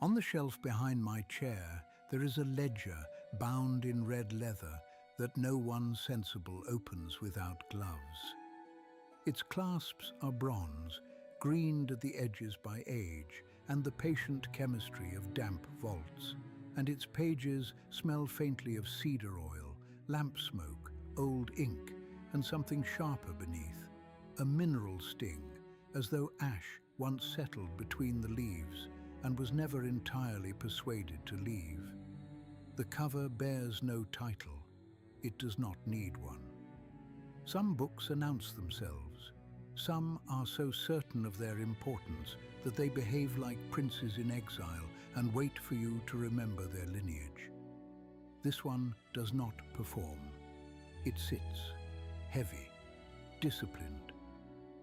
On the shelf behind my chair, there is a ledger bound in red leather that no one sensible opens without gloves. Its clasps are bronze, greened at the edges by age and the patient chemistry of damp vaults, and its pages smell faintly of cedar oil, lamp smoke, old ink, and something sharper beneath, a mineral sting, as though ash once settled between the leaves and was never entirely persuaded to leave. The cover bears no title. It does not need one. Some books announce themselves. Some are so certain of their importance that they behave like princes in exile and wait for you to remember their lineage. This one does not perform. It sits, heavy, disciplined,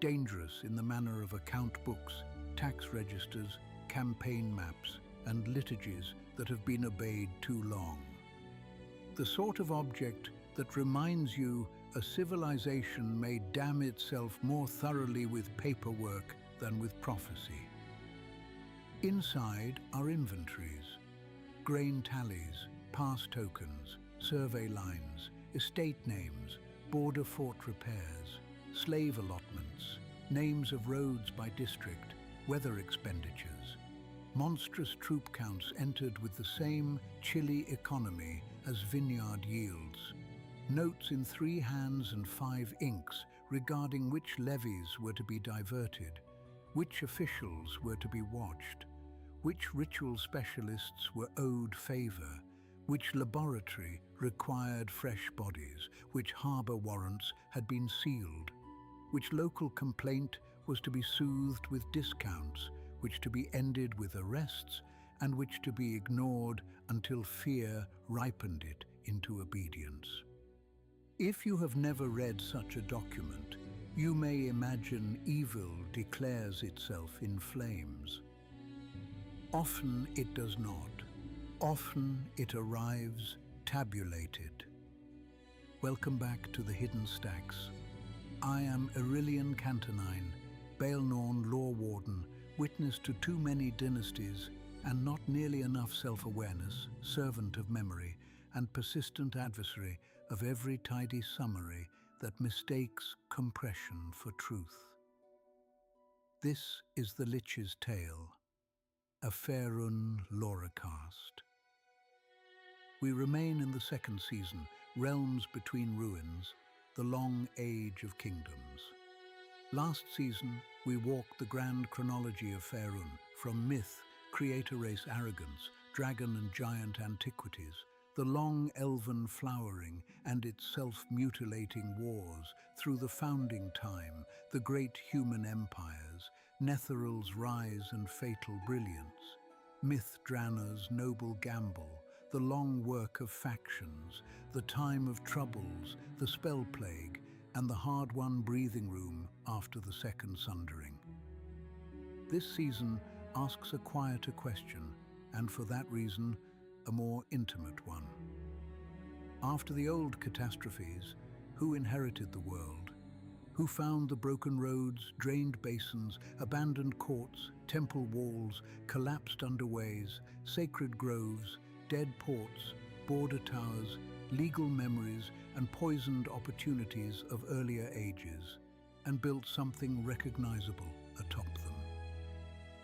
dangerous in the manner of account books, tax registers, campaign maps, and liturgies that have been obeyed too long. The sort of object that reminds you a civilization may damn itself more thoroughly with paperwork than with prophecy. Inside are inventories, grain tallies, pass tokens, survey lines, estate names, border fort repairs, slave allotments, names of roads by district, weather expenditures. Monstrous troop counts entered with the same chilly economy as vineyard yields. Notes in 3 hands and 5 inks regarding which levies were to be diverted, which officials were to be watched, which ritual specialists were owed favor, which laboratory required fresh bodies, which harbor warrants had been sealed, which local complaint was to be soothed with discounts, which to be ended with arrests, and which to be ignored until fear ripened it into obedience. If you have never read such a document, you may imagine evil declares itself in flames. Often it does not. Often it arrives tabulated. Welcome back to the Hidden Stacks. I am Aurelian Cantonine, Baelnorn Law Warden, witness to too many dynasties and not nearly enough self-awareness, servant of memory, and persistent adversary of every tidy summary that mistakes compression for truth. This is the Lich's tale, a Faerûn Lorecast. We remain in the 2nd season, Realms Between Ruins, the long age of kingdoms. Last season, we walked the grand chronology of Faerûn, from myth, creator race arrogance, dragon and giant antiquities, the long elven flowering and its self-mutilating wars, through the founding time, the great human empires, Netheryl's rise and fatal brilliance, Myth-Drana's noble gamble, the long work of factions, the time of troubles, the spell plague, and the hard-won breathing room after the second sundering. This season asks a quieter question, and for that reason, a more intimate one. After the old catastrophes, who inherited the world? Who found the broken roads, drained basins, abandoned courts, temple walls, collapsed underways, sacred groves, dead ports, border towers, legal memories, and poisoned opportunities of earlier ages, and built something recognizable atop them?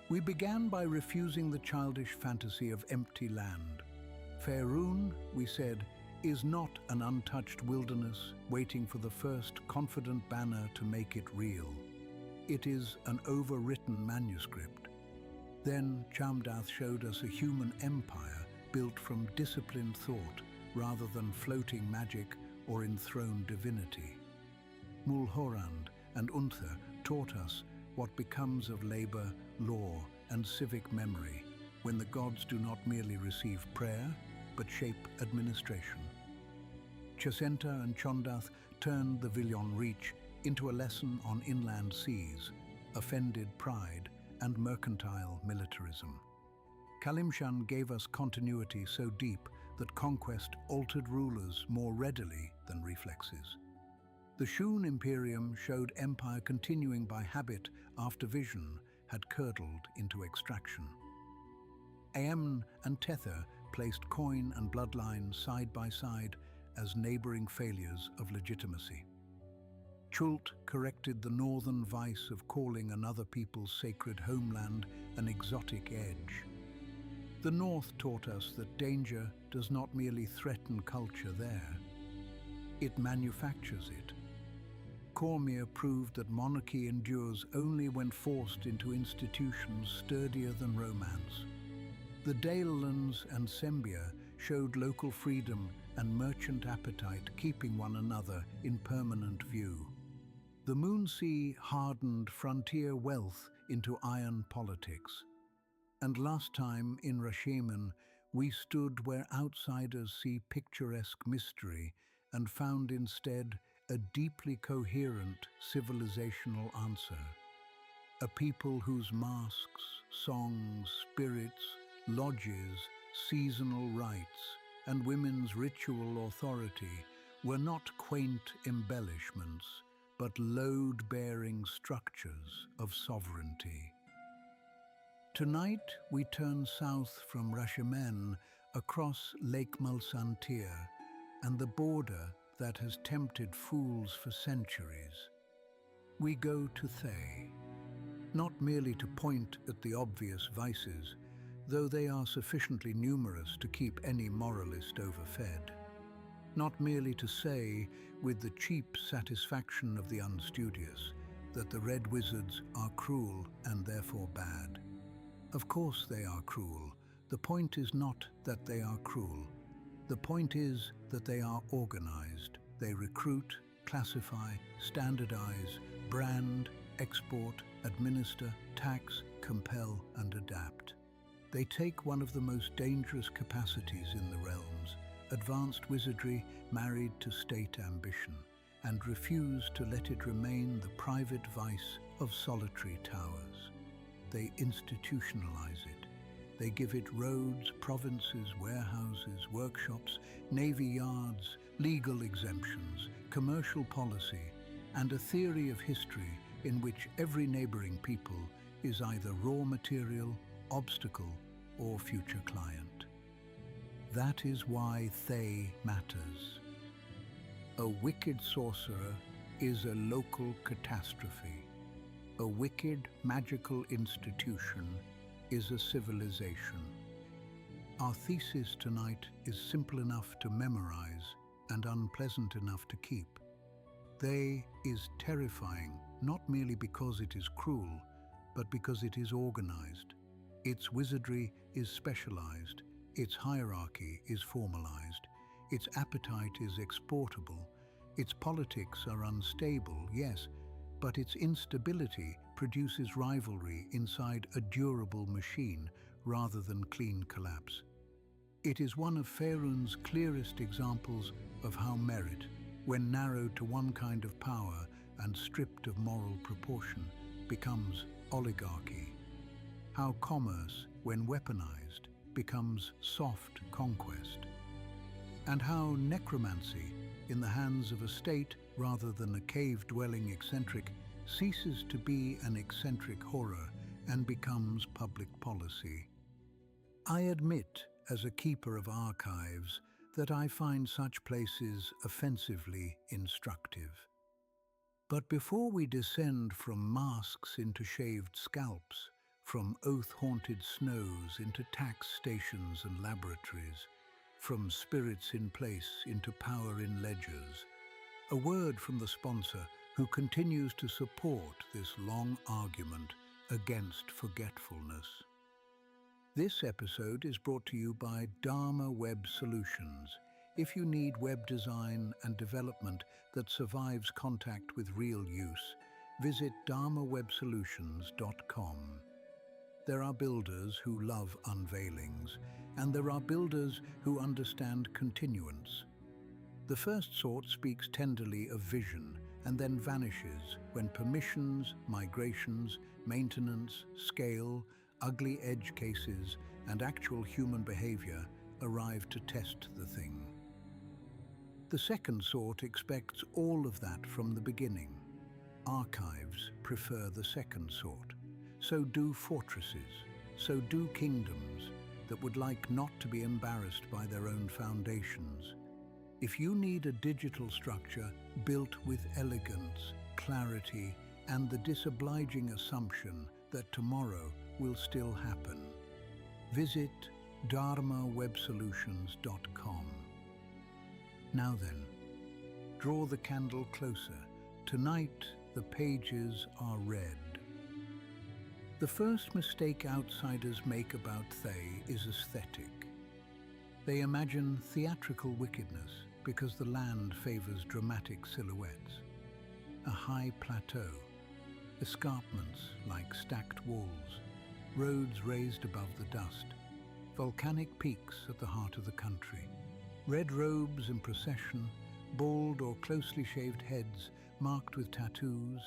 We began by refusing the childish fantasy of empty land. Faerûn, we said, is not an untouched wilderness waiting for the first confident banner to make it real. It is an overwritten manuscript. Then Chamdath showed us a human empire built from disciplined thought rather than floating magic or enthroned divinity. Mulhorand and Unther taught us what becomes of labor, law, and civic memory when the gods do not merely receive prayer, but shape administration. Chasenta and Chondath turned the Vilion Reach into a lesson on inland seas, offended pride, and mercantile militarism. Kalimshan gave us continuity so deep that conquest altered rulers more readily than reflexes. The Shun Imperium showed empire continuing by habit after vision had curdled into extraction. Aemn and Tether placed coin and bloodline side by side as neighboring failures of legitimacy. Chult corrected the northern vice of calling another people's sacred homeland an exotic edge. The North taught us that danger does not merely threaten culture there, it manufactures it. Cormyr proved that monarchy endures only when forced into institutions sturdier than romance. The Dalelands and Sembia showed local freedom and merchant appetite, keeping one another in permanent view. The Moonsea hardened frontier wealth into iron politics. And last time in Rashemen, we stood where outsiders see picturesque mystery and found instead a deeply coherent civilizational answer. A people whose masks, songs, spirits, lodges, seasonal rites, and women's ritual authority were not quaint embellishments, but load-bearing structures of sovereignty. Tonight, we turn south from Rashemen across Lake Mulsantir and the border that has tempted fools for centuries. We go to Thay, not merely to point at the obvious vices, though they are sufficiently numerous to keep any moralist overfed. Not merely to say, with the cheap satisfaction of the unstudious, that the Red Wizards are cruel and therefore bad. Of course they are cruel. The point is not that they are cruel. The point is that they are organized. They recruit, classify, standardize, brand, export, administer, tax, compel, and adapt. They take one of the most dangerous capacities in the realms, advanced wizardry married to state ambition, and refuse to let it remain the private vice of solitary towers. They institutionalize it. They give it roads, provinces, warehouses, workshops, navy yards, legal exemptions, commercial policy, and a theory of history in which every neighboring people is either raw material, obstacle, or future client. That is why Thay matters. A wicked sorcerer is a local catastrophe. A wicked magical institution is a civilization. Our thesis tonight is simple enough to memorize and unpleasant enough to keep. Thay is terrifying, not merely because it is cruel, but because it is organized. Its wizardry is specialized, its hierarchy is formalized, its appetite is exportable, its politics are unstable, yes, but its instability produces rivalry inside a durable machine rather than clean collapse. It is one of Faerûn's clearest examples of how merit, when narrowed to one kind of power and stripped of moral proportion, becomes oligarchy. How commerce, when weaponized, becomes soft conquest. And how necromancy, in the hands of a state rather than a cave-dwelling eccentric, ceases to be an eccentric horror and becomes public policy. I admit, as a keeper of archives, that I find such places offensively instructive. But before we descend from masks into shaved scalps, from oath-haunted snows into tax stations and laboratories, from spirits in place into power in ledgers, a word from the sponsor who continues to support this long argument against forgetfulness. This episode is brought to you by Dharma Web Solutions. If you need web design and development that survives contact with real use, visit dharmawebsolutions.com. There are builders who love unveilings, and there are builders who understand continuance. The first sort speaks tenderly of vision and then vanishes when permissions, migrations, maintenance, scale, ugly edge cases, and actual human behavior arrive to test the thing. The second sort expects all of that from the beginning. Archives prefer the second sort. So do fortresses, so do kingdoms, that would like not to be embarrassed by their own foundations. If you need a digital structure built with elegance, clarity, and the disobliging assumption that tomorrow will still happen, visit dharmawebsolutions.com. Now then, draw the candle closer. Tonight, the pages are red. The first mistake outsiders make about Thay is aesthetic. They imagine theatrical wickedness because the land favors dramatic silhouettes. A high plateau, escarpments like stacked walls, roads raised above the dust, volcanic peaks at the heart of the country, red robes in procession, bald or closely shaved heads marked with tattoos,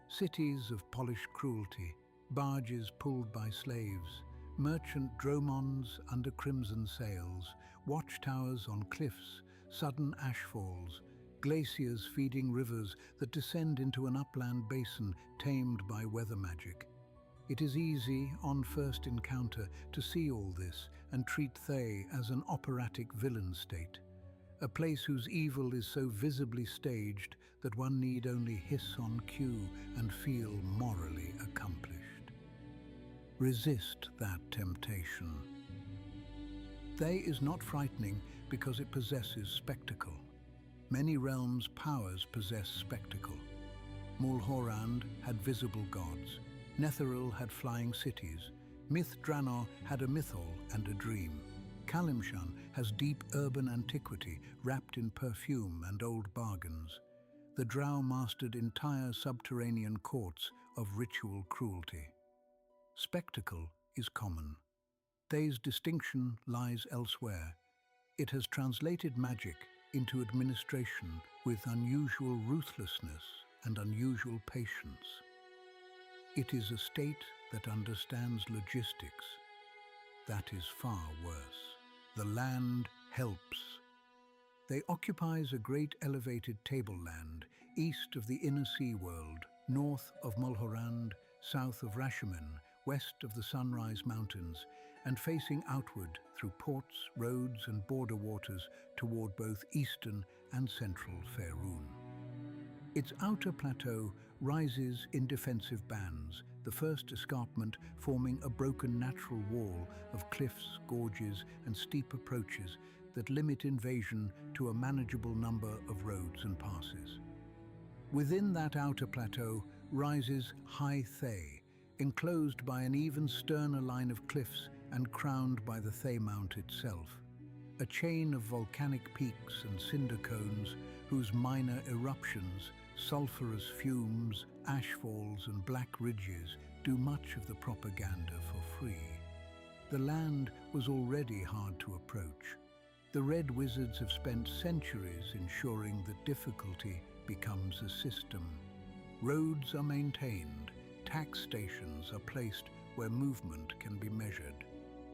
cities of polished cruelty, barges pulled by slaves, merchant dromons under crimson sails, watchtowers on cliffs, sudden ashfalls, glaciers feeding rivers that descend into an upland basin tamed by weather magic. It is easy, on first encounter, to see all this and treat Thay as an operatic villain state, a place whose evil is so visibly staged that one need only hiss on cue and feel morally accomplished. Resist that temptation. Thay is not frightening because it possesses spectacle. Many realms' powers possess spectacle. Mulhorand had visible gods. Netheril had flying cities. Myth Draenor had a mythol and a dream. Kalimshan has deep urban antiquity wrapped in perfume and old bargains. The Drow mastered entire subterranean courts of ritual cruelty. Spectacle is common. Thay's distinction lies elsewhere. It has translated magic into administration with unusual ruthlessness and unusual patience. It is a state that understands logistics. That is far worse. The land helps. Thay occupies a great elevated tableland east of the inner sea world, north of Mulhorand, south of Rashemen, west of the Sunrise Mountains, and facing outward through ports, roads, and border waters toward both eastern and central Faerûn. Its outer plateau rises in defensive bands, the first escarpment forming a broken natural wall of cliffs, gorges, and steep approaches that limit invasion to a manageable number of roads and passes. Within that outer plateau rises High Thay, enclosed by an even sterner line of cliffs and crowned by the Thay Mount itself, a chain of volcanic peaks and cinder cones whose minor eruptions, sulphurous fumes, ashfalls and black ridges do much of the propaganda for free. The land was already hard to approach. The Red Wizards have spent centuries ensuring that difficulty becomes a system. Roads are maintained, tax stations are placed where movement can be measured.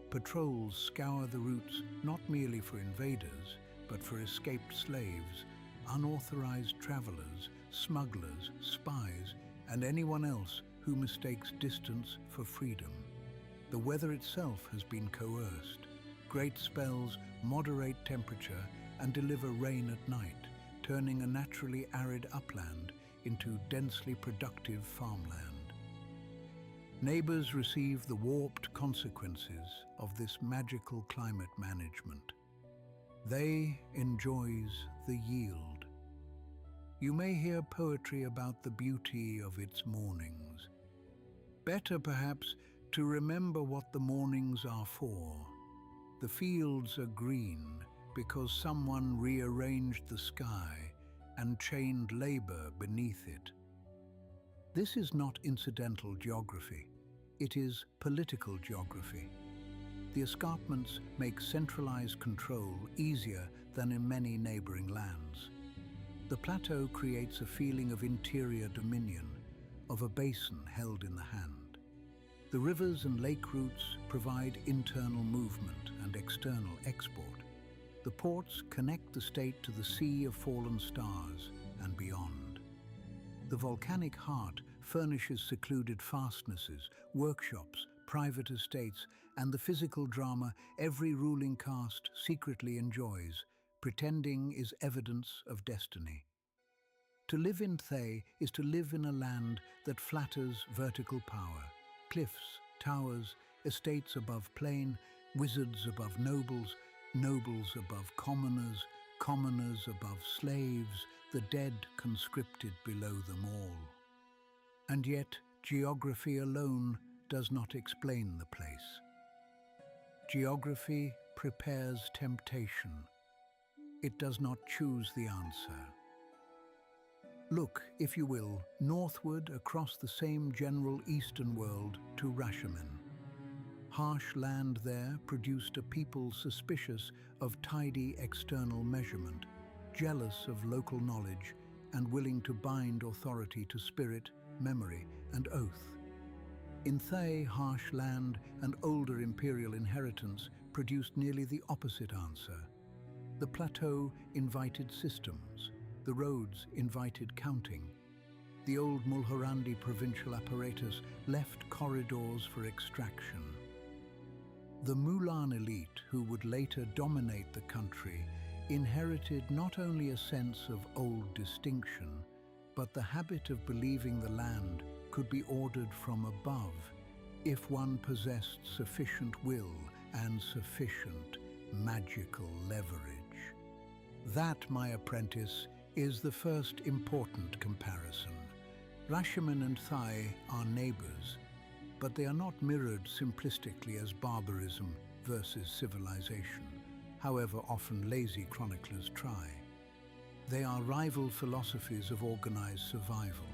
Patrols scour the routes not merely for invaders, but for escaped slaves, unauthorized travelers, smugglers, spies, and anyone else who mistakes distance for freedom. The weather itself has been coerced. Great spells moderate temperature and deliver rain at night, turning a naturally arid upland into densely productive farmland. Neighbors receive the warped consequences of this magical climate management. Thay enjoys the yield. You may hear poetry about the beauty of its mornings. Better perhaps to remember what the mornings are for. The fields are green because someone rearranged the sky and chained labor beneath it. This is not incidental geography. It is political geography. The escarpments make centralized control easier than in many neighboring lands. The plateau creates a feeling of interior dominion, of a basin held in the hand. The rivers and lake routes provide internal movement and external export. The ports connect the state to the sea of fallen stars and beyond. The volcanic heart furnishes secluded fastnesses, workshops, private estates, and the physical drama every ruling caste secretly enjoys. Pretending is evidence of destiny. To live in Thay is to live in a land that flatters vertical power. Cliffs, towers, estates above plain, wizards above nobles, nobles above commoners, commoners above slaves, the dead conscripted below them all. And yet, geography alone does not explain the place. Geography prepares temptation. It does not choose the answer. Look, if you will, northward across the same general eastern world to Rashomon. Harsh land there produced a people suspicious of tidy external measurement, jealous of local knowledge, and willing to bind authority to spirit, memory, and oath. In Thay, harsh land and older imperial inheritance produced nearly the opposite answer. The plateau invited systems. The roads invited counting. The old Mulhorandi provincial apparatus left corridors for extraction. The Mulan elite, who would later dominate the country, inherited not only a sense of old distinction, but the habit of believing the land could be ordered from above if one possessed sufficient will and sufficient magical leverage. That, my apprentice, is the first important comparison. Rashomon and Thay are neighbors, but they are not mirrored simplistically as barbarism versus civilization, however often lazy chroniclers try. They are rival philosophies of organized survival.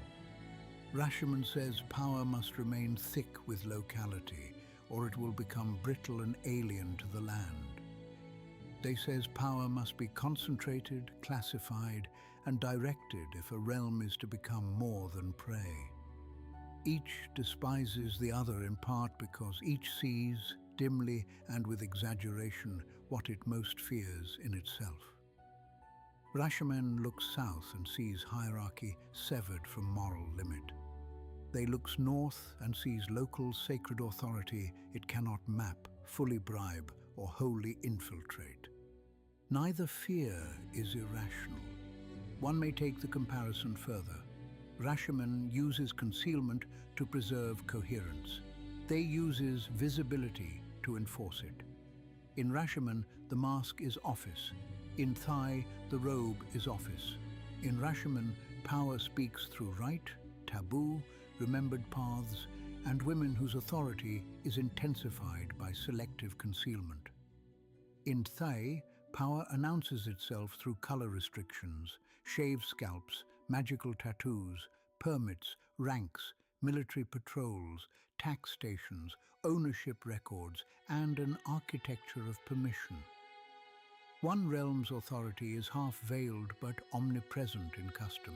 Rashomon says power must remain thick with locality, or it will become brittle and alien to the land. Thay says power must be concentrated, classified, and directed if a realm is to become more than prey. Each despises the other in part because each sees, dimly and with exaggeration, what it most fears in itself. Rashomon looks south and sees hierarchy severed from moral limit. Thay looks north and sees local sacred authority it cannot map, fully bribe, or wholly infiltrate. Neither fear is irrational. One may take the comparison further. Rashomon uses concealment to preserve coherence. Thay uses visibility to enforce it. In Rashomon, the mask is office. In Thay, the robe is office. In Rashomon, power speaks through rite, taboo, remembered paths, and women whose authority is intensified by selective concealment. In Thay, power announces itself through color restrictions, shaved scalps, magical tattoos, permits, ranks, military patrols, tax stations, ownership records, and an architecture of permission. One realm's authority is half-veiled but omnipresent in custom.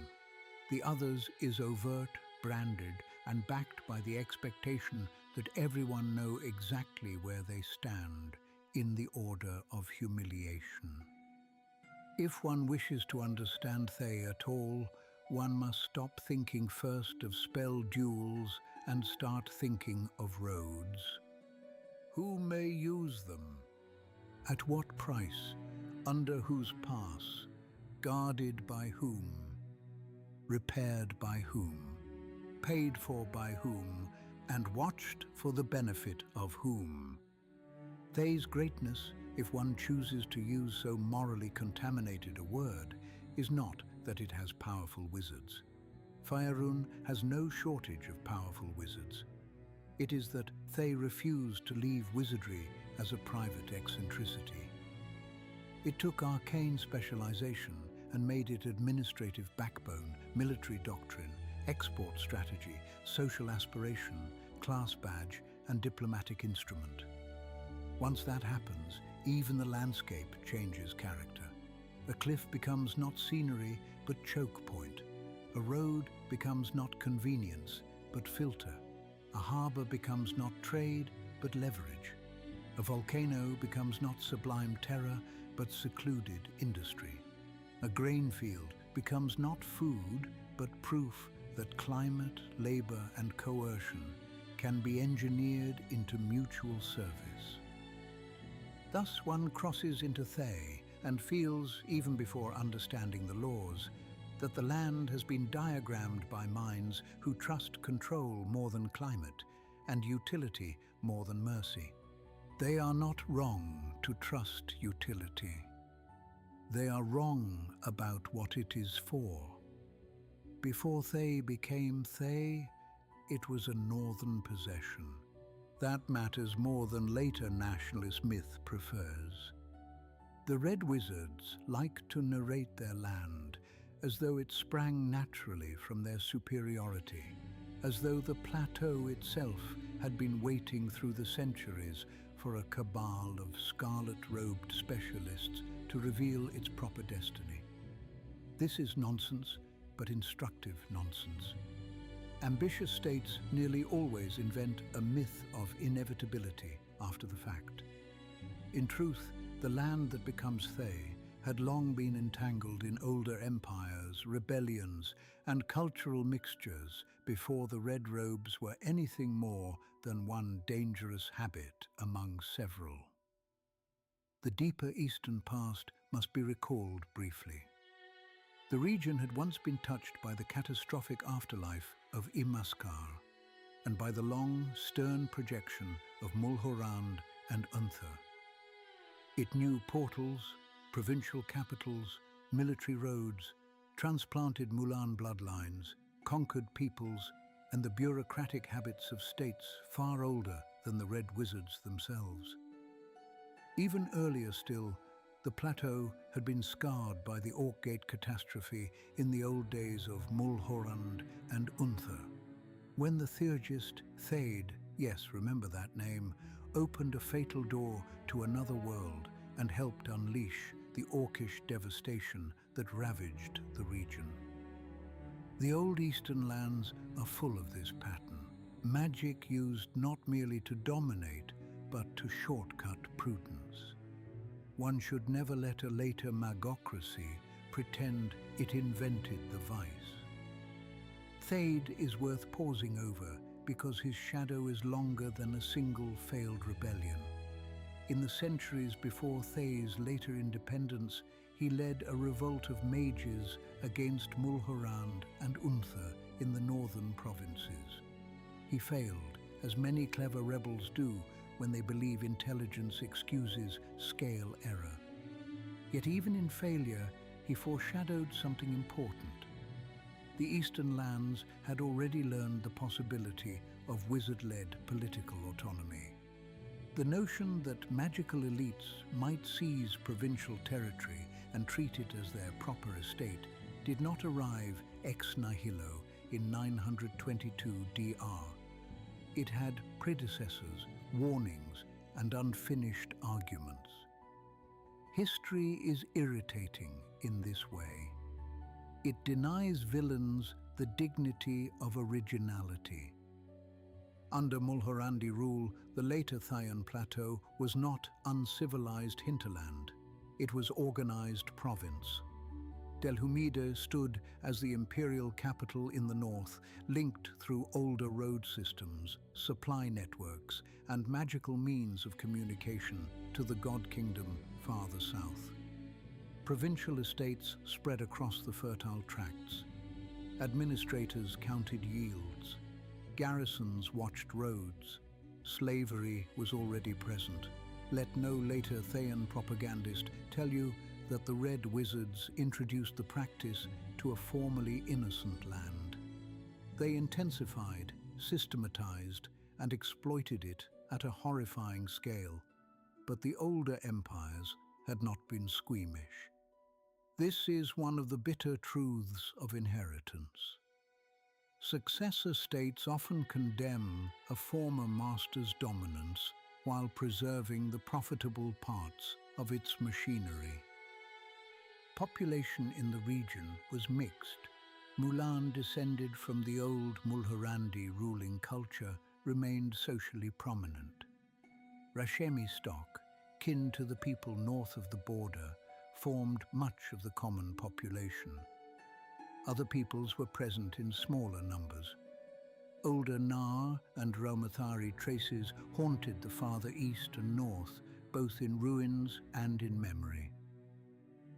The other's is overt, branded, and backed by the expectation that everyone know exactly where they stand in the order of humiliation. If one wishes to understand Thay at all, one must stop thinking first of spell duels and start thinking of roads. Who may use them? At what price? Under whose pass? Guarded by whom? Repaired by whom? Paid for by whom? And watched for the benefit of whom? Thay's greatness, if one chooses to use so morally contaminated a word, is not that it has powerful wizards. Faerûn has no shortage of powerful wizards. It is that Thay refused to leave wizardry as a private eccentricity. It took arcane specialization and made it administrative backbone, military doctrine, export strategy, social aspiration, class badge, and diplomatic instrument. Once that happens, even the landscape changes character. A cliff becomes not scenery, but choke point. A road becomes not convenience, but filter. A harbor becomes not trade, but leverage. A volcano becomes not sublime terror, but secluded industry. A grain field becomes not food, but proof that climate, labor, and coercion can be engineered into mutual service. Thus one crosses into Thay and feels, even before understanding the laws, that the land has been diagrammed by minds who trust control more than climate and utility more than mercy. They are not wrong to trust utility. They are wrong about what it is for. Before Thay became Thay, it was a northern possession. That matters more than later nationalist myth prefers. The Red Wizards like to narrate their land as though it sprang naturally from their superiority, as though the plateau itself had been waiting through the centuries for a cabal of scarlet-robed specialists to reveal its proper destiny. This is nonsense, but instructive nonsense. Ambitious states nearly always invent a myth of inevitability after the fact. In truth, the land that becomes Thay had long been entangled in older empires, rebellions, and cultural mixtures before the Red Robes were anything more than one dangerous habit among several. The deeper eastern past must be recalled briefly. The region had once been touched by the catastrophic afterlife of Imaskar and by the long, stern projection of Mulhorand and Unther. It knew portals, provincial capitals, military roads, transplanted Mulan bloodlines, conquered peoples, and the bureaucratic habits of states far older than the Red Wizards themselves. Even earlier still, the plateau had been scarred by the Orkgate catastrophe in the old days of Mulhorand and Unther, when the theurgist Thay, yes, remember that name, opened a fatal door to another world and helped unleash the Orcish devastation that ravaged the region. The old eastern lands are full of this pattern. Magic used not merely to dominate, but to shortcut prudence. One should never let a later magocracy pretend it invented the vice. Thay is worth pausing over because his shadow is longer than a single failed rebellion. In the centuries before Thay's later independence, he led a revolt of mages against Mulhorand and Unther in the northern provinces. He failed, as many clever rebels do when they believe intelligence excuses scale error. Yet even in failure, he foreshadowed something important. The eastern lands had already learned the possibility of wizard-led political autonomy. The notion that magical elites might seize provincial territory and treat it as their proper estate did not arrive ex nihilo in 922 DR. It had predecessors, warnings, and unfinished arguments. History is irritating in this way. It denies villains the dignity of originality. Under Mulhorandi rule, the later Thayan plateau was not uncivilized hinterland. It was organized province. Delhumida stood as the imperial capital in the north, linked through older road systems, supply networks, and magical means of communication to the god kingdom farther south. Provincial estates spread across the fertile tracts. Administrators counted yields. Garrisons watched roads. Slavery was already present. Let no later Thayan propagandist tell you that the Red Wizards introduced the practice to a formerly innocent land. They intensified, systematized, and exploited it at a horrifying scale, but the older empires had not been squeamish. This is one of the bitter truths of inheritance. Successor states often condemn a former master's dominance while preserving the profitable parts of its machinery. Population in the region was mixed. Mulan, descended from the old Mulhorandi ruling culture, remained socially prominent. Rashemi stock, kin to the people north of the border, formed much of the common population. Other peoples were present in smaller numbers. Older older Nar and Romathari traces haunted the farther east and north, both in ruins and in memory.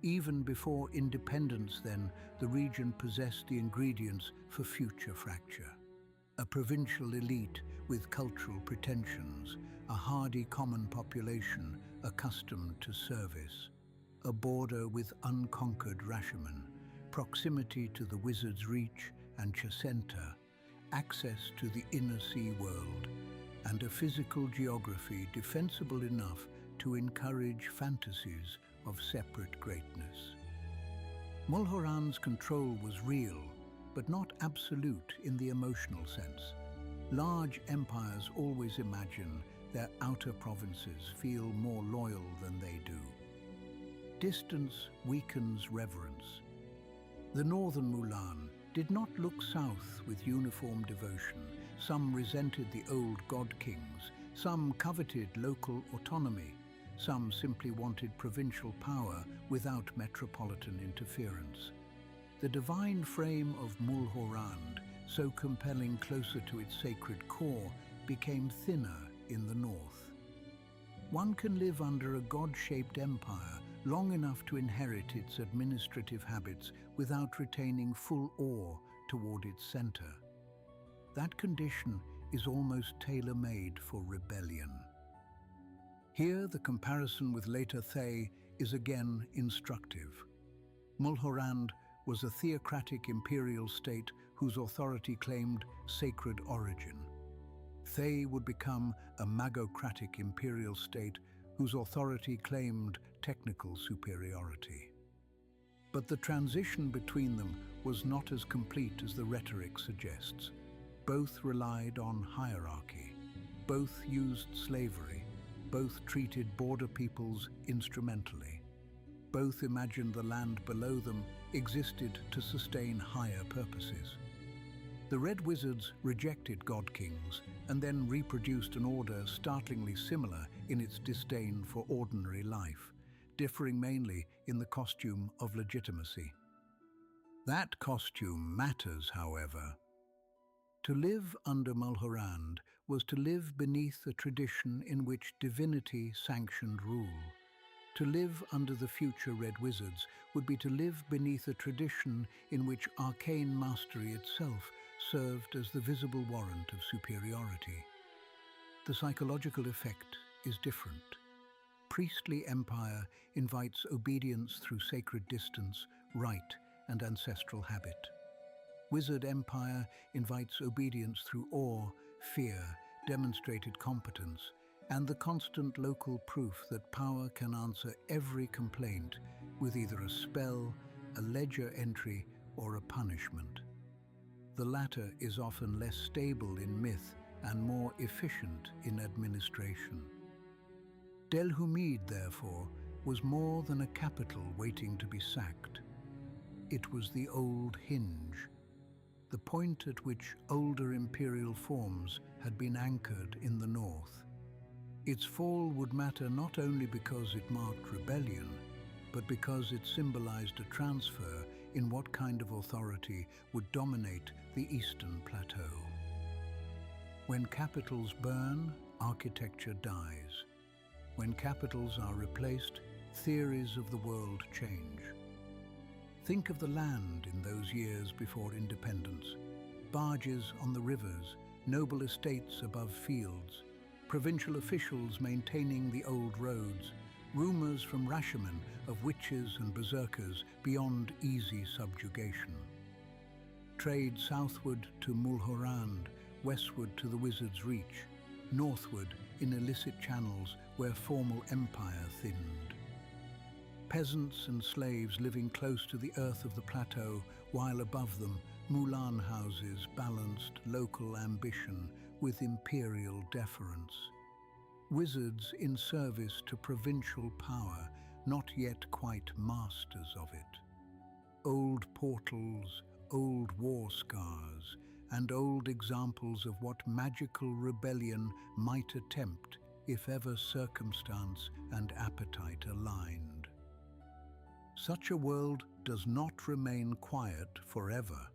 Even before independence then, the region possessed the ingredients for future fracture. A provincial elite with cultural pretensions, a hardy common population accustomed to service, a border with unconquered Rashaman, proximity to the Wizard's Reach and Chacenta, access to the inner sea world, and a physical geography defensible enough to encourage fantasies of separate greatness. Mulhoran's control was real, but not absolute in the emotional sense. Large empires always imagine their outer provinces feel more loyal than they do. Distance weakens reverence. The northern Mulan did not look south with uniform devotion. Some resented the old god kings, some coveted local autonomy, some simply wanted provincial power without metropolitan interference. The divine frame of Mulhorand, so compelling closer to its sacred core, became thinner in the north. One can live under a god-shaped empire long enough to inherit its administrative habits without retaining full awe toward its center. That condition is almost tailor-made for rebellion. Here, the comparison with later Thay is again instructive. Mulhorand was a theocratic imperial state whose authority claimed sacred origin. Thay would become a magocratic imperial state whose authority claimed technical superiority. But the transition between them was not as complete as the rhetoric suggests. Both relied on hierarchy. Both used slavery. Both treated border peoples instrumentally. Both imagined the land below them existed to sustain higher purposes. The Red Wizards rejected God Kings and then reproduced an order startlingly similar in its disdain for ordinary life, differing mainly in the costume of legitimacy. That costume matters, however. To live under Mulhorand was to live beneath a tradition in which divinity sanctioned rule. To live under the future Red Wizards would be to live beneath a tradition in which arcane mastery itself served as the visible warrant of superiority. The psychological effect is different. Priestly empire invites obedience through sacred distance, rite, and ancestral habit. Wizard empire invites obedience through awe, fear, demonstrated competence, and the constant local proof that power can answer every complaint with either a spell, a ledger entry, or a punishment. The latter is often less stable in myth and more efficient in administration. Delhumid, therefore, was more than a capital waiting to be sacked. It was the old hinge, the point at which older imperial forms had been anchored in the north. Its fall would matter not only because it marked rebellion, but because it symbolized a transfer in what kind of authority would dominate the eastern plateau. When capitals burn, architecture dies. When capitals are replaced, theories of the world change. Think of the land in those years before independence. Barges on the rivers, noble estates above fields, provincial officials maintaining the old roads, rumors from Rashaman of witches and berserkers beyond easy subjugation. Trade southward to Mulhorand, westward to the Wizard's Reach, northward in illicit channels where formal empire thinned. Peasants and slaves living close to the earth of the plateau, while above them, Mulan houses balanced local ambition with imperial deference. Wizards in service to provincial power, not yet quite masters of it. Old portals, old war scars, and old examples of what magical rebellion might attempt if ever circumstance and appetite aligned. Such a world does not remain quiet forever,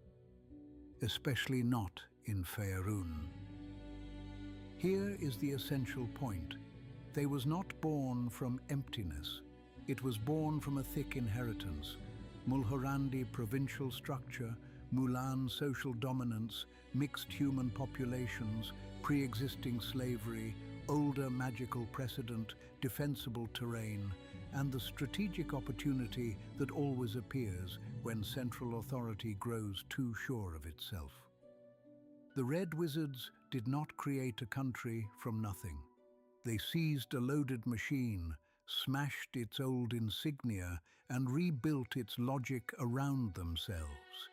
especially not in Faerûn. Here is the essential point. They was not born from emptiness. It was born from a thick inheritance. Mulhorandi provincial structure, Mulan social dominance, mixed human populations, pre-existing slavery, older magical precedent, defensible terrain, and the strategic opportunity that always appears when central authority grows too sure of itself. The Red Wizards did not create a country from nothing. They seized a loaded machine, smashed its old insignia, and rebuilt its logic around themselves,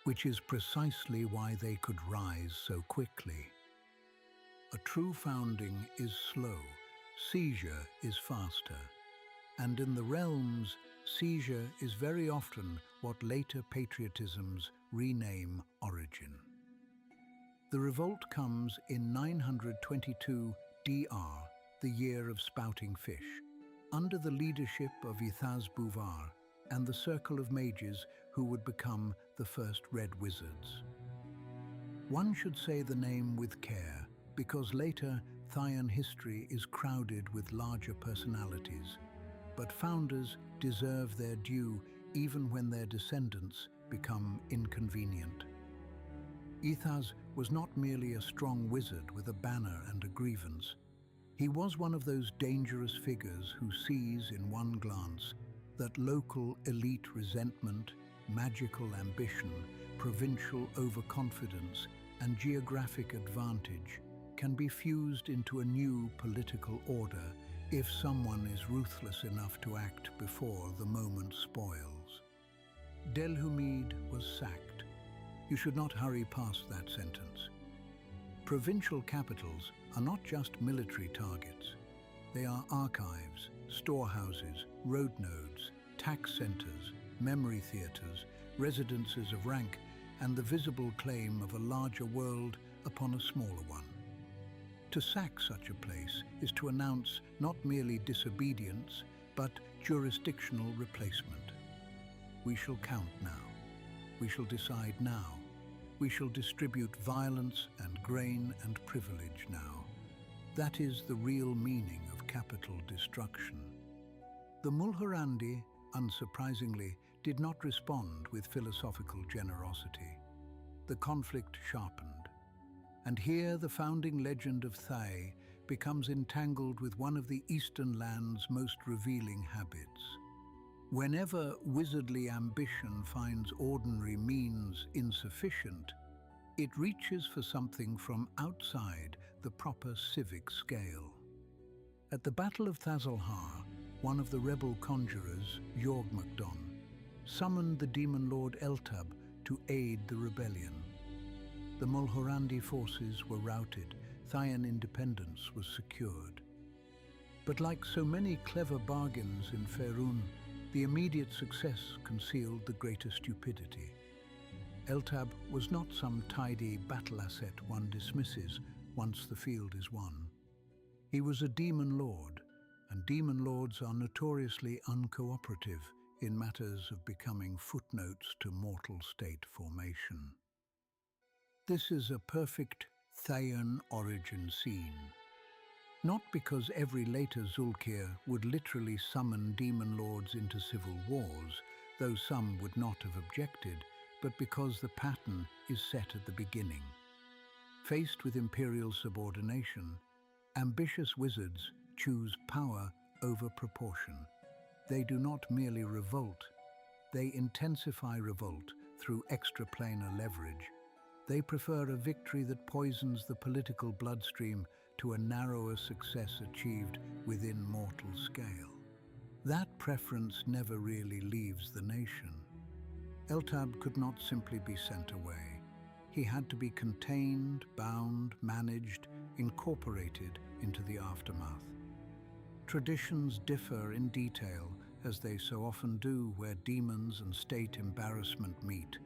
which is precisely why they could rise so quickly. A true founding is slow, seizure is faster. And in the realms, seizure is very often what later patriotisms rename origin. The revolt comes in 922 DR, the year of spouting fish, under the leadership of Ithaz-Buvar and the circle of mages who would become the first Red Wizards. One should say the name with care, because later Thayan history is crowded with larger personalities, but founders deserve their due even when their descendants become inconvenient. Ithaz was not merely a strong wizard with a banner and a grievance. He was one of those dangerous figures who sees in one glance that local elite resentment, magical ambition, provincial overconfidence, and geographic advantage can be fused into a new political order if someone is ruthless enough to act before the moment spoils. Delhumid was sacked. You should not hurry past that sentence. Provincial capitals are not just military targets. They are archives, storehouses, road nodes, tax centers, memory theaters, residences of rank, and the visible claim of a larger world upon a smaller one. To sack such a place is to announce not merely disobedience, but jurisdictional replacement. We shall count now. We shall decide now. We shall distribute violence and grain and privilege now. That is the real meaning of capital destruction. The Mulhorandi, unsurprisingly, did not respond with philosophical generosity. The conflict sharpened. And here the founding legend of Thay becomes entangled with one of the Eastern land's most revealing habits. Whenever wizardly ambition finds ordinary means insufficient, it reaches for something from outside the proper civic scale. At the Battle of Thazalhar, one of the rebel conjurers, Yorgmagdon, summoned the demon lord Eltab to aid the rebellion. The Mulhorandi forces were routed, Thayan independence was secured. But like so many clever bargains in Faerûn, the immediate success concealed the greater stupidity. Eltab was not some tidy battle asset one dismisses once the field is won. He was a demon lord, and demon lords are notoriously uncooperative in matters of becoming footnotes to mortal state formation. This is a perfect Thayan origin scene. Not because every later Zulkir would literally summon demon lords into civil wars, though some would not have objected, but because the pattern is set at the beginning. Faced with imperial subordination, ambitious wizards choose power over proportion. They do not merely revolt, they intensify revolt through extraplanar leverage. They prefer a victory that poisons the political bloodstream to a narrower success achieved within mortal scale. That preference never really leaves the nation. Eltab could not simply be sent away. He had to be contained, bound, managed, incorporated into the aftermath. Traditions differ in detail, as they so often do where demons and state embarrassment meet,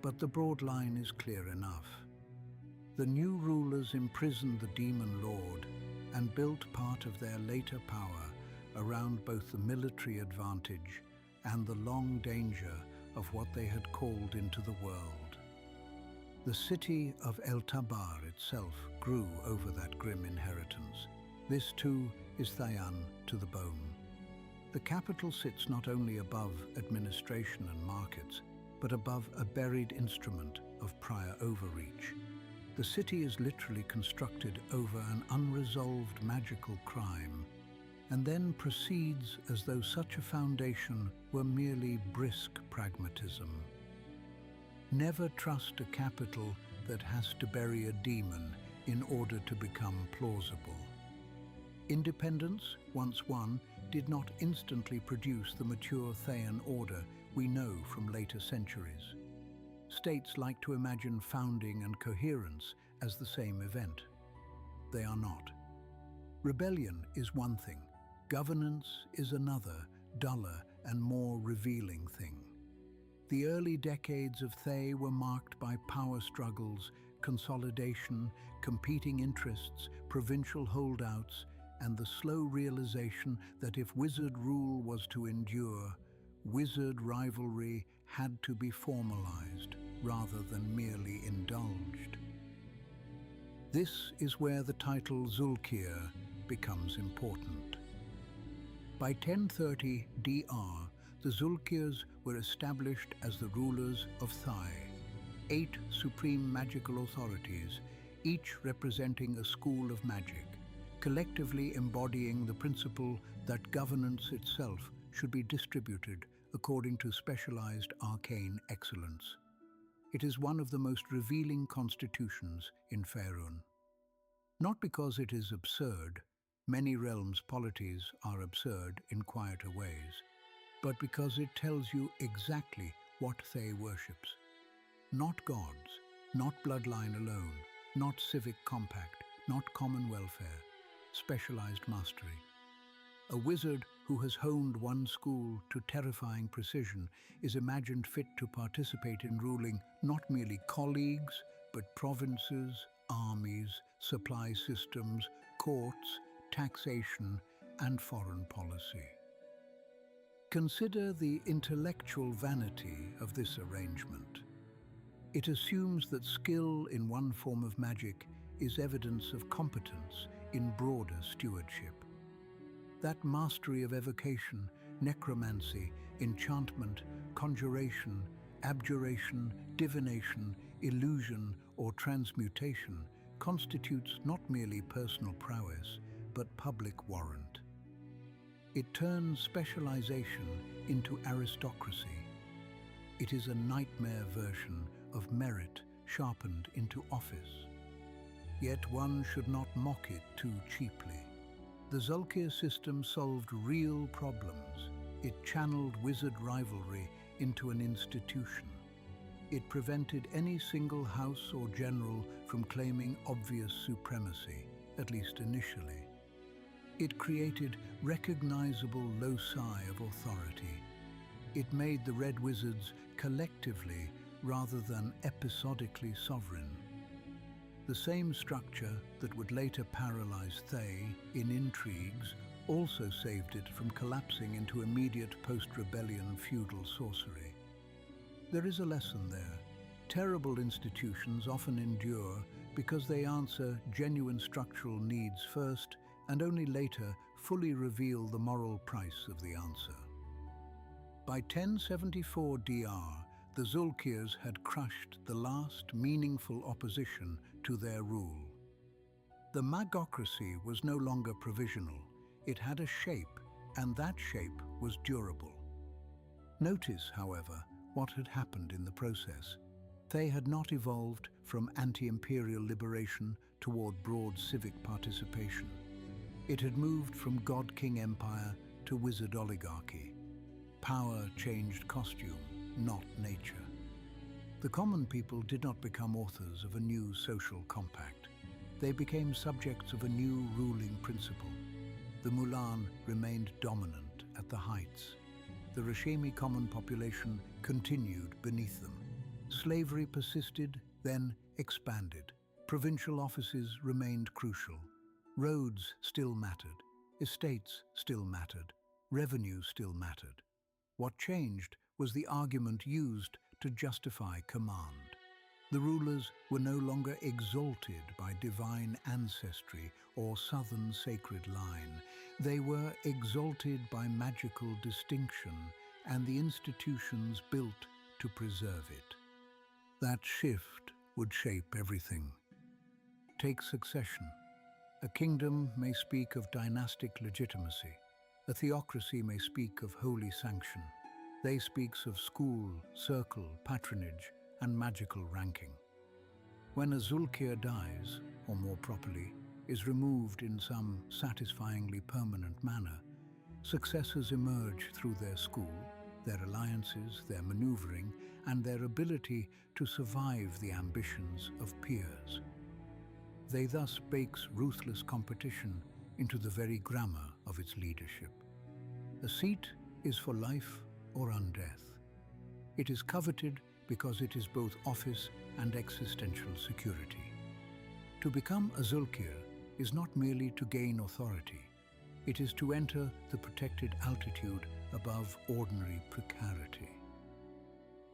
but the broad line is clear enough. The new rulers imprisoned the demon lord and built part of their later power around both the military advantage and the long danger of what they had called into the world. The city of El Tabar itself grew over that grim inheritance. This too is Thayan to the bone. The capital sits not only above administration and markets, but above a buried instrument of prior overreach. The city is literally constructed over an unresolved magical crime, and then proceeds as though such a foundation were merely brisk pragmatism. Never trust a capital that has to bury a demon in order to become plausible. Independence, once won, did not instantly produce the mature Thayan order we know from later centuries. States like to imagine founding and coherence as the same event. They are not. Rebellion is one thing. Governance is another, duller and more revealing thing. The early decades of Thay were marked by power struggles, consolidation, competing interests, provincial holdouts, and the slow realization that if wizard rule was to endure, wizard rivalry had to be formalized rather than merely indulged. This is where the title Zulkir becomes important. By 1030 DR, the Zulkirs were established as the rulers of Thay, 8 supreme magical authorities, each representing a school of magic, collectively embodying the principle that governance itself should be distributed according to specialized arcane excellence. It is one of the most revealing constitutions in Faerûn. Not because it is absurd, many realms' polities are absurd in quieter ways, but because it tells you exactly what Thay worships. Not gods, not bloodline alone, not civic compact, not common welfare, specialized mastery. A wizard who has honed one school to terrifying precision is imagined fit to participate in ruling not merely colleagues, but provinces, armies, supply systems, courts, taxation, and foreign policy. Consider the intellectual vanity of this arrangement. It assumes that skill in one form of magic is evidence of competence in broader stewardship. That mastery of evocation, necromancy, enchantment, conjuration, abjuration, divination, illusion, or transmutation constitutes not merely personal prowess, but public warrant. It turns specialization into aristocracy. It is a nightmare version of merit sharpened into office. Yet one should not mock it too cheaply. The Zulkir system solved real problems. It channeled wizard rivalry into an institution. It prevented any single house or general from claiming obvious supremacy, at least initially. It created recognizable loci of authority. It made the Red Wizards collectively rather than episodically sovereign. The same structure that would later paralyze Thay in intrigues also saved it from collapsing into immediate post-rebellion feudal sorcery. There is a lesson there. Terrible institutions often endure because they answer genuine structural needs first and only later fully reveal the moral price of the answer. By 1074 DR, the Zulkirs had crushed the last meaningful opposition to their rule. The magocracy was no longer provisional. It had a shape, and that shape was durable. Notice, however, what had happened in the process. Thay had not evolved from anti-imperial liberation toward broad civic participation. It had moved from god-king empire to wizard oligarchy. Power changed costume, not nature. The common people did not become authors of a new social compact. They became subjects of a new ruling principle. The Mulan remained dominant at the heights. The Rashemi common population continued beneath them. Slavery persisted, then expanded. Provincial offices remained crucial. Roads still mattered. Estates still mattered. Revenue still mattered. What changed was the argument used to justify command. The rulers were no longer exalted by divine ancestry or southern sacred line. They were exalted by magical distinction and the institutions built to preserve it. That shift would shape everything. Take succession. A kingdom may speak of dynastic legitimacy. A theocracy may speak of holy sanction. They speaks of school, circle, patronage, and magical ranking. When a Zulkir dies, or more properly, is removed in some satisfyingly permanent manner, successors emerge through their school, their alliances, their maneuvering, and their ability to survive the ambitions of peers. They thus bakes ruthless competition into the very grammar of its leadership. A seat is for life or undeath. It is coveted because it is both office and existential security. To become a Zulkir is not merely to gain authority. It is to enter the protected altitude above ordinary precarity.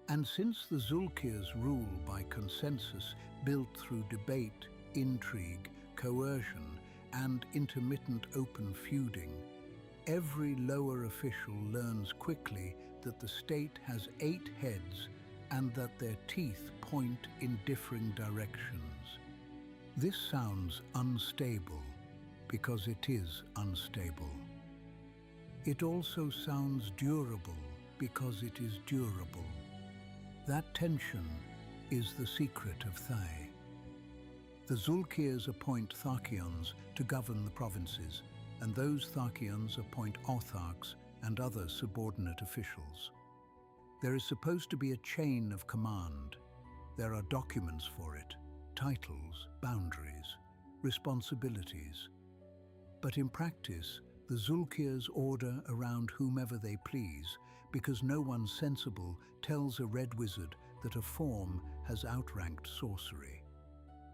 And since the Zulkirs rule by consensus built through debate, intrigue, coercion, and intermittent open feuding, every lower official learns quickly that the state has 8 heads and that their teeth point in differing directions. This sounds unstable because it is unstable. It also sounds durable because it is durable. That tension is the secret of Thay. The Zulkirs appoint Tharkions to govern the provinces, and those Tharkions appoint autarchs and other subordinate officials. There is supposed to be a chain of command. There are documents for it, titles, boundaries, responsibilities. But in practice, the Zulkirs order around whomever they please because no one sensible tells a red wizard that a form has outranked sorcery.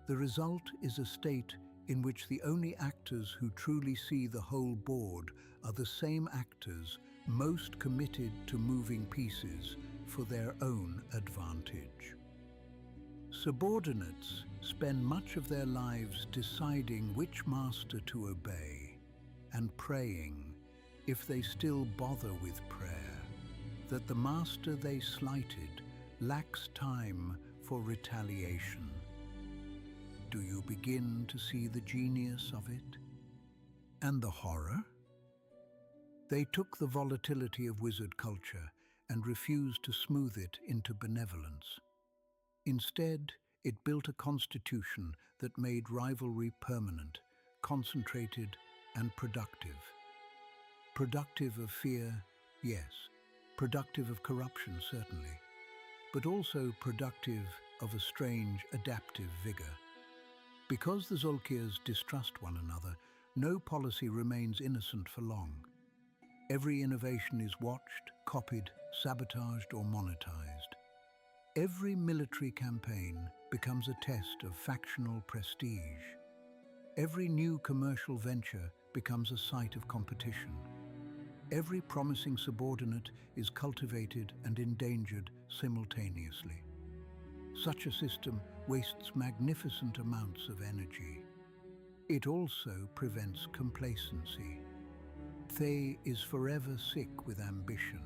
The result is a state in which the only actors who truly see the whole board are the same actors most committed to moving pieces for their own advantage. Subordinates spend much of their lives deciding which master to obey and praying, if they still bother with prayer, that the master they slighted lacks time for retaliation. Do you begin to see the genius of it? And the horror? They took the volatility of wizard culture and refused to smooth it into benevolence. Instead, it built a constitution that made rivalry permanent, concentrated, and productive. Productive of fear, yes. Productive of corruption, certainly. But also productive of a strange, adaptive vigor. Because the Zulkirs distrust one another, no policy remains innocent for long. Every innovation is watched, copied, sabotaged, or monetized. Every military campaign becomes a test of factional prestige. Every new commercial venture becomes a site of competition. Every promising subordinate is cultivated and endangered simultaneously. Such a system wastes magnificent amounts of energy. It also prevents complacency. Thay is forever sick with ambition,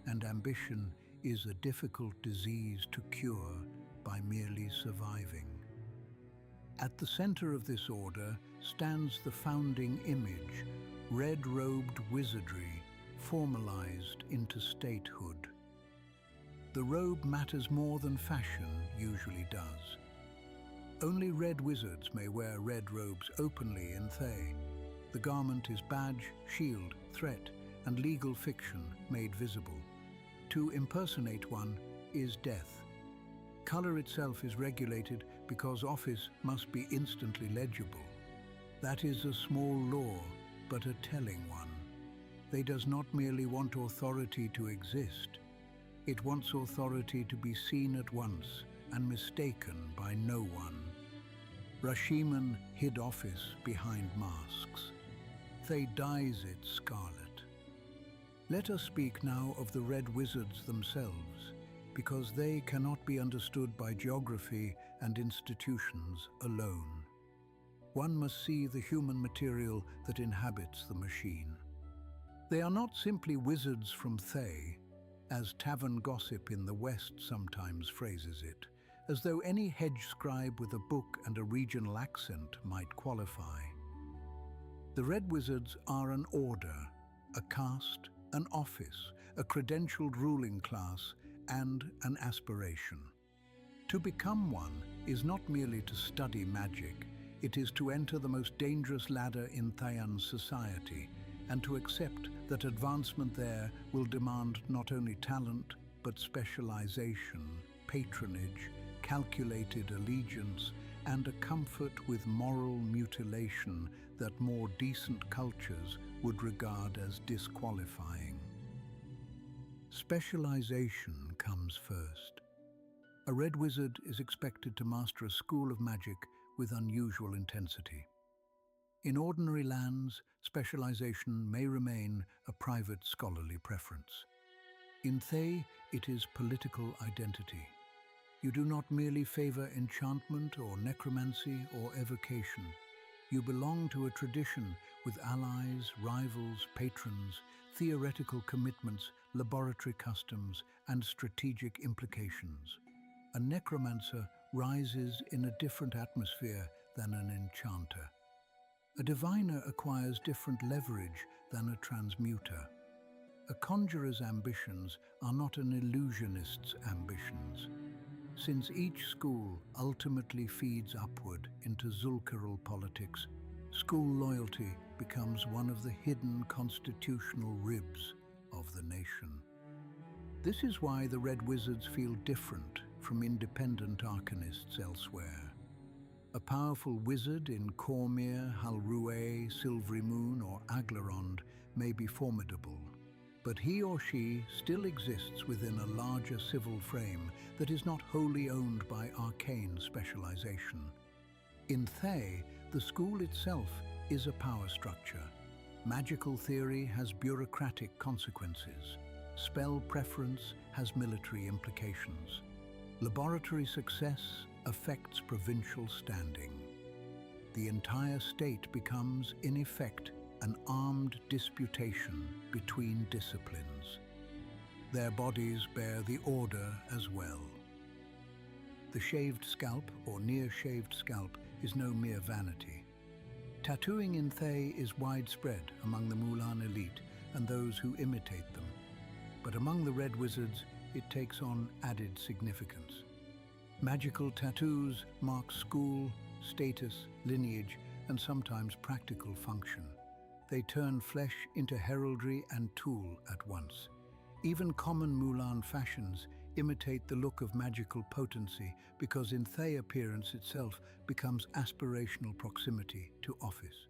and ambition is a difficult disease to cure by merely surviving. At the center of this order stands the founding image, red-robed wizardry formalized into statehood. The robe matters more than fashion usually does. Only red wizards may wear red robes openly in Thay. The garment is badge, shield, threat, and legal fiction made visible. To impersonate one is death. Color itself is regulated because office must be instantly legible. That is a small law, but a telling one. They does not merely want authority to exist. It wants authority to be seen at once and mistaken by no one. Rashiman hid office behind masks. Thay dyes it scarlet. Let us speak now of the red wizards themselves. because they cannot be understood by geography and institutions alone. One must see the human material that inhabits the machine. They are not simply wizards from Thay, as tavern gossip in the West sometimes phrases it, as though any hedge scribe with a book and a regional accent might qualify. The Red Wizards are an order, a caste, an office, a credentialed ruling class, and an aspiration. To become one is not merely to study magic, it is to enter the most dangerous ladder in Thayan society, and to accept that advancement there will demand not only talent, but specialization, patronage, calculated allegiance, and a comfort with moral mutilation that more decent cultures would regard as disqualifying. Specialization comes first. A Red Wizard is expected to master a school of magic with unusual intensity. In ordinary lands, specialization may remain a private scholarly preference. In Thay, it is political identity. You do not merely favor enchantment or necromancy or evocation. You belong to a tradition with allies, rivals, patrons, theoretical commitments, laboratory customs, and strategic implications. A necromancer rises in a different atmosphere than an enchanter. A diviner acquires different leverage than a transmuter. A conjurer's ambitions are not an illusionist's ambitions. Since each school ultimately feeds upward into Zul'Karul politics, school loyalty becomes one of the hidden constitutional ribs of the nation. This is why the Red Wizards feel different from independent arcanists elsewhere. A powerful wizard in Cormyr, Halrué, Silvery Moon, or Aglarond may be formidable, but he or she still exists within a larger civil frame that is not wholly owned by arcane specialization. In Thay, the school itself is a power structure. Magical theory has bureaucratic consequences. Spell preference has military implications. Laboratory success affects provincial standing. The entire state becomes, in effect, an armed disputation between disciplines. Their bodies bear the order as well. The shaved scalp or near-shaved scalp is no mere vanity. Tattooing in Thay is widespread among the Mulan elite and those who imitate them, but among the Red Wizards it takes on added significance. Magical tattoos mark school, status, lineage, and sometimes practical function. They turn flesh into heraldry and tool at once. Even common Mulan fashions imitate the look of magical potency because in Thay appearance itself becomes aspirational proximity to office.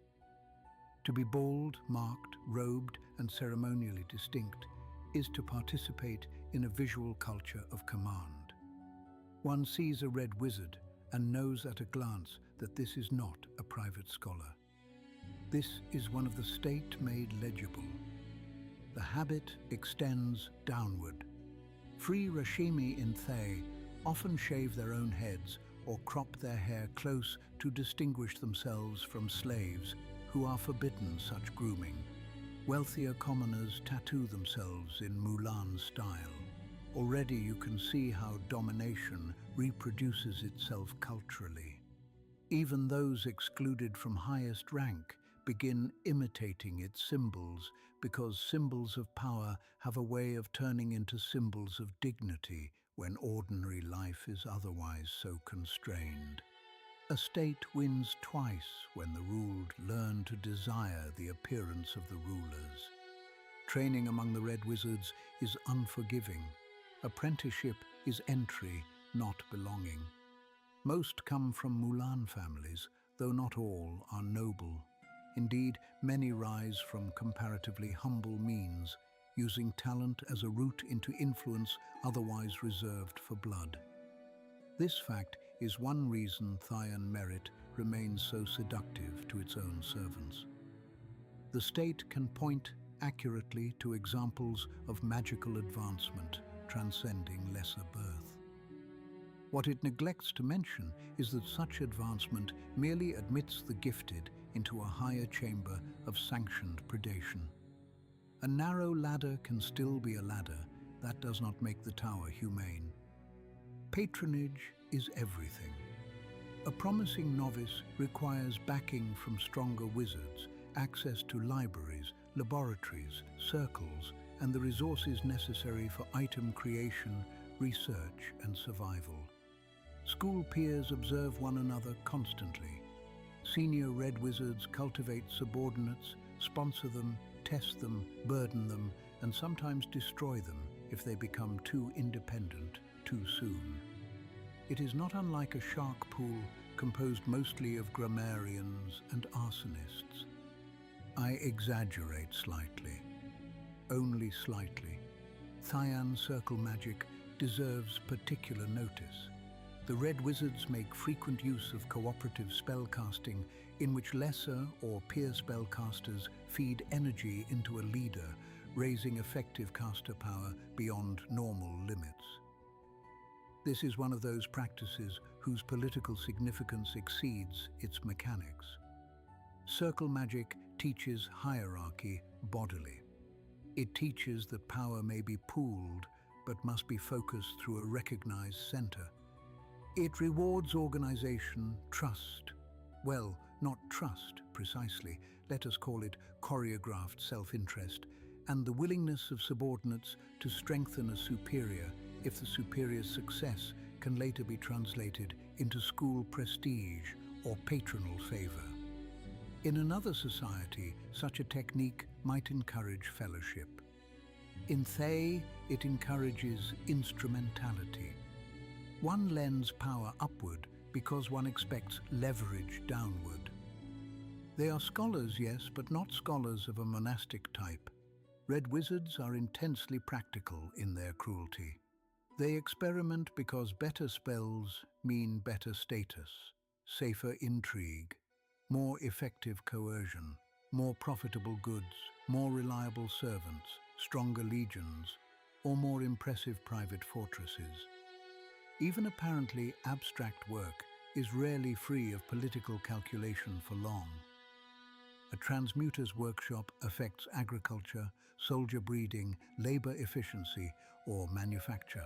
To be bold, marked, robed, and ceremonially distinct is to participate in a visual culture of command. One sees a Red Wizard and knows at a glance that this is not a private scholar. This is one of the state made legible. The habit extends downward. Free Rashimi in Thay often shave their own heads or crop their hair close to distinguish themselves from slaves who are forbidden such grooming. Wealthier commoners tattoo themselves in Mulan style. Already you can see how domination reproduces itself culturally. Even those excluded from highest rank begin imitating its symbols because symbols of power have a way of turning into symbols of dignity when ordinary life is otherwise so constrained. A state wins twice when the ruled learn to desire the appearance of the rulers. Training among the Red Wizards is unforgiving. Apprenticeship is entry, not belonging. Most come from Mulan families, though not all are noble. Indeed, many rise from comparatively humble means, using talent as a route into influence otherwise reserved for blood. This fact is one reason Thayan merit remains so seductive to its own servants. The state can point accurately to examples of magical advancement, transcending lesser birth. What it neglects to mention is that such advancement merely admits the gifted into a higher chamber of sanctioned predation. A narrow ladder can still be a ladder. That does not make the tower humane. Patronage is everything. A promising novice requires backing from stronger wizards, access to libraries, laboratories, circles, and the resources necessary for item creation, research, and survival. School peers observe one another constantly. Senior red wizards cultivate subordinates, sponsor them, test them, burden them, and sometimes destroy them if they become too independent too soon. It is not unlike a shark pool composed mostly of grammarians and arsonists. I exaggerate slightly, only slightly. Thayan circle magic deserves particular notice. The red wizards make frequent use of cooperative spellcasting in which lesser or peer spellcasters feed energy into a leader, raising effective caster power beyond normal limits. This is one of those practices whose political significance exceeds its mechanics. Circle magic teaches hierarchy bodily. It teaches that power may be pooled, but must be focused through a recognized center. It rewards organization, trust. Well, not trust, precisely. Let us call it choreographed self-interest, and the willingness of subordinates to strengthen a superior if the superior's success can later be translated into school prestige or patronal favor. In another society, such a technique might encourage fellowship. In Thay, it encourages instrumentality. One lends power upward because one expects leverage downward. They are scholars, yes, but not scholars of a monastic type. Red wizards are intensely practical in their cruelty. They experiment because better spells mean better status, safer intrigue, more effective coercion, more profitable goods, more reliable servants, stronger legions, or more impressive private fortresses. Even apparently abstract work is rarely free of political calculation for long. A transmuter's workshop affects agriculture, soldier breeding, labor efficiency, or manufacture.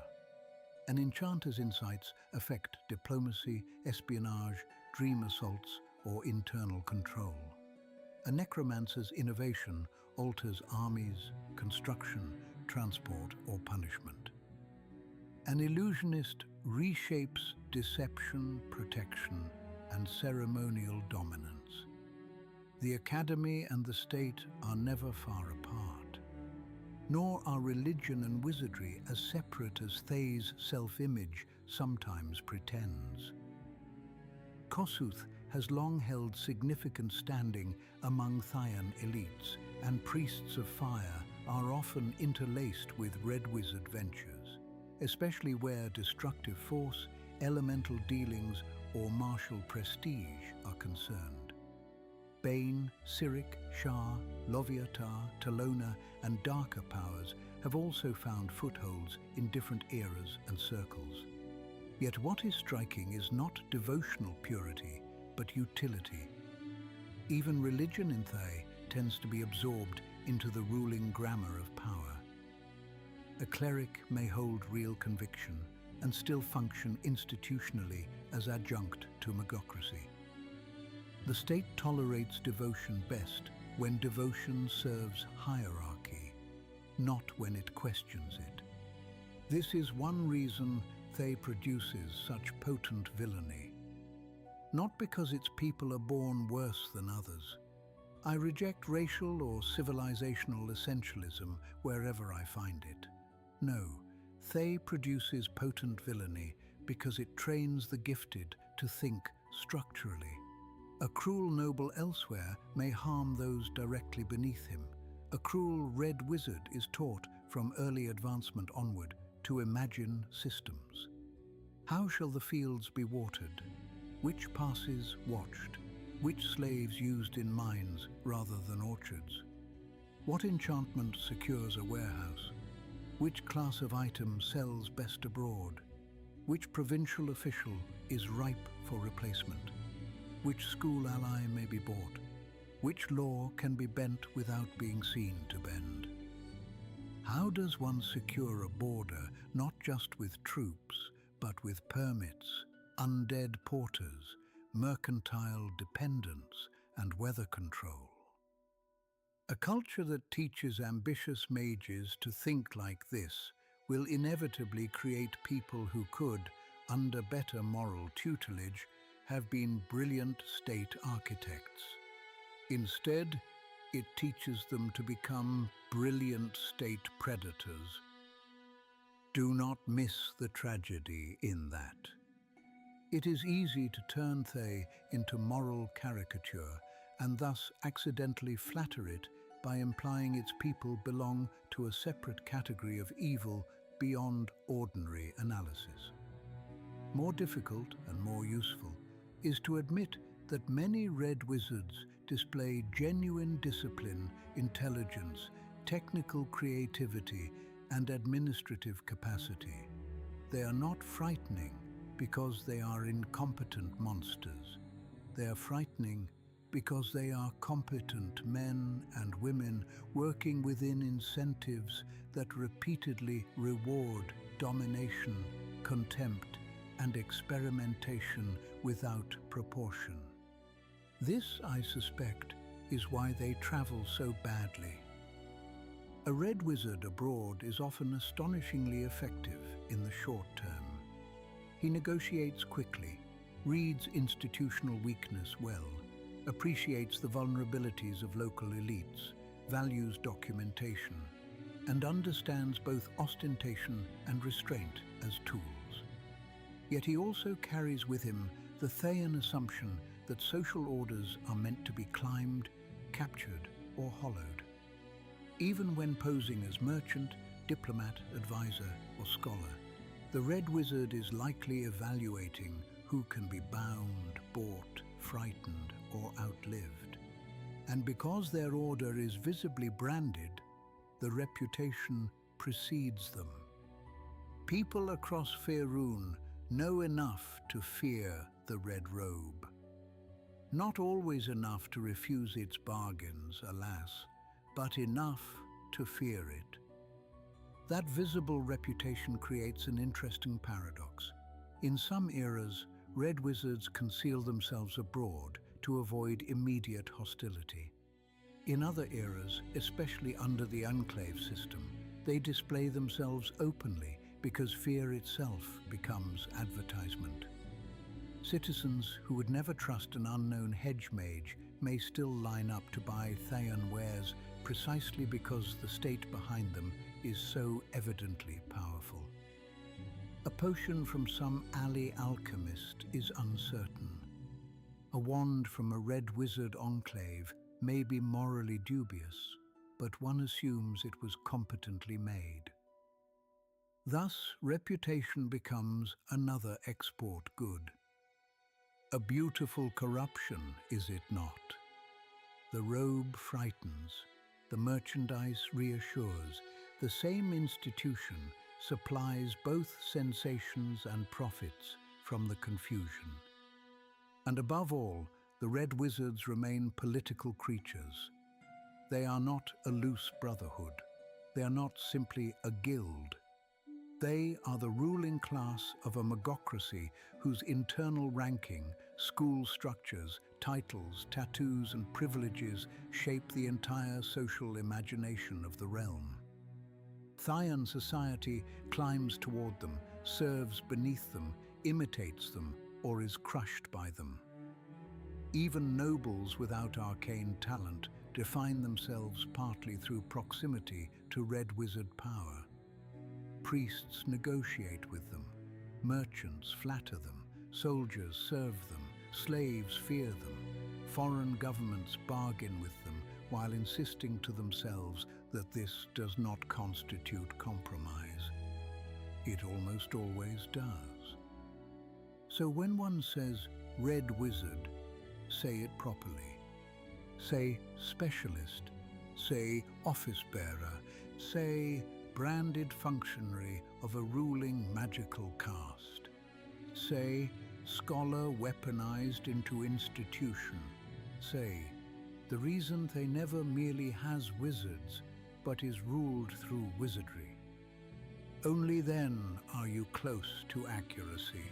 An enchanter's insights affect diplomacy, espionage, dream assaults, or internal control. A necromancer's innovation alters armies, construction, transport, or punishment. An illusionist reshapes deception, protection, and ceremonial dominance. The academy and the state are never far apart. Nor are religion and wizardry as separate as Thay's self-image sometimes pretends. Kossuth has long held significant standing among Thayan elites, and priests of fire are often interlaced with red wizard ventures, especially where destructive force, elemental dealings, or martial prestige are concerned. Bane, Cyric, Shah, Loviatar, Talona, and darker powers have also found footholds in different eras and circles. Yet what is striking is not devotional purity, but utility. Even religion in Thay tends to be absorbed into the ruling grammar of power. A cleric may hold real conviction and still function institutionally as adjunct to magocracy. The state tolerates devotion best when devotion serves hierarchy, not when it questions it. This is one reason Thay produces such potent villainy. Not because its people are born worse than others. I reject racial or civilizational essentialism wherever I find it. No, Thay produces potent villainy because it trains the gifted to think structurally. A cruel noble elsewhere may harm those directly beneath him. A cruel red wizard is taught from early advancement onward to imagine systems. How shall the fields be watered? Which passes watched? Which slaves used in mines rather than orchards? What enchantment secures a warehouse? Which class of item sells best abroad? Which provincial official is ripe for replacement? Which school ally may be bought? Which law can be bent without being seen to bend? How does one secure a border not just with troops, but with permits, undead porters, mercantile dependence, and weather control? A culture that teaches ambitious mages to think like this will inevitably create people who could, under better moral tutelage, have been brilliant state architects. Instead, it teaches them to become brilliant state predators. Do not miss the tragedy in that. It is easy to turn Thay into moral caricature and thus accidentally flatter it by implying its people belong to a separate category of evil beyond ordinary analysis. More difficult and more useful is to admit that many red wizards display genuine discipline, intelligence, technical creativity, and administrative capacity. They are not frightening because they are incompetent monsters. They are frightening because they are competent men and women working within incentives that repeatedly reward domination, contempt, and experimentation without proportion. This, I suspect, is why they travel so badly. A red wizard abroad is often astonishingly effective in the short term. He negotiates quickly, reads institutional weakness well, appreciates the vulnerabilities of local elites, values documentation, and understands both ostentation and restraint as tools. Yet he also carries with him the Thayan assumption that social orders are meant to be climbed, captured, or hollowed. Even when posing as merchant, diplomat, advisor, or scholar, the red wizard is likely evaluating who can be bound, bought, frightened, or outlived. And because their order is visibly branded, the reputation precedes them. People across Faerûn know enough to fear the red robe. Not always enough to refuse its bargains, alas, but enough to fear it. That visible reputation creates an interesting paradox. In some eras, red wizards conceal themselves abroad to avoid immediate hostility. In other eras, especially under the enclave system, they display themselves openly because fear itself becomes advertisement. Citizens who would never trust an unknown hedge mage may still line up to buy Thayan wares precisely because the state behind them is so evidently powerful. A potion from some alley alchemist is uncertain. A wand from a red wizard enclave may be morally dubious, but one assumes it was competently made. Thus, reputation becomes another export good. A beautiful corruption, is it not? The robe frightens, the merchandise reassures, the same institution supplies both sensations and profits from the confusion. And above all, the red wizards remain political creatures. They are not a loose brotherhood. They are not simply a guild. They are the ruling class of a magocracy whose internal ranking, school structures, titles, tattoos, and privileges shape the entire social imagination of the realm. Thayan society climbs toward them, serves beneath them, imitates them, or is crushed by them. Even nobles without arcane talent define themselves partly through proximity to red wizard power. Priests negotiate with them, merchants flatter them, soldiers serve them, slaves fear them, foreign governments bargain with them while insisting to themselves that this does not constitute compromise. It almost always does. So when one says red wizard, say it properly. Say specialist, say office bearer, say branded functionary of a ruling magical caste. Say, scholar weaponized into institution. Say, the reason Thay never merely has wizards, but is ruled through wizardry. Only then are you close to accuracy.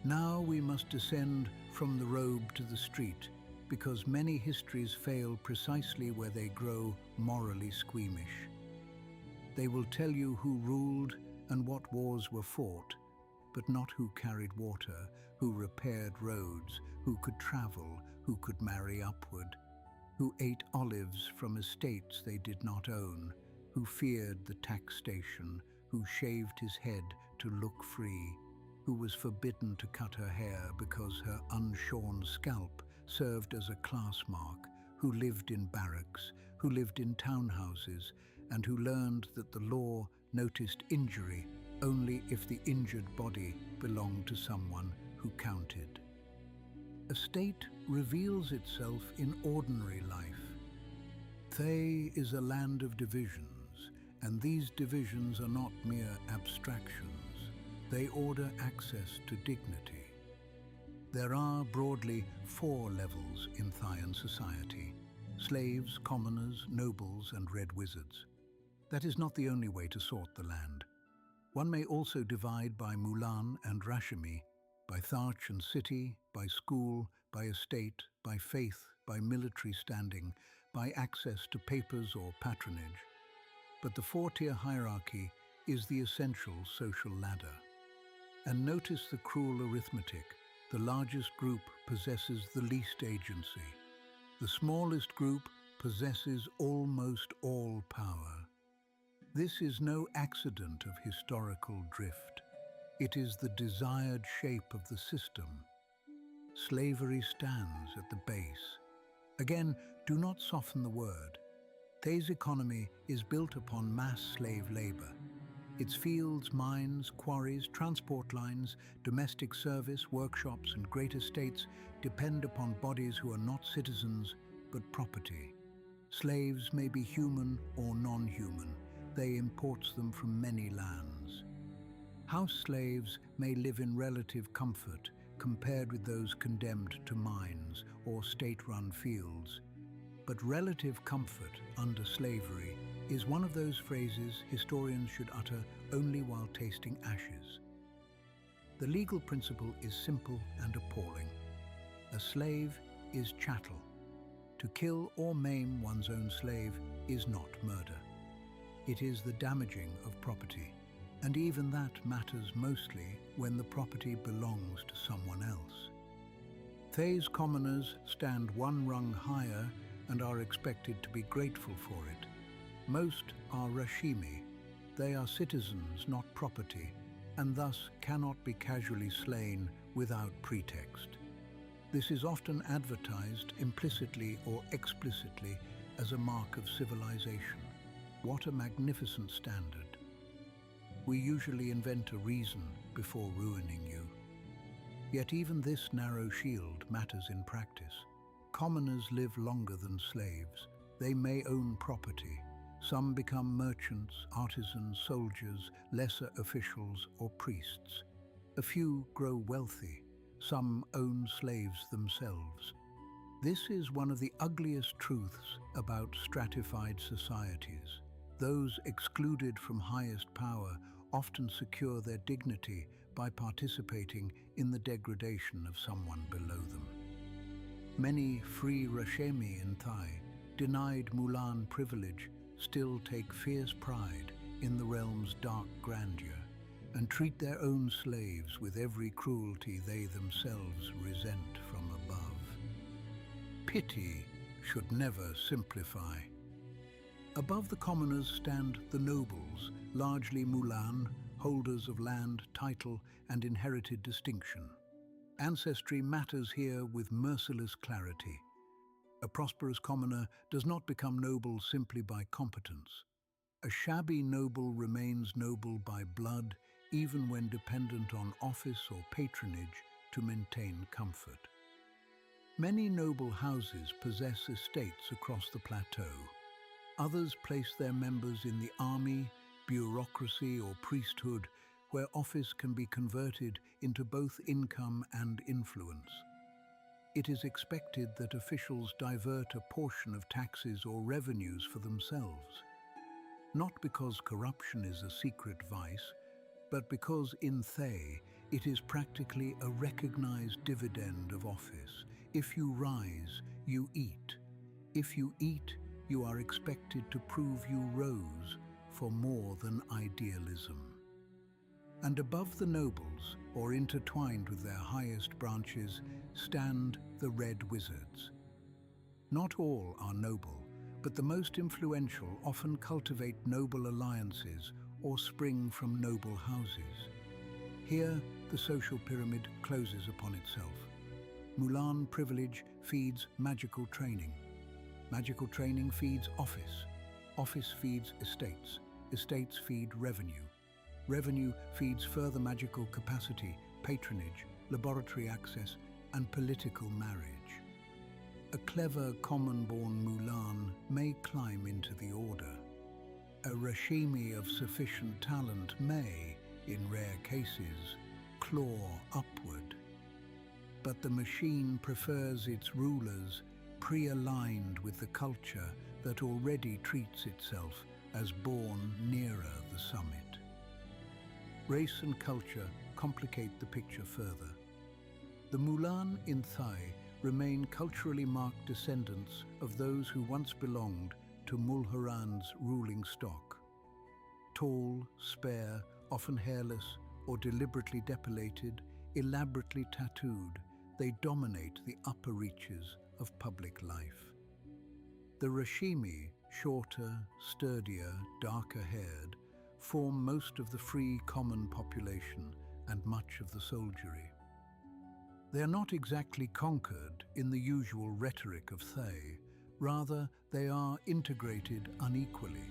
Now we must descend from the robe to the street, because many histories fail precisely where they grow morally squeamish. They will tell you who ruled and what wars were fought, but not who carried water, who repaired roads, who could travel, who could marry upward, who ate olives from estates they did not own, who feared the tax station, who shaved his head to look free, who was forbidden to cut her hair because her unshorn scalp served as a class mark, who lived in barracks, who lived in townhouses, and who learned that the law noticed injury only if the injured body belonged to someone who counted. A state reveals itself in ordinary life. Thay is a land of divisions, and these divisions are not mere abstractions. They order access to dignity. There are broadly 4 levels in Thayan society: slaves, commoners, nobles, and red wizards. That is not the only way to sort the land. One may also divide by Mulan and Rashmi, by Tharch and city, by school, by estate, by faith, by military standing, by access to papers or patronage. But the 4-tier hierarchy is the essential social ladder. And notice the cruel arithmetic. The largest group possesses the least agency. The smallest group possesses almost all power. This is no accident of historical drift. It is the desired shape of the system. Slavery stands at the base. Again, do not soften the word. Thay's economy is built upon mass slave labor. Its fields, mines, quarries, transport lines, domestic service, workshops, and great estates depend upon bodies who are not citizens, but property. Slaves may be human or non-human. Thay imports them from many lands. House slaves may live in relative comfort compared with those condemned to mines or state-run fields. But relative comfort under slavery is one of those phrases historians should utter only while tasting ashes. The legal principle is simple and appalling. A slave is chattel. To kill or maim one's own slave is not murder. It is the damaging of property, and even that matters mostly when the property belongs to someone else. Thay's commoners stand one rung higher and are expected to be grateful for it. Most are Rashimi. They are citizens, not property, and thus cannot be casually slain without pretext. This is often advertised implicitly or explicitly as a mark of civilization. What a magnificent standard. We usually invent a reason before ruining you. Yet even this narrow shield matters in practice. Commoners live longer than slaves. They may own property. Some become merchants, artisans, soldiers, lesser officials, or priests. A few grow wealthy. Some own slaves themselves. This is one of the ugliest truths about stratified societies. Those excluded from highest power often secure their dignity by participating in the degradation of someone below them. Many free Rashemi in Thay, denied Mulan privilege, still take fierce pride in the realm's dark grandeur and treat their own slaves with every cruelty they themselves resent from above. Pity should never simplify. Above the commoners stand the nobles, largely Mulan, holders of land, title, and inherited distinction. Ancestry matters here with merciless clarity. A prosperous commoner does not become noble simply by competence. A shabby noble remains noble by blood, even when dependent on office or patronage to maintain comfort. Many noble houses possess estates across the plateau. Others place their members in the army, bureaucracy, or priesthood, where office can be converted into both income and influence. It is expected that officials divert a portion of taxes or revenues for themselves. Not because corruption is a secret vice, but because in Thay it is practically a recognized dividend of office. If you rise, you eat. If you eat, you are expected to prove you rose for more than idealism. And above the nobles, or intertwined with their highest branches, stand the Red Wizards. Not all are noble, but the most influential often cultivate noble alliances or spring from noble houses. Here, the social pyramid closes upon itself. Mulan privilege feeds magical training. Magical training feeds office. Office feeds estates. Estates feed revenue. Revenue feeds further magical capacity, patronage, laboratory access, and political marriage. A clever common-born Mulan may climb into the order. A Rashimi of sufficient talent may, in rare cases, claw upward. But the machine prefers its rulers pre-aligned with the culture that already treats itself as born nearer the summit. Race and culture complicate the picture further. The Mulan in Thay remain culturally marked descendants of those who once belonged to Mulharan's ruling stock. Tall, spare, often hairless or deliberately depilated, elaborately tattooed, they dominate the upper reaches of public life. The Rashimi, shorter, sturdier, darker-haired, form most of the free common population and much of the soldiery. They are not exactly conquered in the usual rhetoric of Thay, rather they are integrated unequally.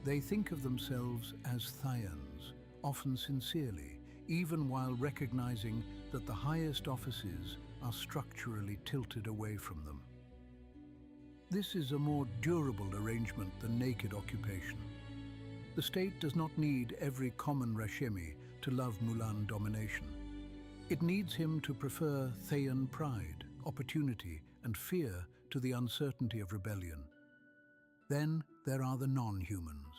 They think of themselves as Thayans, often sincerely, even while recognizing that the highest offices are structurally tilted away from them. This is a more durable arrangement than naked occupation. The state does not need every common Rashimi to love Mulan domination. It needs him to prefer Thayan pride, opportunity, and fear to the uncertainty of rebellion. Then there are the non-humans.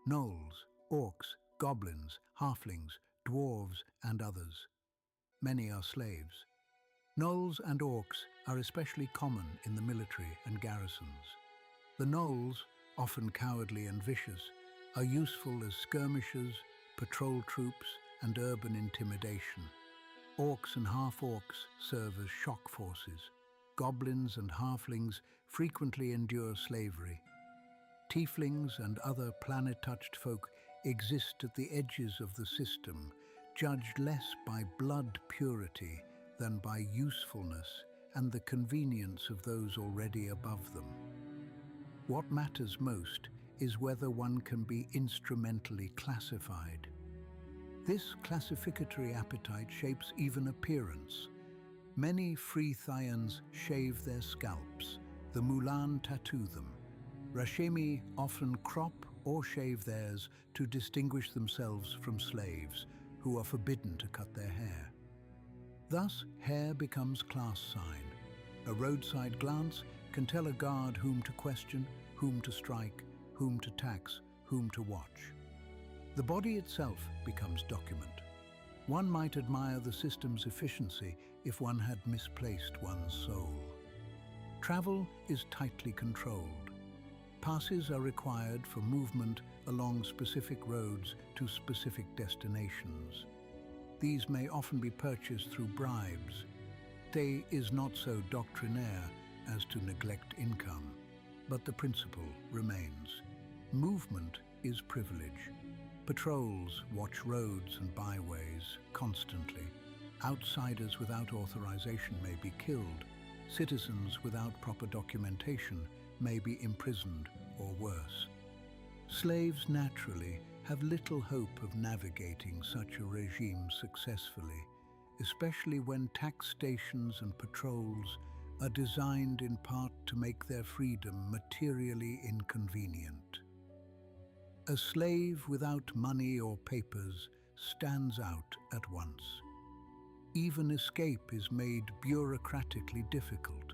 Gnolls, orcs, goblins, halflings, dwarves, and others. Many are slaves. Gnolls and orcs are especially common in the military and garrisons. The gnolls, often cowardly and vicious, are useful as skirmishers, patrol troops, and urban intimidation. Orcs and half-orcs serve as shock forces. Goblins and halflings frequently endure slavery. Tieflings and other planet-touched folk exist at the edges of the system, judged less by blood purity than by usefulness and the convenience of those already above them. What matters most is whether one can be instrumentally classified. This classificatory appetite shapes even appearance. Many free Thayans shave their scalps. The Mulan tattoo them. Rashimi often crop or shave theirs to distinguish themselves from slaves, who are forbidden to cut their hair. Thus, hair becomes class sign. A roadside glance can tell a guard whom to question, whom to strike, whom to tax, whom to watch. The body itself becomes document. One might admire the system's efficiency if one had misplaced one's soul. Travel is tightly controlled. Passes are required for movement along specific roads to specific destinations. These may often be purchased through bribes. Thay is not so doctrinaire as to neglect income, but the principle remains. Movement is privilege. Patrols watch roads and byways constantly. Outsiders without authorization may be killed. Citizens without proper documentation may be imprisoned or worse. Slaves naturally have little hope of navigating such a regime successfully, especially when tax stations and patrols are designed in part to make their freedom materially inconvenient. A slave without money or papers stands out at once. Even escape is made bureaucratically difficult.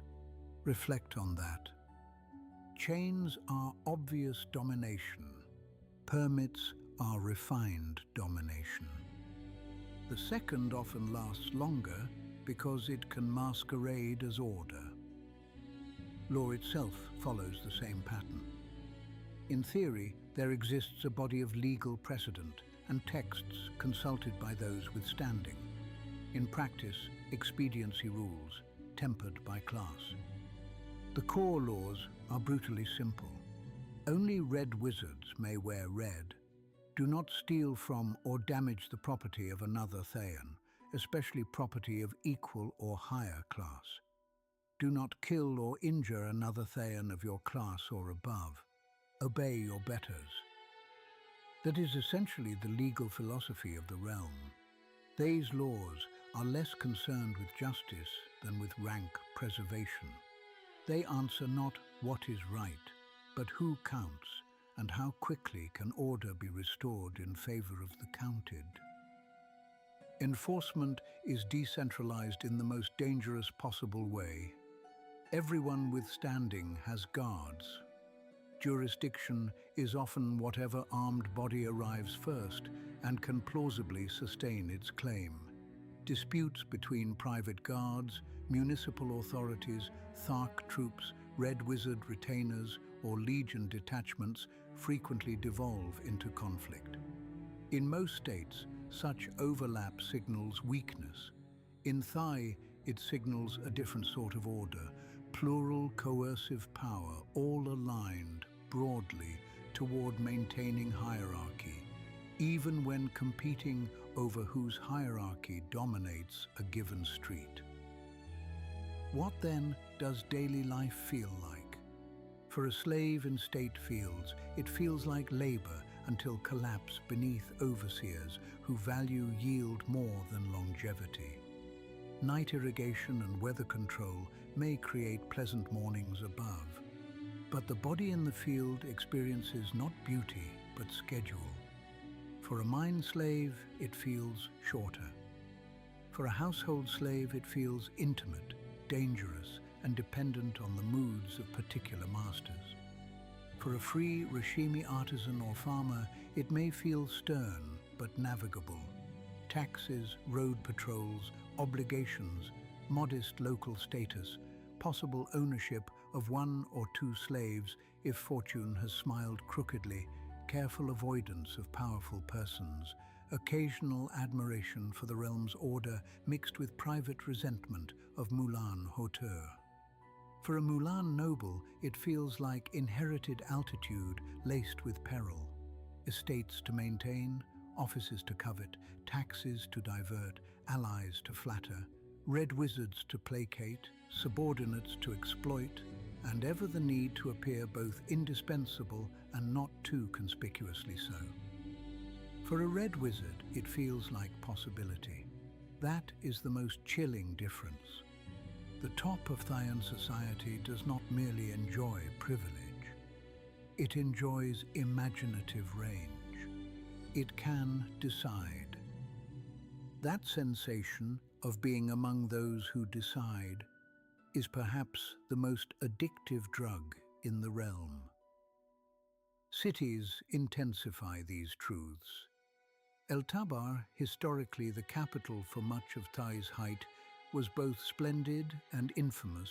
Reflect on that. Chains are obvious domination. Permits are refined domination. The second often lasts longer because it can masquerade as order. Law itself follows the same pattern. In theory, there exists a body of legal precedent and texts consulted by those with standing. In practice, expediency rules, tempered by class. The core laws are brutally simple. Only red wizards may wear red. Do not steal from or damage the property of another Thayan, especially property of equal or higher class. Do not kill or injure another Thayan of your class or above. Obey your betters. That is essentially the legal philosophy of the realm. Thay's laws are less concerned with justice than with rank preservation. They answer not what is right, but who counts, and how quickly can order be restored in favor of the counted. Enforcement is decentralized in the most dangerous possible way. Everyone with standing has guards. Jurisdiction is often whatever armed body arrives first and can plausibly sustain its claim. Disputes between private guards, municipal authorities, Thark troops, Red Wizard retainers, or Legion detachments frequently devolve into conflict. In most states, such overlap signals weakness. In Thay, it signals a different sort of order, plural coercive power, all aligned broadly toward maintaining hierarchy, even when competing over whose hierarchy dominates a given street. What then does daily life feel like? For a slave in state fields, it feels like labor until collapse beneath overseers who value yield more than longevity. Night irrigation and weather control may create pleasant mornings above, but the body in the field experiences not beauty, but schedule. For a mine slave, it feels shorter. For a household slave, it feels intimate, dangerous, and dependent on the moods of particular masters. For a free Rashimi artisan or farmer, it may feel stern but navigable. Taxes, road patrols, obligations, modest local status, possible ownership of 1 or 2 slaves if fortune has smiled crookedly, careful avoidance of powerful persons, occasional admiration for the realm's order mixed with private resentment of Mulan hauteur. For a Mulan noble, it feels like inherited altitude laced with peril. Estates to maintain, offices to covet, taxes to divert, allies to flatter, red wizards to placate, subordinates to exploit, and ever the need to appear both indispensable and not too conspicuously so. For a red wizard, it feels like possibility. That is the most chilling difference. The top of Thayan society does not merely enjoy privilege. It enjoys imaginative range. It can decide. That sensation of being among those who decide is perhaps the most addictive drug in the realm. Cities intensify these truths. El Tabar, historically the capital for much of Thay's height, was both splendid and infamous,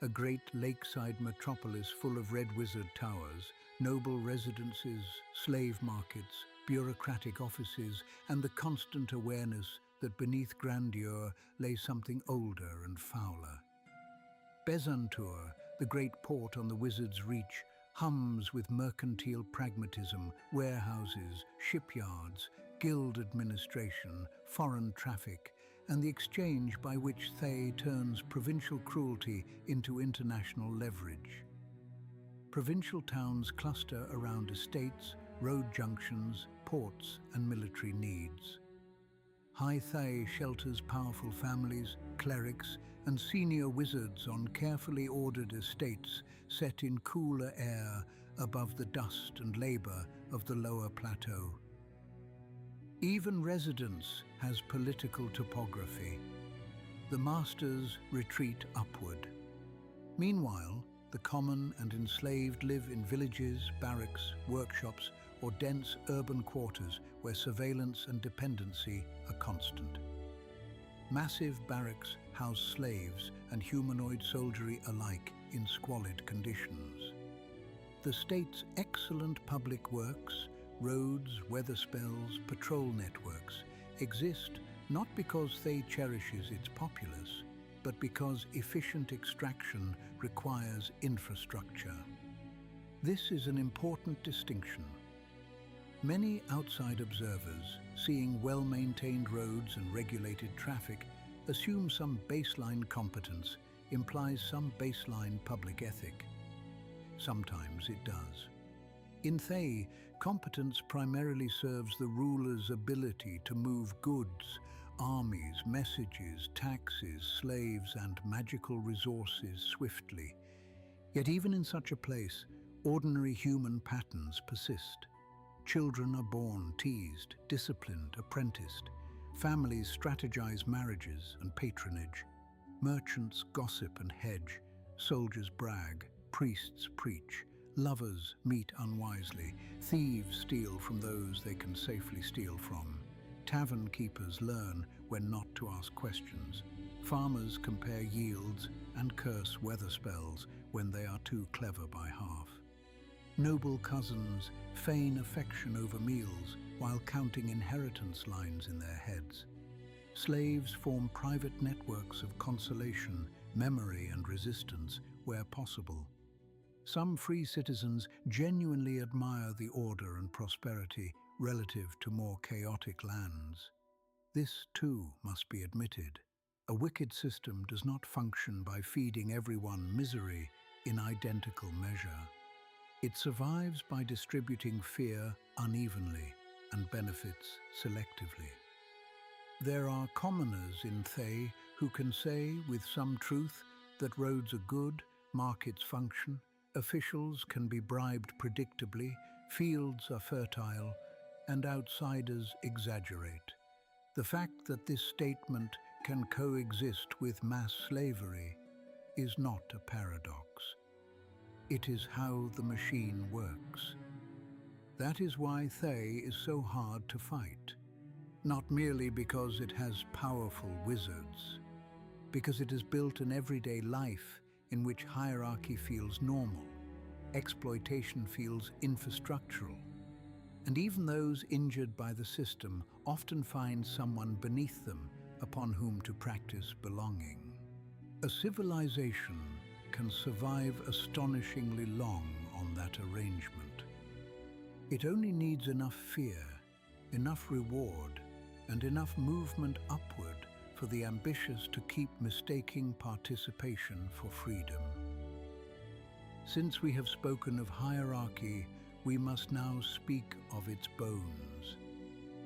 a great lakeside metropolis full of red wizard towers, noble residences, slave markets, bureaucratic offices, and the constant awareness that beneath grandeur lay something older and fouler. Bezantur, the great port on the Wizard's Reach, hums with mercantile pragmatism, warehouses, shipyards, guild administration, foreign traffic, and the exchange by which Thay turns provincial cruelty into international leverage. Provincial towns cluster around estates, road junctions, ports, and military needs. High Thay shelters powerful families, clerics, and senior wizards on carefully ordered estates set in cooler air above the dust and labor of the lower plateau. Even residence has political topography. The masters retreat upward. Meanwhile, the common and enslaved live in villages, barracks, workshops, or dense urban quarters where surveillance and dependency are constant. Massive barracks house slaves and humanoid soldiery alike in squalid conditions. The state's excellent public works, roads, weather spells, patrol networks exist not because Thay cherishes its populace, but because efficient extraction requires infrastructure. This is an important distinction. Many outside observers, seeing well-maintained roads and regulated traffic, assume some baseline competence implies some baseline public ethic. Sometimes it does. In Thay, competence primarily serves the ruler's ability to move goods, armies, messages, taxes, slaves, and magical resources swiftly. Yet even in such a place, ordinary human patterns persist. Children are born, teased, disciplined, apprenticed. Families strategize marriages and patronage. Merchants gossip and hedge. Soldiers brag. Priests preach. Lovers meet unwisely. Thieves steal from those they can safely steal from. Tavern keepers learn when not to ask questions. Farmers compare yields and curse weather spells when they are too clever by half. Noble cousins feign affection over meals while counting inheritance lines in their heads. Slaves form private networks of consolation, memory, and resistance where possible. Some free citizens genuinely admire the order and prosperity relative to more chaotic lands. This, too, must be admitted. A wicked system does not function by feeding everyone misery in identical measure. It survives by distributing fear unevenly and benefits selectively. There are commoners in Thay who can say with some truth that roads are good, markets function, officials can be bribed predictably, fields are fertile, and outsiders exaggerate. The fact that this statement can coexist with mass slavery is not a paradox. It is how the machine works. That is why Thay is so hard to fight. Not merely because it has powerful wizards, because it has built an everyday life in which hierarchy feels normal, exploitation feels infrastructural, and even those injured by the system often find someone beneath them upon whom to practice belonging. A civilization can survive astonishingly long on that arrangement. It only needs enough fear, enough reward, and enough movement upward for the ambitious to keep mistaking participation for freedom. Since we have spoken of hierarchy, we must now speak of its bones.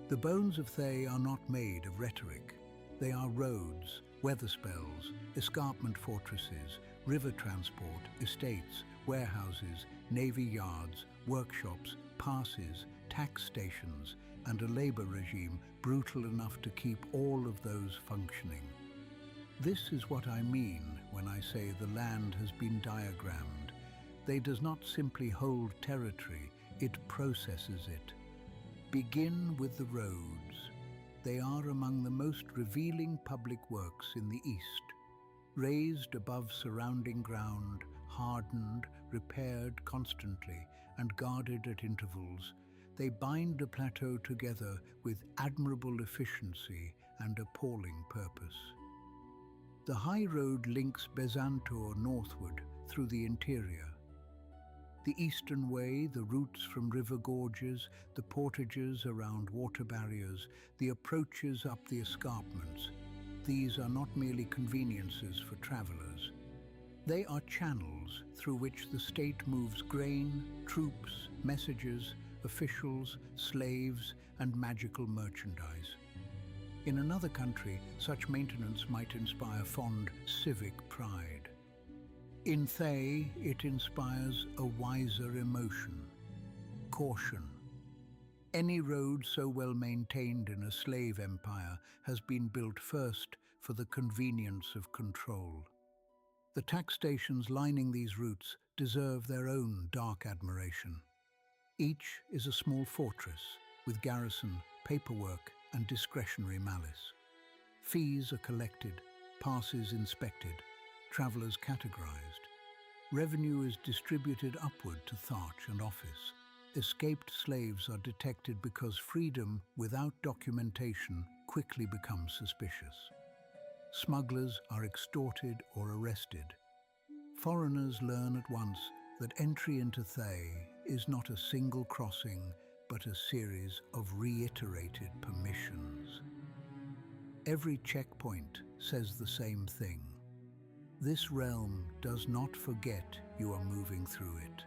The bones of Thay are not made of rhetoric. They are roads, weather spells, escarpment fortresses, river transport, estates, warehouses, navy yards, workshops, passes, tax stations, and a labor regime brutal enough to keep all of those functioning. This is what I mean when I say the land has been diagrammed. They does not simply hold territory, it processes it. Begin with the roads. They are among the most revealing public works in the East. Raised above surrounding ground, hardened, repaired constantly, and guarded at intervals, they bind the plateau together with admirable efficiency and appalling purpose. The high road links Bezantor northward through the interior. The eastern way, the routes from river gorges, the portages around water barriers, the approaches up the escarpments, these are not merely conveniences for travelers. They are channels through which the state moves grain, troops, messages, officials, slaves, and magical merchandise. In another country, such maintenance might inspire fond civic pride. In Thay, it inspires a wiser emotion, caution. Any road so well maintained in a slave empire has been built first for the convenience of control. The tax stations lining these routes deserve their own dark admiration. Each is a small fortress with garrison, paperwork, and discretionary malice. Fees are collected, passes inspected, travellers categorized. Revenue is distributed upward to thatch and office. Escaped slaves are detected because freedom without documentation quickly becomes suspicious. Smugglers are extorted or arrested. Foreigners learn at once that entry into Thay is not a single crossing, but a series of reiterated permissions. Every checkpoint says the same thing. This realm does not forget you are moving through it.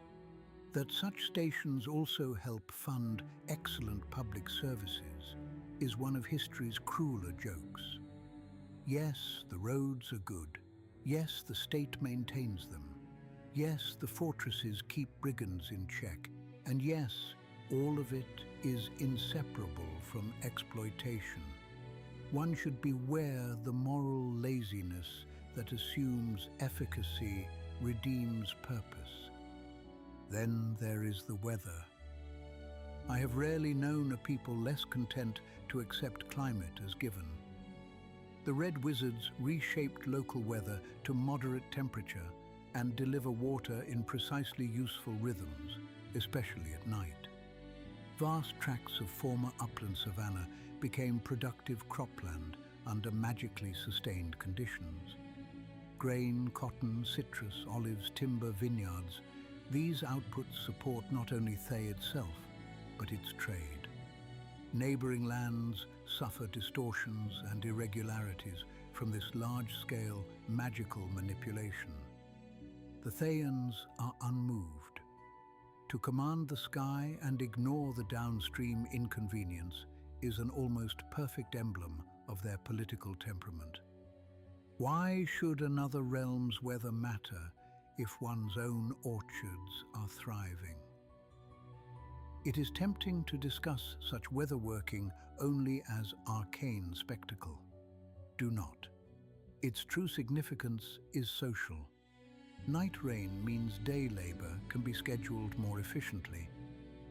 That such stations also help fund excellent public services is one of history's crueler jokes. Yes, the roads are good. Yes, the state maintains them. Yes, the fortresses keep brigands in check. And yes, all of it is inseparable from exploitation. One should beware the moral laziness that assumes efficacy redeems purpose. Then there is the weather. I have rarely known a people less content to accept climate as given. The Red Wizards reshaped local weather to moderate temperature and deliver water in precisely useful rhythms, especially at night. Vast tracts of former upland savanna became productive cropland under magically sustained conditions. Grain, cotton, citrus, olives, timber, vineyards, these outputs support not only Thay itself, but its trade. Neighboring lands suffer distortions and irregularities from this large-scale, magical manipulation. The Thayans are unmoved. To command the sky and ignore the downstream inconvenience is an almost perfect emblem of their political temperament. Why should another realm's weather matter if one's own orchards are thriving? It is tempting to discuss such weatherworking only as arcane spectacle. Do not. Its true significance is social. Night rain means day labor can be scheduled more efficiently.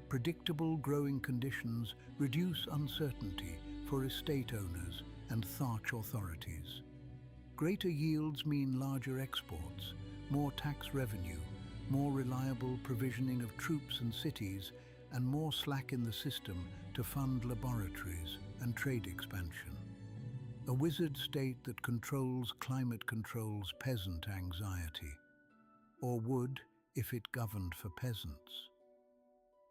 Predictable growing conditions reduce uncertainty for estate owners and thatch authorities. Greater yields mean larger exports, more tax revenue, more reliable provisioning of troops and cities, and more slack in the system to fund laboratories and trade expansion. A wizard state that controls climate controls peasant anxiety, or would if it governed for peasants.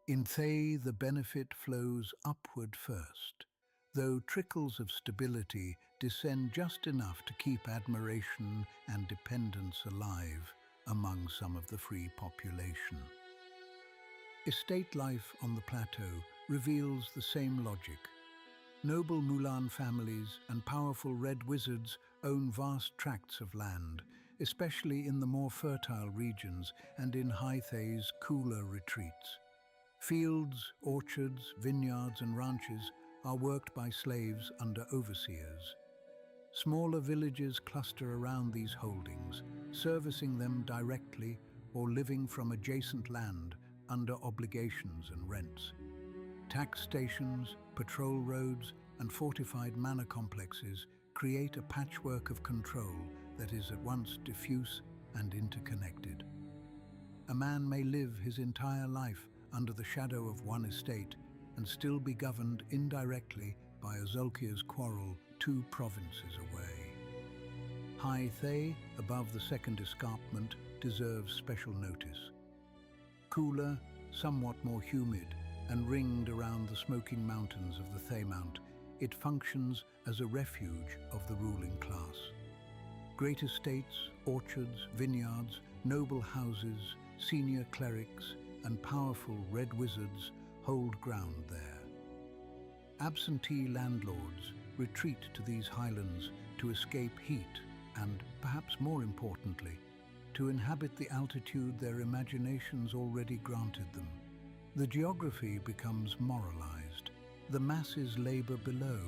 In Thay, the benefit flows upward first, though trickles of stability descend just enough to keep admiration and dependence alive among some of the free population. Estate life on the plateau reveals the same logic. Noble Mulan families and powerful red wizards own vast tracts of land, especially in the more fertile regions and in High Thay's cooler retreats. Fields, orchards, vineyards and ranches are worked by slaves under overseers. Smaller villages cluster around these holdings, servicing them directly or living from adjacent land under obligations and rents. Tax stations, patrol roads, and fortified manor complexes create a patchwork of control that is at once diffuse and interconnected. A man may live his entire life under the shadow of one estate and still be governed indirectly by Azulkia's quarrel 2 provinces away. High Thay, above the second escarpment, deserves special notice. Cooler, somewhat more humid, and ringed around the smoking mountains of the Thaymount, it functions as a refuge of the ruling class. Great estates, orchards, vineyards, noble houses, senior clerics, and powerful red wizards hold ground there. Absentee landlords retreat to these highlands to escape heat and, perhaps more importantly, to inhabit the altitude their imaginations already granted them. The geography becomes moralized. The masses labor below.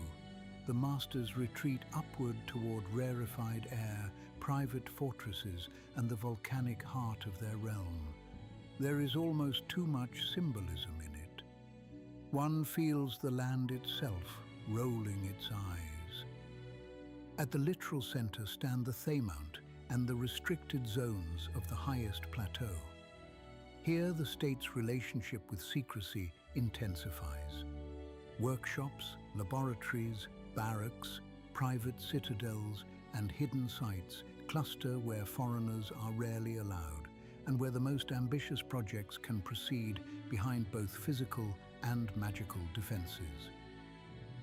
The masters retreat upward toward rarefied air, private fortresses, and the volcanic heart of their realm. There is almost too much symbolism in it. One feels the land itself rolling its eyes. At the literal center stand the Thay and the restricted zones of the highest plateau. Here the state's relationship with secrecy intensifies. Workshops, laboratories, barracks, private citadels, and hidden sites cluster where foreigners are rarely allowed, and where the most ambitious projects can proceed behind both physical and magical defenses.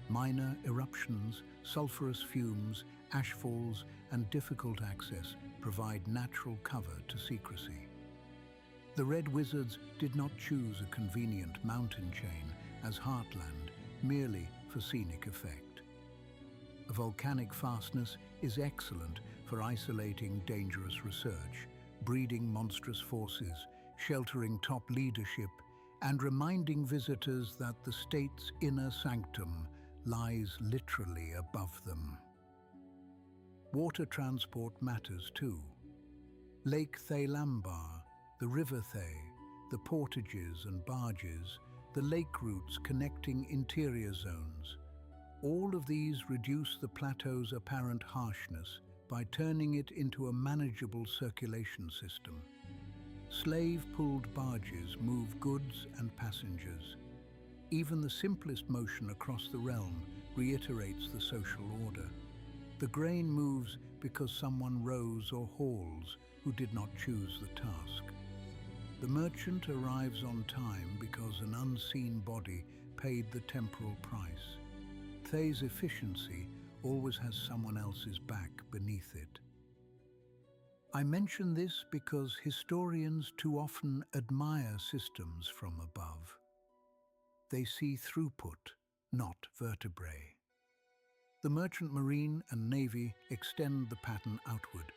Minor eruptions, sulfurous fumes, ashfalls, and difficult access provide natural cover to secrecy. The Red Wizards did not choose a convenient mountain chain as heartland merely for scenic effect. A volcanic fastness is excellent for isolating dangerous research, breeding monstrous forces, sheltering top leadership, and reminding visitors that the state's inner sanctum lies literally above them. Water transport matters too. Lake Thay, the River Thay, the portages and barges, the lake routes connecting interior zones. All of these reduce the plateau's apparent harshness by turning it into a manageable circulation system. Slave-pulled barges move goods and passengers. Even the simplest motion across the realm reiterates the social order. The grain moves because someone rows or hauls who did not choose the task. The merchant arrives on time because an unseen body paid the temporal price. Thay's efficiency always has someone else's back beneath it. I mention this because historians too often admire systems from above. They see throughput, not vertebrae. The merchant marine and navy extend the pattern outward.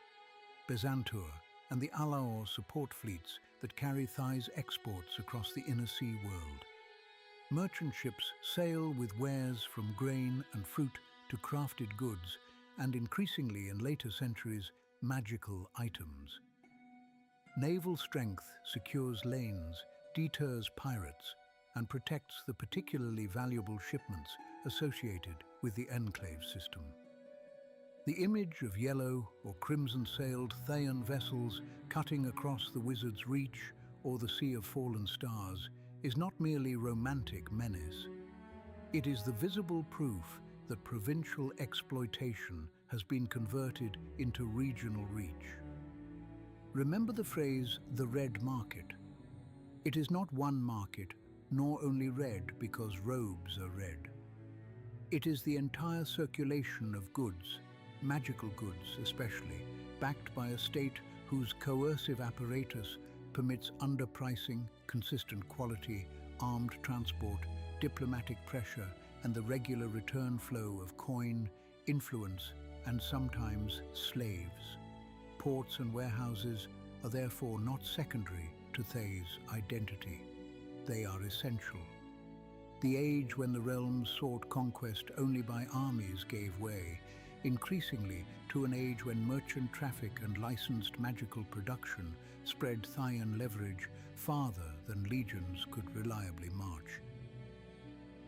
Bezantur and the Alaor support fleets that carry Thay's exports across the inner sea world. Merchant ships sail with wares from grain and fruit to crafted goods, and increasingly in later centuries, magical items. Naval strength secures lanes, deters pirates, and protects the particularly valuable shipments associated with the enclave system. The image of yellow or crimson-sailed Thayan vessels cutting across the Wizard's Reach or the Sea of Fallen Stars is not merely romantic menace. It is the visible proof that provincial exploitation has been converted into regional reach. Remember the phrase, the red market. It is not one market, nor only red because robes are red. It is the entire circulation of goods, magical goods especially, backed by a state whose coercive apparatus permits underpricing, consistent quality, armed transport, diplomatic pressure, and the regular return flow of coin, influence, and sometimes slaves. Ports and warehouses are therefore not secondary to Thay's identity. They are essential. The age when the realms sought conquest only by armies gave way, increasingly to an age when merchant traffic and licensed magical production spread Thayan leverage farther than legions could reliably march.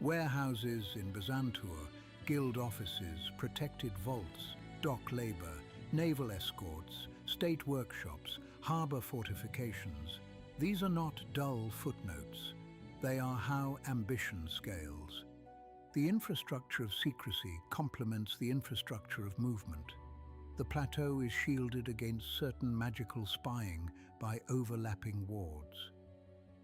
Warehouses in Bezantur, guild offices, protected vaults, dock labor, naval escorts, state workshops, harbor fortifications. These are not dull footnotes. They are how ambition scales. The infrastructure of secrecy complements the infrastructure of movement. The plateau is shielded against certain magical spying by overlapping wards.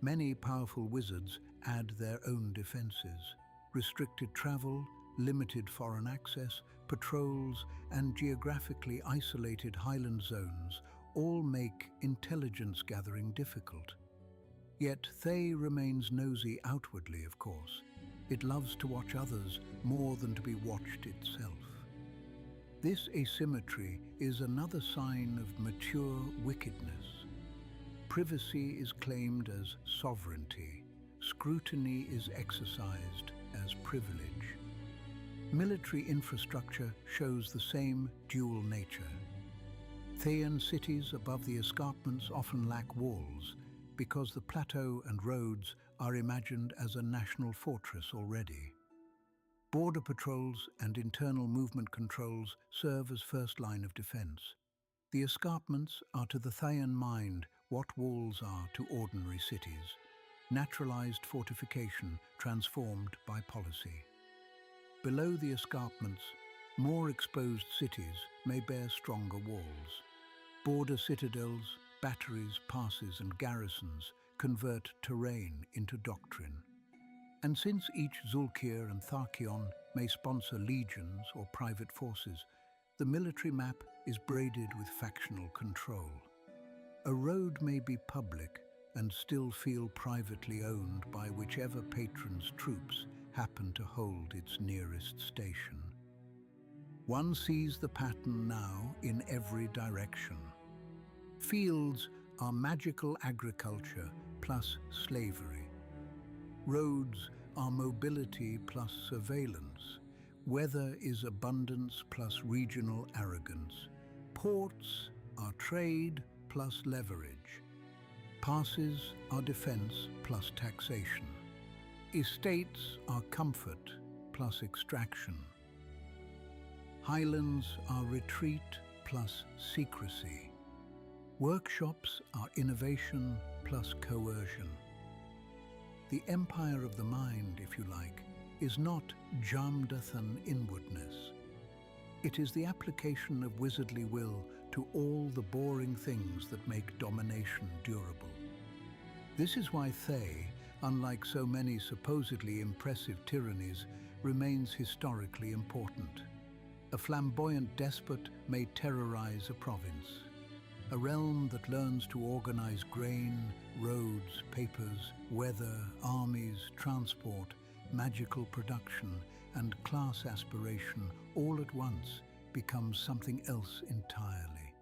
Many powerful wizards add their own defenses. Restricted travel, limited foreign access, patrols, and geographically isolated highland zones all make intelligence gathering difficult. Yet Thay remains nosy outwardly, of course. It loves to watch others more than to be watched itself. This asymmetry is another sign of mature wickedness. Privacy is claimed as sovereignty. Scrutiny is exercised as privilege. Military infrastructure shows the same dual nature. Thayan cities above the escarpments often lack walls because the plateau and roads are imagined as a national fortress already. Border patrols and internal movement controls serve as first line of defense. The escarpments are to the Thayan mind what walls are to ordinary cities, naturalized fortification transformed by policy. Below the escarpments, more exposed cities may bear stronger walls. Border citadels, batteries, passes and garrisons convert terrain into doctrine. And since each Zulkir and Tharkion may sponsor legions or private forces, the military map is braided with factional control. A road may be public and still feel privately owned by whichever patron's troops happen to hold its nearest station. One sees the pattern now in every direction. Fields are magical agriculture plus slavery. Roads are mobility plus surveillance. Weather is abundance plus regional arrogance. Ports are trade plus leverage. Passes are defense plus taxation. Estates are comfort plus extraction. Highlands are retreat plus secrecy. Workshops are innovation plus coercion. The empire of the mind, if you like, is not Jamdathan inwardness. It is the application of wizardly will to all the boring things that make domination durable. This is why Thay, unlike so many supposedly impressive tyrannies, remains historically important. A flamboyant despot may terrorize a province. A realm that learns to organize grain, roads, papers, weather, armies, transport, magical production, and class aspiration all at once becomes something else entirely.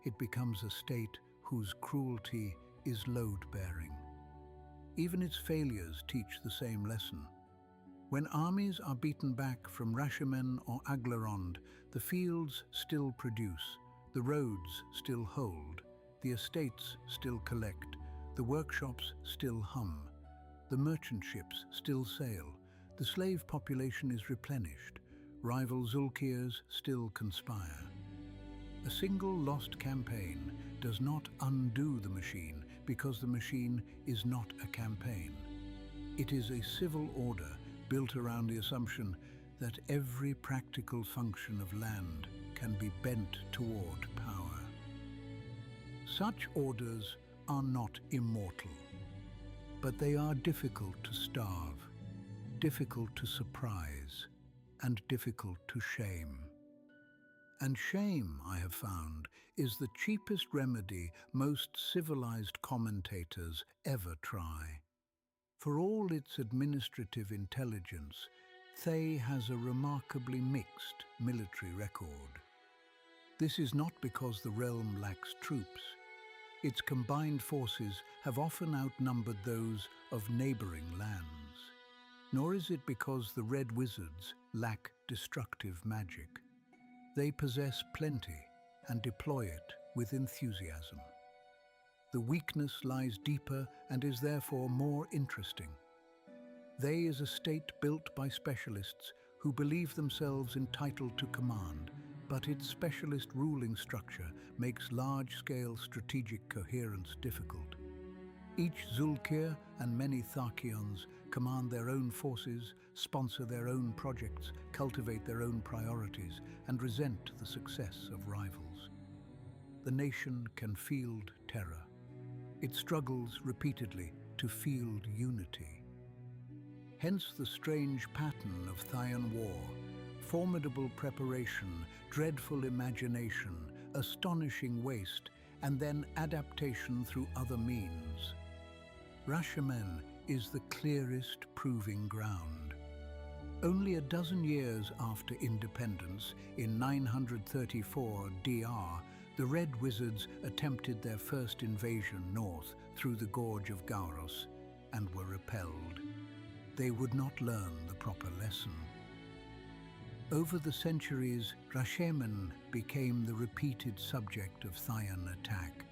It becomes a state whose cruelty is load-bearing. Even its failures teach the same lesson. When armies are beaten back from Rashimen or Aglarond, the fields still produce, the roads still hold, the estates still collect, the workshops still hum, the merchant ships still sail, the slave population is replenished, rival Zulkirs still conspire. A single lost campaign does not undo the machine because the machine is not a campaign. It is a civil order built around the assumption that every practical function of land can be bent toward power. Such orders are not immortal, but they are difficult to starve, difficult to surprise, and difficult to shame. And shame, I have found, is the cheapest remedy most civilized commentators ever try. For all its administrative intelligence, Thay has a remarkably mixed military record. This is not because the realm lacks troops. Its combined forces have often outnumbered those of neighboring lands. Nor is it because the Red Wizards lack destructive magic. They possess plenty and deploy it with enthusiasm. The weakness lies deeper and is therefore more interesting. Thay is a state built by specialists who believe themselves entitled to command, but its specialist ruling structure makes large-scale strategic coherence difficult. Each Zulkir and many Tharkions command their own forces, sponsor their own projects, cultivate their own priorities, and resent the success of rivals. The nation can field terror. It struggles repeatedly to field unity. Hence the strange pattern of Thayan war: formidable preparation, dreadful imagination, astonishing waste, and then adaptation through other means. Rashimen is the clearest proving ground. Only a dozen years after independence, in 934 DR, the Red Wizards attempted their first invasion north through the Gorge of Gauros and were repelled. They would not learn the proper lesson. Over the centuries, Rashemen became the repeated subject of Thayan attack,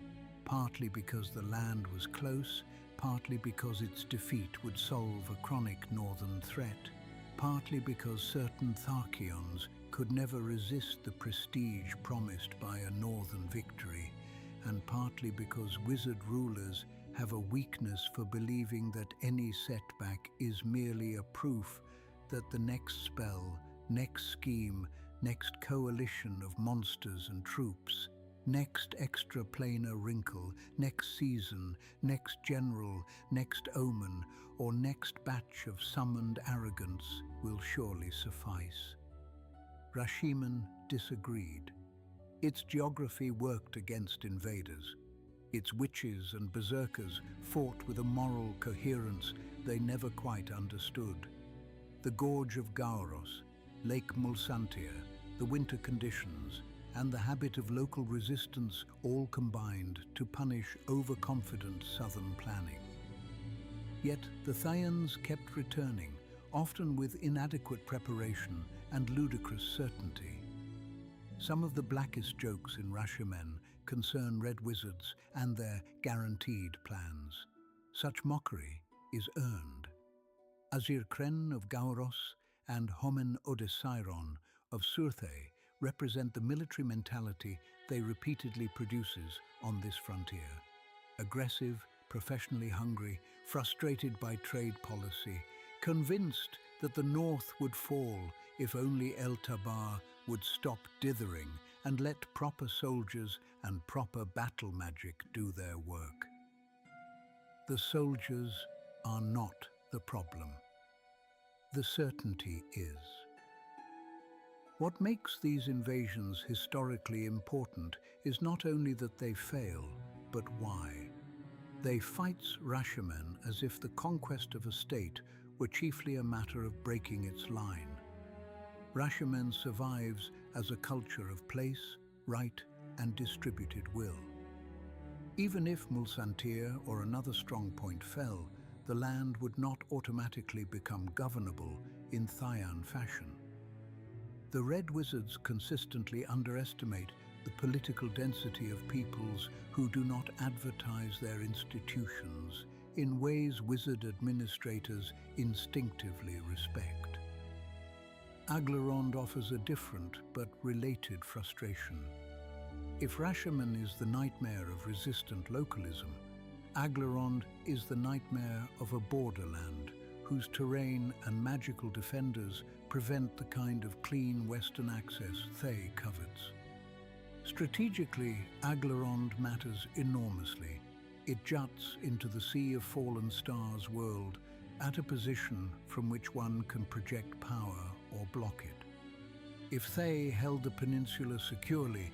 partly because the land was close, partly because its defeat would solve a chronic northern threat, partly because certain Tharkions could never resist the prestige promised by a northern victory, and partly because wizard rulers have a weakness for believing that any setback is merely a proof that the next spell, next scheme, next coalition of monsters and troops, next extra-planar wrinkle, next season, next general, next omen, or next batch of summoned arrogance will surely suffice. Rashemen disagreed. Its geography worked against invaders. Its witches and berserkers fought with a moral coherence they never quite understood. The Gorge of Gauros, Lake Mulsantir, the winter conditions, and the habit of local resistance all combined to punish overconfident southern planning. Yet the Thayans kept returning, often with inadequate preparation and ludicrous certainty. Some of the blackest jokes in Rashemen concern Red Wizards and their guaranteed plans. Such mockery is earned. Azir Kren of Gauros and Homen Odesairon of Surthay represent the military mentality they repeatedly produces on this frontier. Aggressive, professionally hungry, frustrated by trade policy, convinced that the North would fall if only El Tabar would stop dithering and let proper soldiers and proper battle magic do their work. The soldiers are not the problem. The certainty is. What makes these invasions historically important is not only that they fail, but why. They fight Rashemen as if the conquest of a state were chiefly a matter of breaking its line. Rashemen survives as a culture of place, right, and distributed will. Even if Mulsantir or another strongpoint fell, the land would not automatically become governable in Thayan fashion. The Red Wizards consistently underestimate the political density of peoples who do not advertise their institutions in ways wizard administrators instinctively respect. Aglarond offers a different but related frustration. If Rashemen is the nightmare of resistant localism, Aglarond is the nightmare of a borderland whose terrain and magical defenders prevent the kind of clean western access Thay covets. Strategically, Aglarond matters enormously. It juts into the Sea of Fallen Stars world at a position from which one can project power or block it. If Thay held the peninsula securely,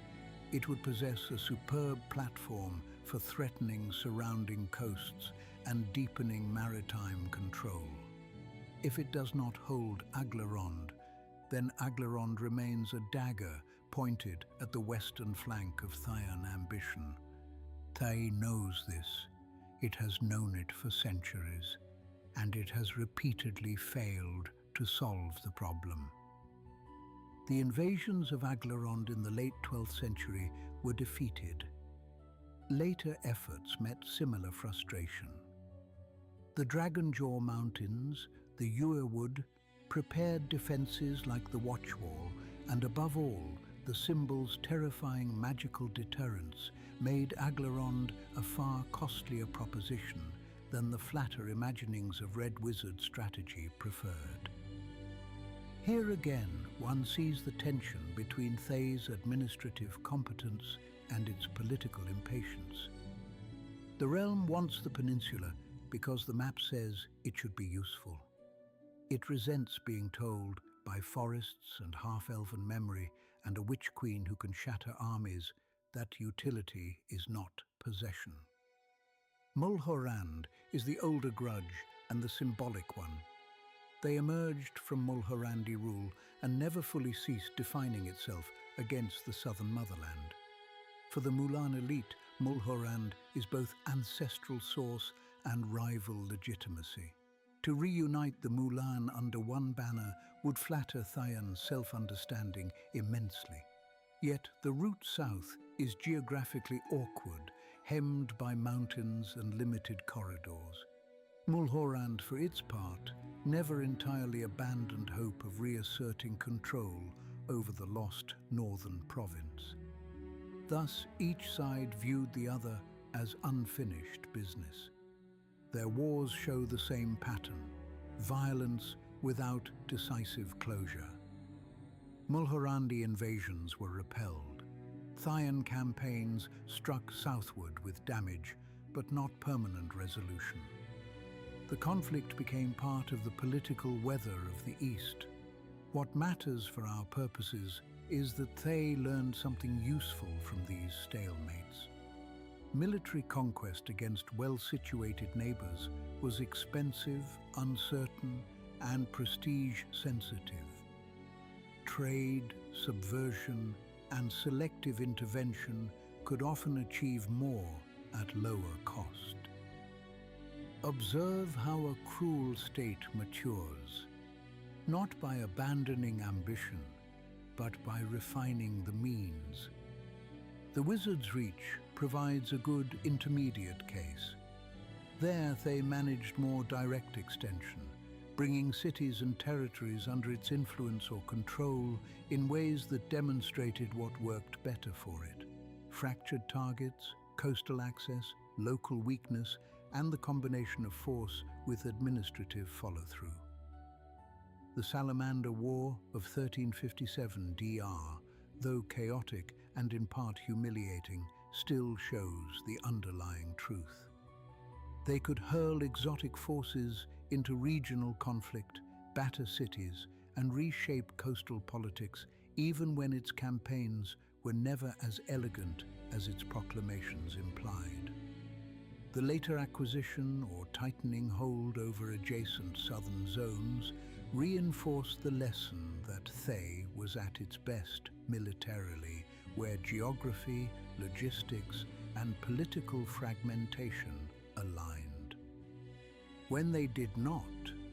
it would possess a superb platform for threatening surrounding coasts and deepening maritime control. If it does not hold Aglarond, then Aglarond remains a dagger pointed at the western flank of Thayan ambition. Thay knows this. It has known it for centuries, and it has repeatedly failed to solve the problem. The invasions of Aglarond in the late 12th century were defeated. Later efforts met similar frustration. The Dragonjaw Mountains, the Uerwood, prepared defenses like the Watchwall, and above all, the symbol's terrifying magical deterrence made Aglarond a far costlier proposition than the flatter imaginings of Red Wizard strategy preferred. Here again, one sees the tension between Thay's administrative competence and its political impatience. The realm wants the peninsula because the map says it should be useful. It resents being told by forests and half-elven memory and a witch queen who can shatter armies that utility is not possession. Mulhorand is the older grudge and the symbolic one. They emerged from Mulhorandi rule and never fully ceased defining itself against the southern motherland. For the Mulan elite, Mulhorand is both ancestral source and rival legitimacy. To reunite the Mulan under one banner would flatter Thayan's self-understanding immensely. Yet the route south is geographically awkward, hemmed by mountains and limited corridors. Mulhorand, for its part, never entirely abandoned hope of reasserting control over the lost northern province. Thus, each side viewed the other as unfinished business. Their wars show the same pattern: violence without decisive closure. Mulhorandi invasions were repelled. Thayan campaigns struck southward with damage, but not permanent resolution. The conflict became part of the political weather of the East. What matters for our purposes is that Thay learned something useful from these stalemates. Military conquest against well-situated neighbors was expensive, uncertain, and prestige-sensitive. Trade, subversion, and selective intervention could often achieve more at lower cost. Observe how a cruel state matures, not by abandoning ambition, but by refining the means. The Wizard's Reach provides a good intermediate case. There they managed more direct extension, bringing cities and territories under its influence or control in ways that demonstrated what worked better for it: fractured targets, coastal access, local weakness, and the combination of force with administrative follow-through. The Salamander War of 1357 DR, though chaotic and in part humiliating, still shows the underlying truth. They could hurl exotic forces into regional conflict, batter cities, and reshape coastal politics, even when its campaigns were never as elegant as its proclamations implied. The later acquisition or tightening hold over adjacent southern zones reinforced the lesson that Thay was at its best militarily, where geography, logistics, and political fragmentation aligned. When they did not,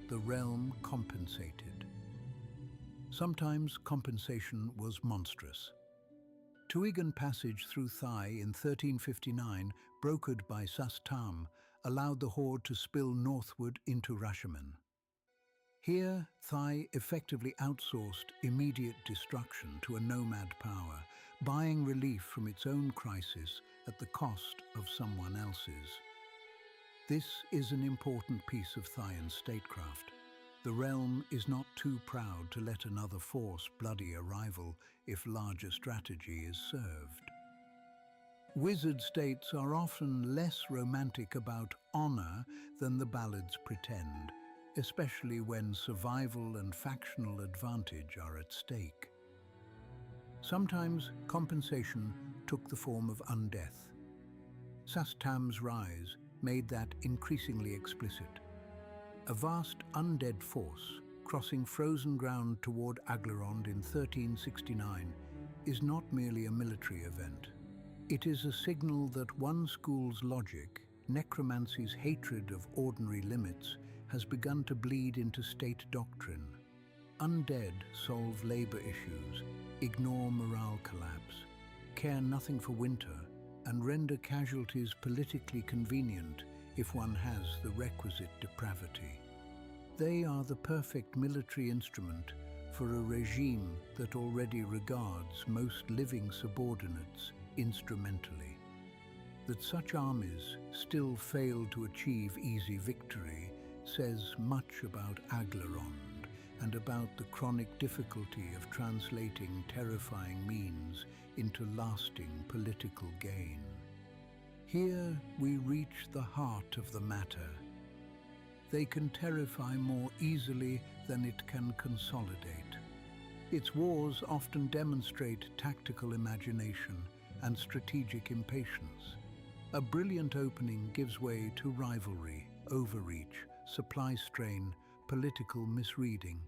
the realm compensated. Sometimes compensation was monstrous. Tuigan passage through Thay in 1359, brokered by Sastam, allowed the horde to spill northward into Rashomon. Here, Thay effectively outsourced immediate destruction to a nomad power, buying relief from its own crisis at the cost of someone else's. This is an important piece of Thayan statecraft. The realm is not too proud to let another force bloody a rival if larger strategy is served. Wizard states are often less romantic about honor than the ballads pretend, especially when survival and factional advantage are at stake. Sometimes compensation took the form of undeath. Sastam's rise made that increasingly explicit. A vast undead force crossing frozen ground toward Aglarond in 1369 is not merely a military event. It is a signal that one school's logic, necromancy's hatred of ordinary limits, has begun to bleed into state doctrine. Undead solve labor issues, ignore morale collapse, care nothing for winter, and render casualties politically convenient if one has the requisite depravity. They are the perfect military instrument for a regime that already regards most living subordinates instrumentally. That such armies still fail to achieve easy victory says much about Aglarond and about the chronic difficulty of translating terrifying means into lasting political gain. Here we reach the heart of the matter. They can terrify more easily than it can consolidate. Its wars often demonstrate tactical imagination and strategic impatience. A brilliant opening gives way to rivalry, overreach, supply strain, political misreading,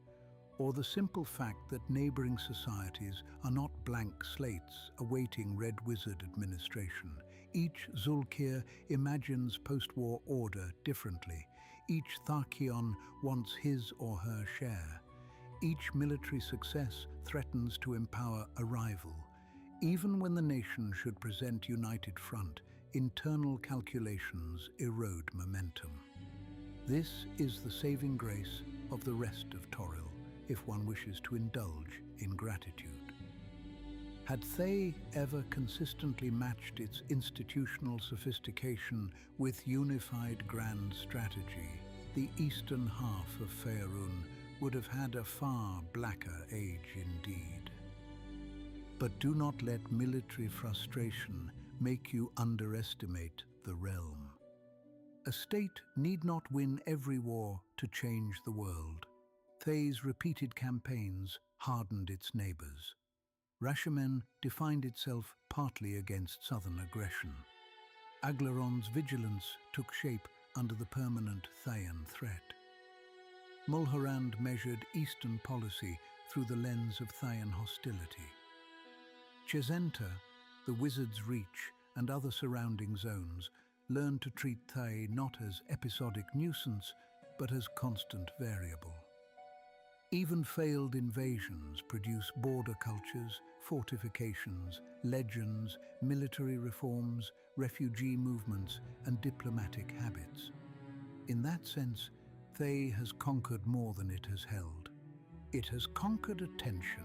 or the simple fact that neighboring societies are not blank slates awaiting Red Wizard administration. Each Zulkir imagines post-war order differently. Each Thakion wants his or her share. Each military success threatens to empower a rival. Even when the nation should present united front, internal calculations erode momentum. This is the saving grace of the rest of Toril, if one wishes to indulge in gratitude. Had Thay ever consistently matched its institutional sophistication with unified grand strategy, the eastern half of Faerûn would have had a far blacker age indeed. But do not let military frustration make you underestimate the realm. A state need not win every war to change the world. Thay's repeated campaigns hardened its neighbors. Rashemen defined itself partly against southern aggression. Aglarond's vigilance took shape under the permanent Thayan threat. Mulhorand measured eastern policy through the lens of Thayan hostility. Chesenta, the Wizard's Reach, and other surrounding zones learned to treat Thay not as episodic nuisance, but as constant variable. Even failed invasions produce border cultures, fortifications, legends, military reforms, refugee movements, and diplomatic habits. In that sense, Thay has conquered more than it has held. It has conquered attention,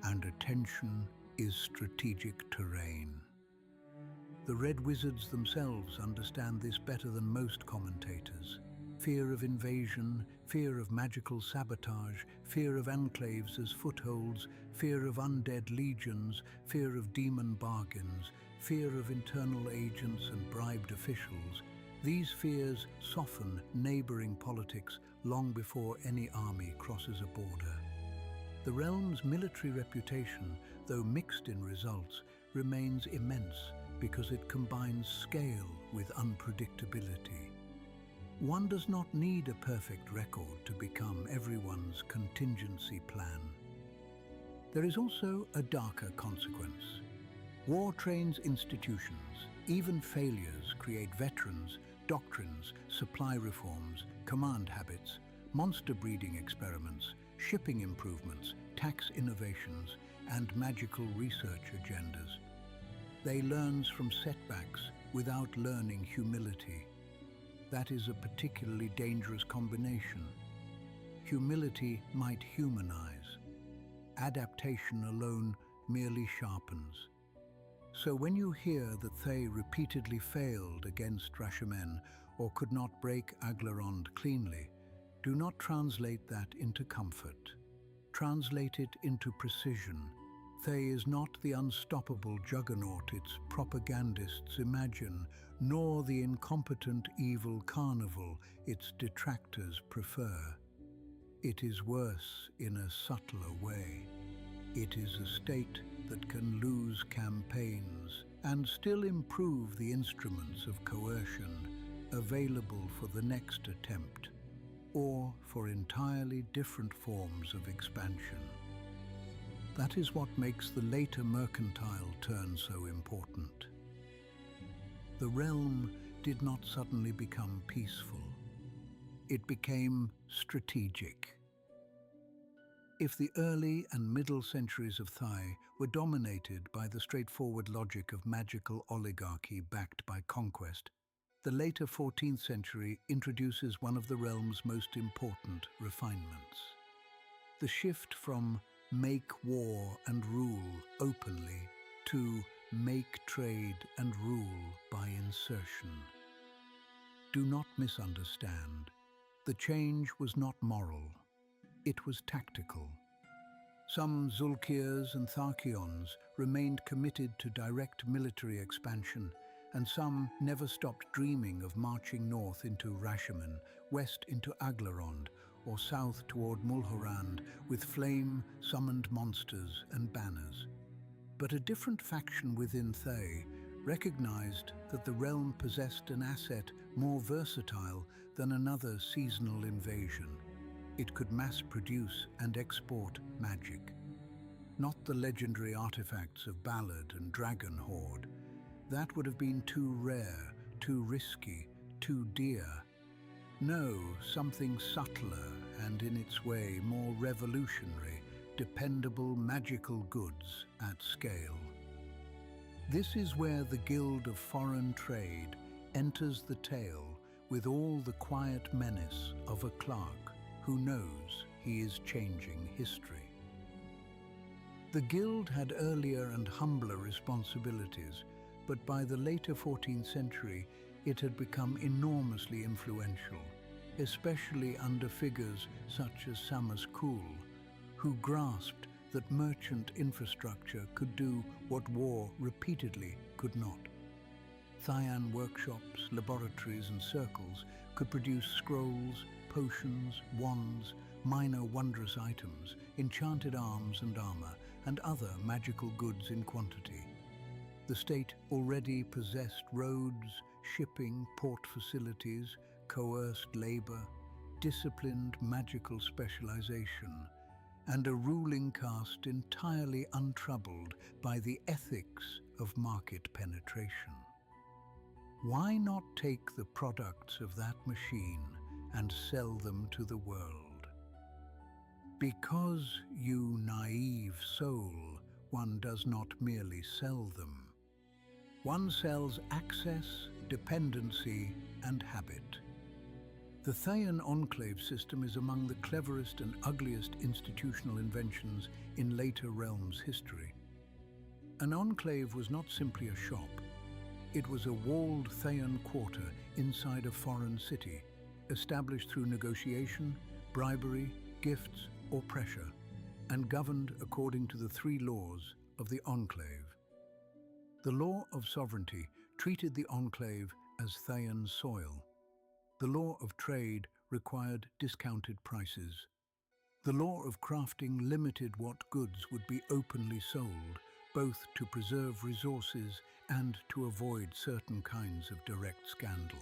and attention is strategic terrain. The Red Wizards themselves understand this better than most commentators. Fear of invasion, fear of magical sabotage, fear of enclaves as footholds, fear of undead legions, fear of demon bargains, fear of internal agents and bribed officials. These fears soften neighboring politics long before any army crosses a border. The realm's military reputation, though mixed in results, remains immense because it combines scale with unpredictability. One does not need a perfect record to become everyone's contingency plan. There is also a darker consequence. War trains institutions. Even failures create veterans, doctrines, supply reforms, command habits, monster breeding experiments, shipping improvements, tax innovations, and magical research agendas. They learn from setbacks without learning humility. That is a particularly dangerous combination. Humility might humanize. Adaptation alone merely sharpens. So when you hear that Thay repeatedly failed against Rashemen or could not break Aglarond cleanly, do not translate that into comfort. Translate it into precision. Thay is not the unstoppable juggernaut its propagandists imagine, nor the incompetent evil carnival its detractors prefer. It is worse in a subtler way. It is a state that can lose campaigns and still improve the instruments of coercion available for the next attempt, or for entirely different forms of expansion. That is what makes the later mercantile turn so important. The realm did not suddenly become peaceful. It became strategic. If the early and middle centuries of Thay were dominated by the straightforward logic of magical oligarchy backed by conquest, the later 14th century introduces one of the realm's most important refinements. The shift from make war and rule openly to make trade and rule by insertion. Do not misunderstand. The change was not moral. It was tactical. Some Zulkirs and Thakions remained committed to direct military expansion, and some never stopped dreaming of marching north into Rashemen, west into Aglarond, or south toward Mulhorand with flame-summoned monsters and banners. But a different faction within Thay recognized that the realm possessed an asset more versatile than another seasonal invasion: It could mass-produce and export magic. Not the legendary artifacts of Ballad and Dragon Hoard. That would have been too rare, too risky, too dear. No, something subtler and in its way more revolutionary, dependable magical goods at scale. This is where the Guild of Foreign Trade enters the tale with all the quiet menace of a clerk who knows he is changing history. The Guild had earlier and humbler responsibilities, but by the later 14th century it had become enormously influential, especially under figures such as Samus Cool, who grasped that merchant infrastructure could do what war repeatedly could not. Thayan workshops, laboratories and circles could produce scrolls, potions, wands, minor wondrous items, enchanted arms and armor, and other magical goods in quantity. The state already possessed roads, shipping, port facilities, coerced labor, disciplined magical specialization, and a ruling caste entirely untroubled by the ethics of market penetration. Why not take the products of that machine and sell them to the world? Because, you naive soul, one does not merely sell them. One sells access, dependency, and habit. The Thayan enclave system is among the cleverest and ugliest institutional inventions in later realms history. An enclave was not simply a shop. It was a walled Thayan quarter inside a foreign city, established through negotiation, bribery, gifts, or pressure, and governed according to the three laws of the enclave. The law of sovereignty treated the enclave as Thayan soil. The law of trade required discounted prices. The law of crafting limited what goods would be openly sold, both to preserve resources and to avoid certain kinds of direct scandal.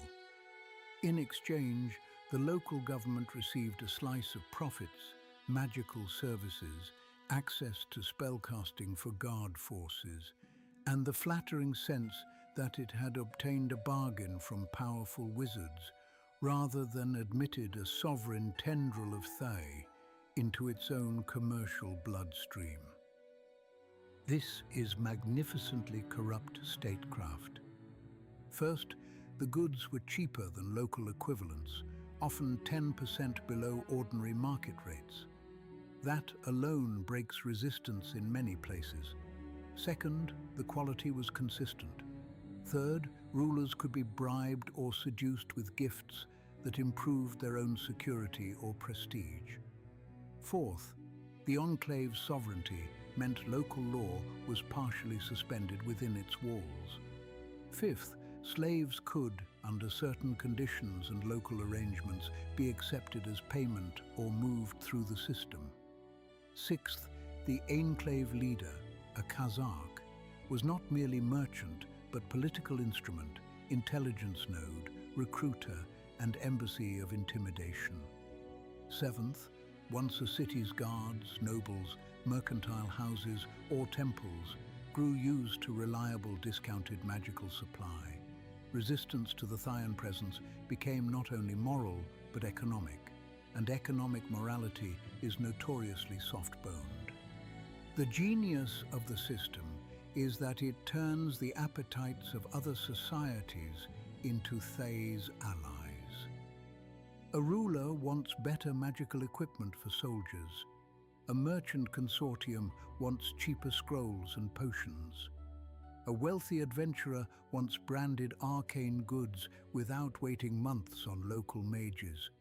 In exchange, the local government received a slice of profits, magical services, access to spellcasting for guard forces, and the flattering sense that it had obtained a bargain from powerful wizards, rather than admitted a sovereign tendril of Thay into its own commercial bloodstream. This is magnificently corrupt statecraft. First, the goods were cheaper than local equivalents, often 10% below ordinary market rates. That alone breaks resistance in many places. Second, the quality was consistent. Third, rulers could be bribed or seduced with gifts that improved their own security or prestige. Fourth, the enclave's sovereignty meant local law was partially suspended within its walls. Fifth, slaves could, under certain conditions and local arrangements, be accepted as payment or moved through the system. Sixth, the enclave leader, a Kazakh, was not merely merchant, but political instrument, intelligence node, recruiter, and embassy of intimidation. Seventh, once a city's guards, nobles, mercantile houses, or temples grew used to reliable discounted magical supply, resistance to the Thayan presence became not only moral, but economic, and economic morality is notoriously soft-boned. The genius of the system is that it turns the appetites of other societies into Thay's allies. A ruler wants better magical equipment for soldiers. A merchant consortium wants cheaper scrolls and potions. A wealthy adventurer wants branded arcane goods without waiting months on local mages.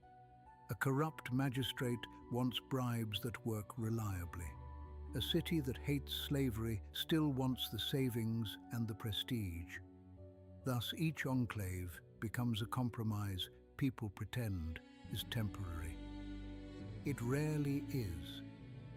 A corrupt magistrate wants bribes that work reliably. A city that hates slavery still wants the savings and the prestige. Thus, each enclave becomes a compromise people pretend is temporary. It rarely is.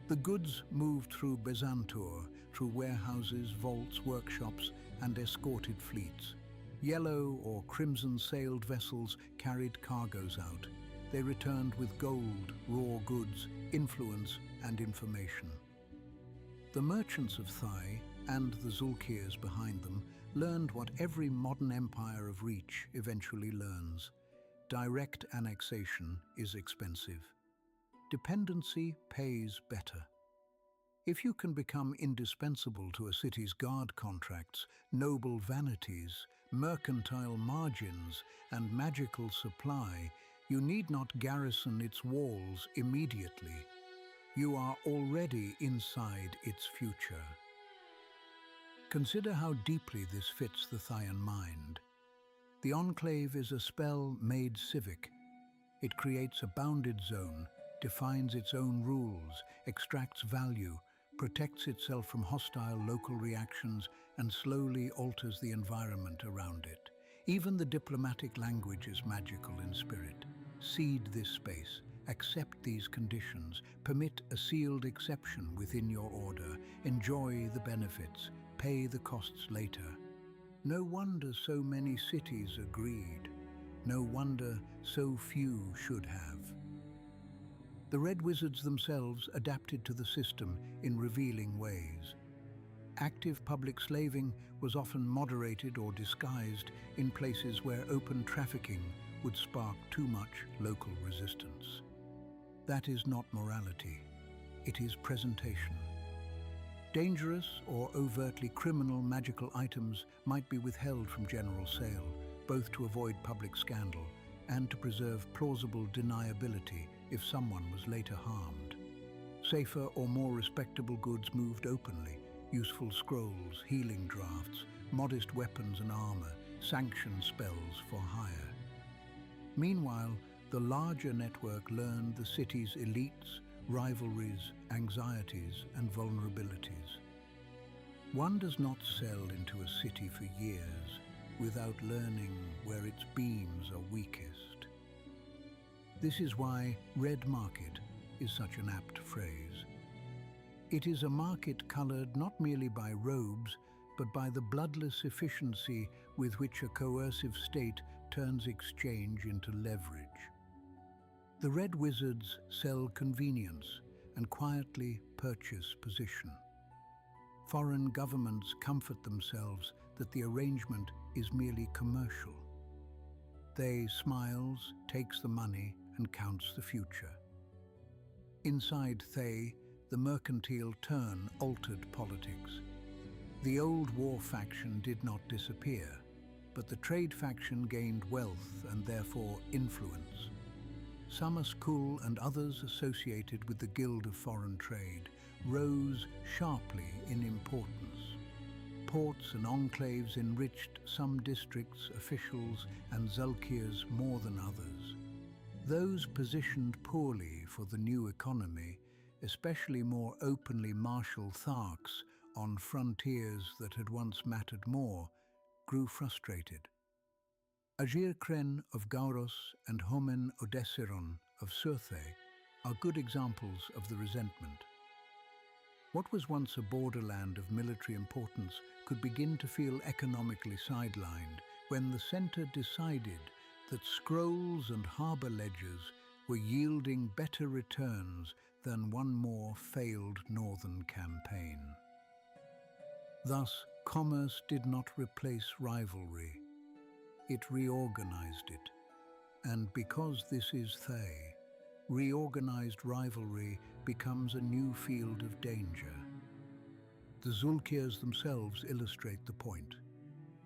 The goods moved through Byzantour, through warehouses, vaults, workshops, and escorted fleets. Yellow or crimson-sailed vessels carried cargoes out, they returned with gold, raw goods, influence, and information. The merchants of Thay, and the Zulkirs behind them, learned what every modern empire of reach eventually learns. Direct annexation is expensive. Dependency pays better. If you can become indispensable to a city's guard contracts, noble vanities, mercantile margins, and magical supply, you need not garrison its walls immediately. You are already inside its future. Consider how deeply this fits the Thayan mind. The Enclave is a spell made civic. It creates a bounded zone, defines its own rules, extracts value, protects itself from hostile local reactions, and slowly alters the environment around it. Even the diplomatic language is magical in spirit. Cede this space, accept these conditions, permit a sealed exception within your order, enjoy the benefits, pay the costs later. No wonder so many cities agreed. No wonder so few should have. The Red Wizards themselves adapted to the system in revealing ways. Active public slaving was often moderated or disguised in places where open trafficking would spark too much local resistance. That is not morality, it is presentation. Dangerous or overtly criminal magical items might be withheld from general sale, both to avoid public scandal and to preserve plausible deniability if someone was later harmed. Safer or more respectable goods moved openly: useful scrolls, healing drafts, modest weapons and armor, sanctioned spells for hire. Meanwhile, the larger network learned the city's elites, rivalries, anxieties, and vulnerabilities. One does not sell into a city for years without learning where its beams are weakest. This is why Red Market is such an apt phrase. It is a market colored not merely by robes, but by the bloodless efficiency with which a coercive state turns exchange into leverage. The Red Wizards sell convenience and quietly purchase position. Foreign governments comfort themselves that the arrangement is merely commercial. Thay smiles, takes the money, and counts the future. Inside Thay, the mercantile turn altered politics. The old war faction did not disappear, but the trade faction gained wealth and therefore influence. Some Skul and others associated with the Guild of Foreign Trade rose sharply in importance. Ports and enclaves enriched some districts, officials, and Zulkirs more than others. Those positioned poorly for the new economy, especially more openly martial Tharks on frontiers that had once mattered more, grew frustrated. Agir Kren of Gauros and Homen Odessiron of Surthe are good examples of the resentment. What was once a borderland of military importance could begin to feel economically sidelined when the center decided that scrolls and harbor ledgers were yielding better returns than one more failed northern campaign. Thus, commerce did not replace rivalry. It reorganized it. And because this is Thay, reorganized rivalry becomes a new field of danger. The Zulkirs themselves illustrate the point.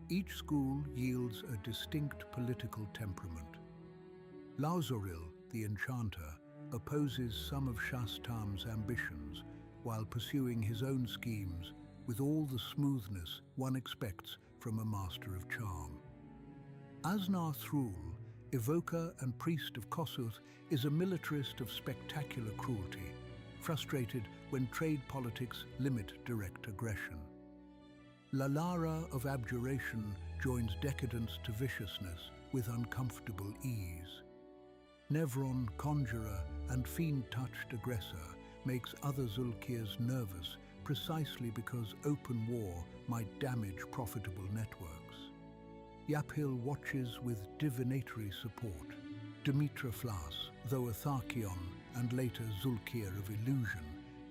Each school yields a distinct political temperament. Lauzoril, the enchanter, opposes some of Shastam's ambitions while pursuing his own schemes with all the smoothness one expects from a master of charm. Asnar Thrul, evoker and priest of Kossuth, is a militarist of spectacular cruelty, frustrated when trade politics limit direct aggression. Lalara of Abjuration joins decadence to viciousness with uncomfortable ease. Nevron, conjurer and fiend-touched aggressor, makes other Zulkirs nervous precisely because open war might damage profitable networks. Yaphil watches with divinatory support, Demetra Flas, though a Tharkion and later Zulkir of Illusion,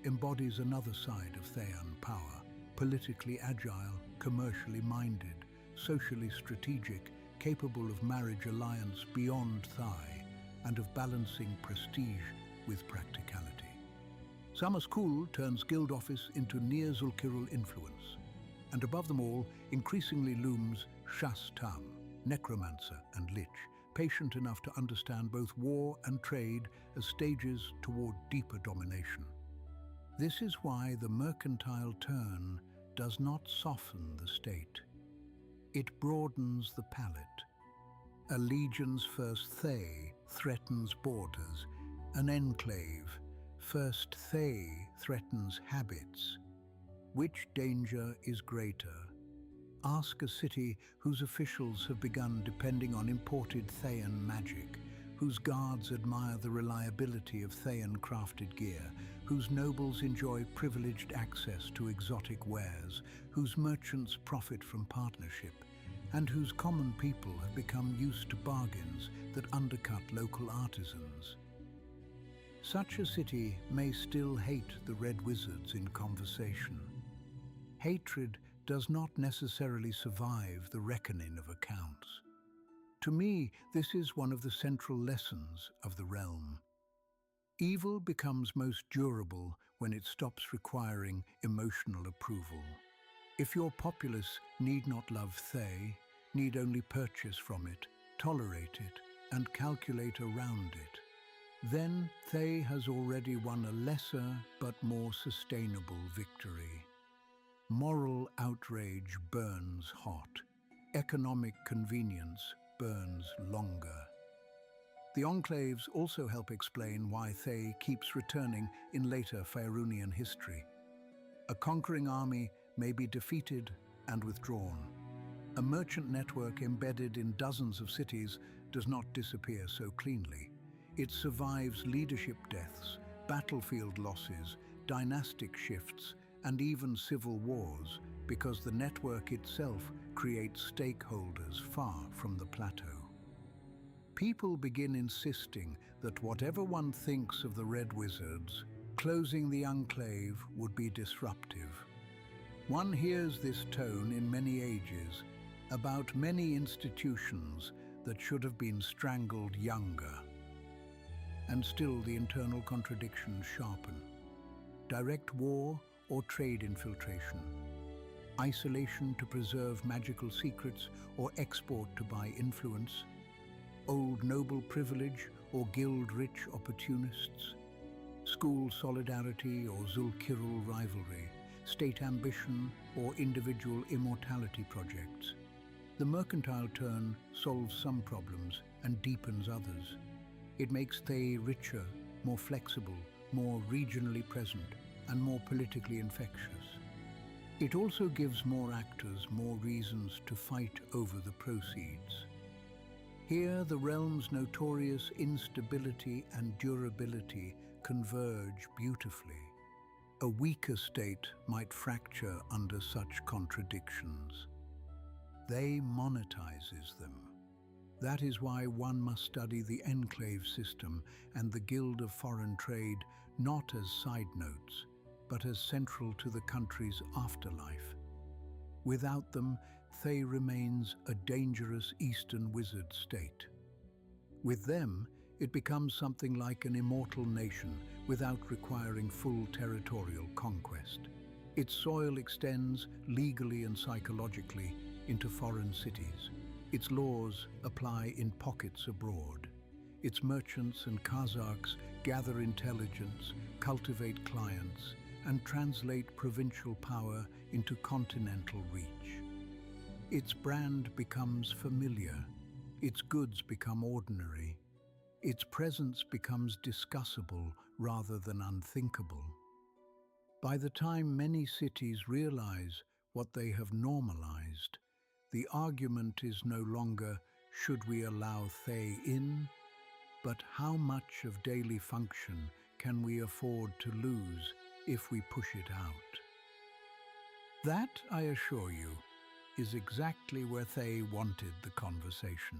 embodies another side of Thayan power, politically agile, commercially minded, socially strategic, capable of marriage alliance beyond Thay, and of balancing prestige with practicality. Samaskul turns Guild Office into near Zulkirul influence, and above them all, increasingly looms Shas Tam, necromancer and lich, patient enough to understand both war and trade as stages toward deeper domination. This is why the mercantile turn does not soften the state. It broadens the palette. A legion's first Thay threatens borders. An enclave, first Thay, threatens habits. Which danger is greater? Ask a city whose officials have begun depending on imported Thayan magic, whose guards admire the reliability of Thayan-crafted gear, whose nobles enjoy privileged access to exotic wares, whose merchants profit from partnership, and whose common people have become used to bargains that undercut local artisans. Such a city may still hate the Red Wizards in conversation. Hatred does not necessarily survive the reckoning of accounts. To me, this is one of the central lessons of the realm. Evil becomes most durable when it stops requiring emotional approval. If your populace need not love Thay, need only purchase from it, tolerate it, and calculate around it, then Thay has already won a lesser but more sustainable victory. Moral outrage burns hot. Economic convenience burns longer. The enclaves also help explain why Thay keeps returning in later Faerûnian history. A conquering army may be defeated and withdrawn. A merchant network embedded in dozens of cities does not disappear so cleanly. It survives leadership deaths, battlefield losses, dynastic shifts, and even civil wars, because the network itself creates stakeholders far from the plateau. People begin insisting that whatever one thinks of the Red Wizards, closing the enclave would be disruptive. One hears this tone in many ages, about many institutions that should have been strangled younger. And still the internal contradictions sharpen. Direct war or trade infiltration, isolation to preserve magical secrets or export to buy influence, old noble privilege or guild-rich opportunists, school solidarity or Zulkirul rivalry, state ambition or individual immortality projects. The mercantile turn solves some problems and deepens others. It makes Thay richer, more flexible, more regionally present, and more politically infectious. It also gives more actors more reasons to fight over the proceeds. Here, the realm's notorious instability and durability converge beautifully. A weaker state might fracture under such contradictions. Thay monetizes them. That is why one must study the enclave system and the Guild of Foreign Trade not as side notes, but as central to the country's afterlife. Without them, Thay remains a dangerous Eastern wizard state. With them, it becomes something like an immortal nation without requiring full territorial conquest. Its soil extends, legally and psychologically, into foreign cities. Its laws apply in pockets abroad. Its merchants and Kazakhs gather intelligence, cultivate clients, and translate provincial power into continental reach. Its brand becomes familiar. Its goods become ordinary. Its presence becomes discussable rather than unthinkable. By the time many cities realize what they have normalized, the argument is no longer, should we allow Thay in, but how much of daily function can we afford to lose if we push it out? That, I assure you, is exactly where Thay wanted the conversation.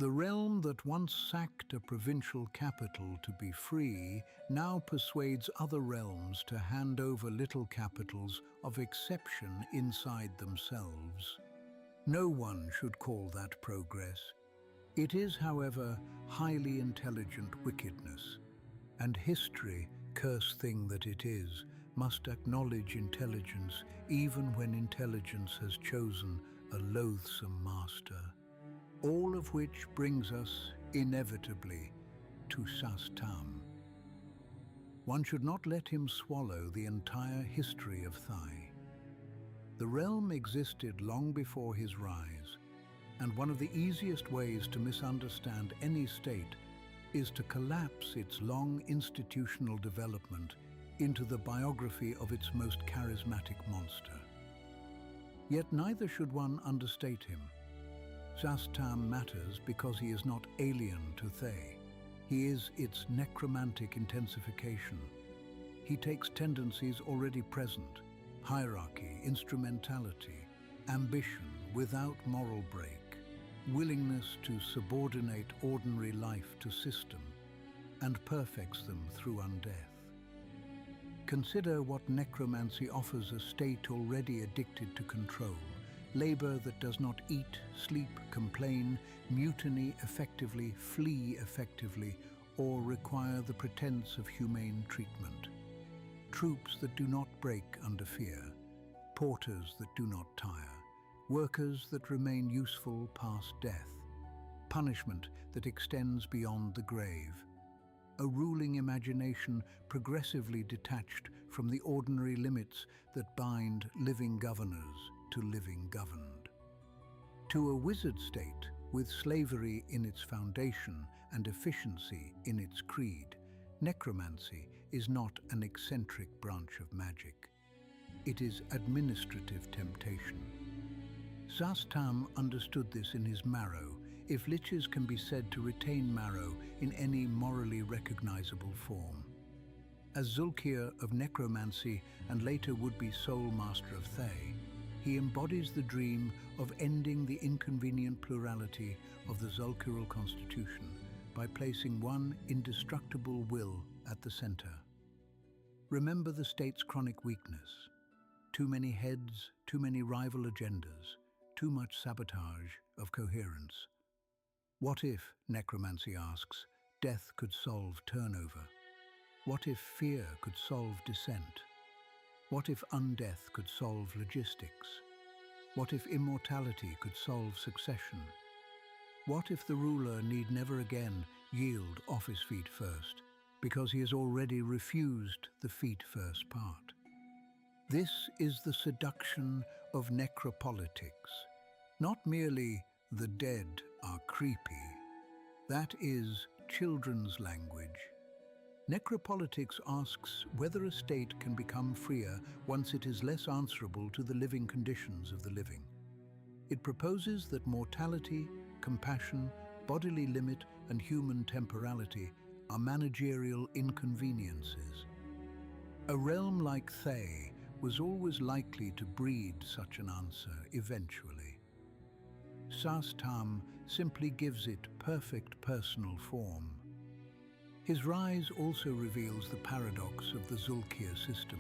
The realm that once sacked a provincial capital to be free now persuades other realms to hand over little capitals of exception inside themselves. No one should call that progress. It is, however, highly intelligent wickedness, and history, curse thing that it is, must acknowledge intelligence even when intelligence has chosen a loathsome master. All of which brings us, inevitably, to Sastam. One should not let him swallow the entire history of Thay. The realm existed long before his rise, and one of the easiest ways to misunderstand any state is to collapse its long institutional development into the biography of its most charismatic monster. Yet neither should one understate him. Sastam matters because he is not alien to Thay. He is its necromantic intensification. He takes tendencies already present: hierarchy, instrumentality, ambition without moral break, willingness to subordinate ordinary life to system, and perfects them through undeath. Consider what necromancy offers a state already addicted to control. Labor that does not eat, sleep, complain, mutiny effectively, flee effectively, or require the pretense of humane treatment. Troops that do not break under fear, porters that do not tire, workers that remain useful past death, punishment that extends beyond the grave, a ruling imagination progressively detached from the ordinary limits that bind living governors to living governed. To a wizard state with slavery in its foundation and efficiency in its creed, necromancy is not an eccentric branch of magic. It is administrative temptation. Sastam understood this in his marrow, if liches can be said to retain marrow in any morally recognizable form. As Zulkir of necromancy and later would-be soul master of Thay, he embodies the dream of ending the inconvenient plurality of the Zulkiral constitution by placing one indestructible will at the center. Remember the state's chronic weakness: too many heads, too many rival agendas, too much sabotage of coherence. What if, necromancy asks, death could solve turnover? What if fear could solve dissent? What if undeath could solve logistics? What if immortality could solve succession? What if the ruler need never again yield office feet first, because he has already refused the feet first part? This is the seduction of necropolitics. Not merely the dead are creepy. That is children's language. Necropolitics asks whether a state can become freer once it is less answerable to the living conditions of the living. It proposes that mortality, compassion, bodily limit, and human temporality are managerial inconveniences. A realm like Thay was always likely to breed such an answer eventually. Sastam simply gives it perfect personal form. His rise also reveals the paradox of the Zulkir system.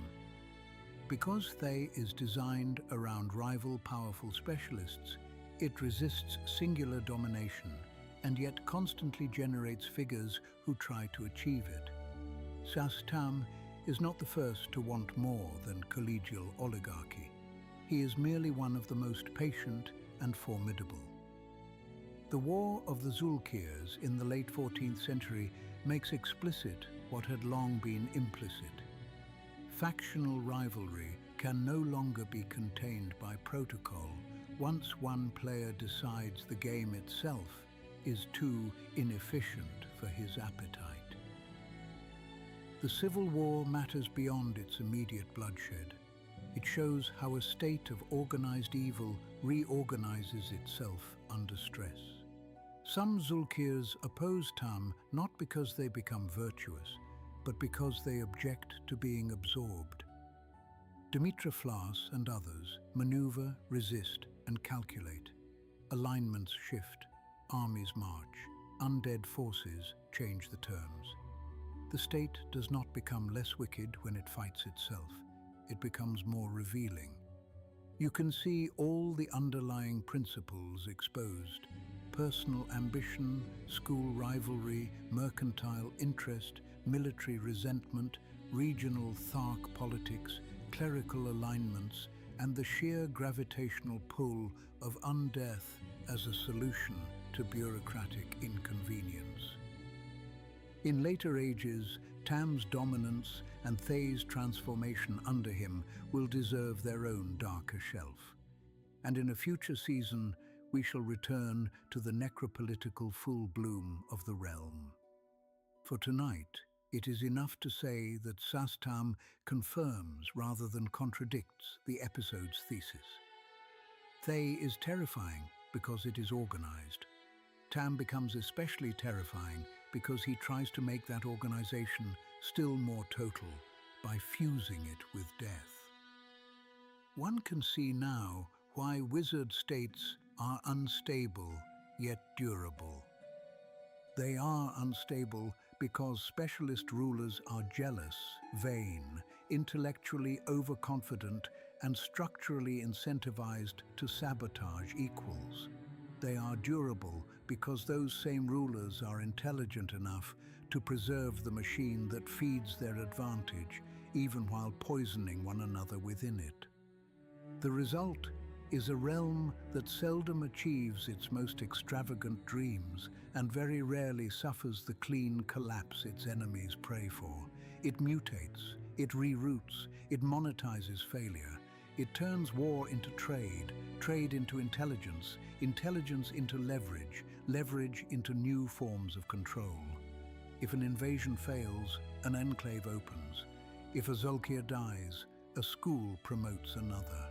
Because Thay is designed around rival powerful specialists, it resists singular domination and yet constantly generates figures who try to achieve it. Sastam is not the first to want more than collegial oligarchy. He is merely one of the most patient and formidable. The War of the Zulkirs in the late 14th century makes explicit what had long been implicit. Factional rivalry can no longer be contained by protocol once one player decides the game itself is too inefficient for his appetite. The civil war matters beyond its immediate bloodshed. It shows how a state of organized evil reorganizes itself under stress. Some Zulkirs oppose Tam not because they become virtuous, but because they object to being absorbed. Dimitra Flas and others maneuver, resist, and calculate. Alignments shift. armies march, undead forces change the terms. The state does not become less wicked when it fights itself. It becomes more revealing. You can see all the underlying principles exposed: personal ambition, school rivalry, mercantile interest, military resentment, regional Thark politics, clerical alignments, and the sheer gravitational pull of undeath as a solution to bureaucratic inconvenience. In later ages, Tam's dominance and Thay's transformation under him will deserve their own darker shelf. And in a future season, we shall return to the necropolitical full bloom of the realm. For tonight, it is enough to say that Sastam confirms rather than contradicts the episode's thesis. Thay is terrifying because it is organized. Tam becomes especially terrifying because he tries to make that organization still more total by fusing it with death. One can see now why wizard states are unstable yet durable. They are unstable because specialist rulers are jealous, vain, intellectually overconfident, and structurally incentivized to sabotage equals. They are durable because those same rulers are intelligent enough to preserve the machine that feeds their advantage, even while poisoning one another within it. The result is a realm that seldom achieves its most extravagant dreams and very rarely suffers the clean collapse its enemies pray for. It mutates, it reroutes, it monetizes failure. It turns war into trade, trade into intelligence, intelligence into leverage, leverage into new forms of control. If an invasion fails, an enclave opens. If a Zulkir dies, a school promotes another.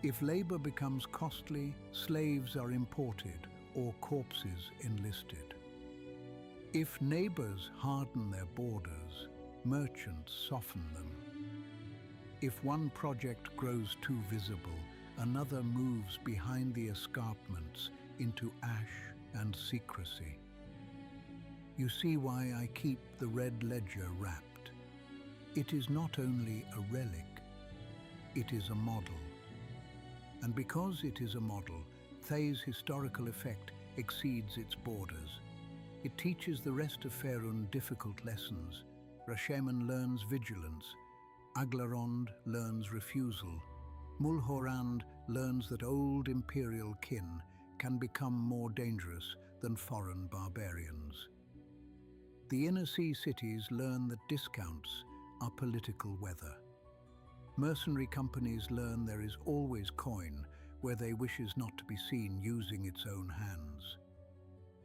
If labor becomes costly, slaves are imported or corpses enlisted. If neighbors harden their borders, merchants soften them. If one project grows too visible, another moves behind the escarpments into ash and secrecy. You see why I keep the red ledger wrapped. It is not only a relic, it is a model. And because it is a model, Thay's historical effect exceeds its borders. It teaches the rest of Faerûn difficult lessons. Rashemen learns vigilance. Aglarond learns refusal. Mulhorand learns that old imperial kin can become more dangerous than foreign barbarians. The inner sea cities learn that discounts are political weather. Mercenary companies learn there is always coin where they wishes not to be seen using its own hands.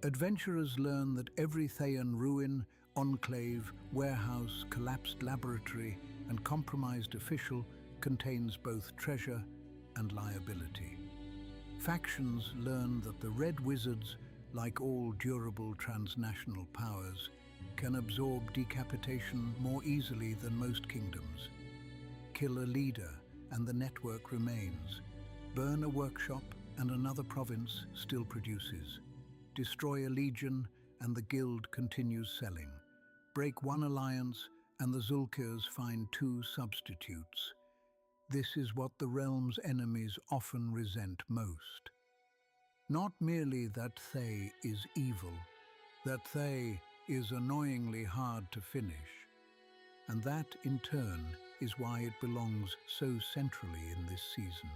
Adventurers learn that every Thayan ruin, enclave, warehouse, collapsed laboratory, and compromised official contains both treasure and liability. Factions learn that the Red Wizards, like all durable transnational powers, can absorb decapitation more easily than most kingdoms. Kill a leader and the network remains. Burn a workshop and another province still produces. Destroy a legion and the guild continues selling. Break one alliance and the Zulkirs find two substitutes. This is what the realm's enemies often resent most. Not merely that Thay is evil, that Thay is annoyingly hard to finish. And that, in turn, is why it belongs so centrally in this season.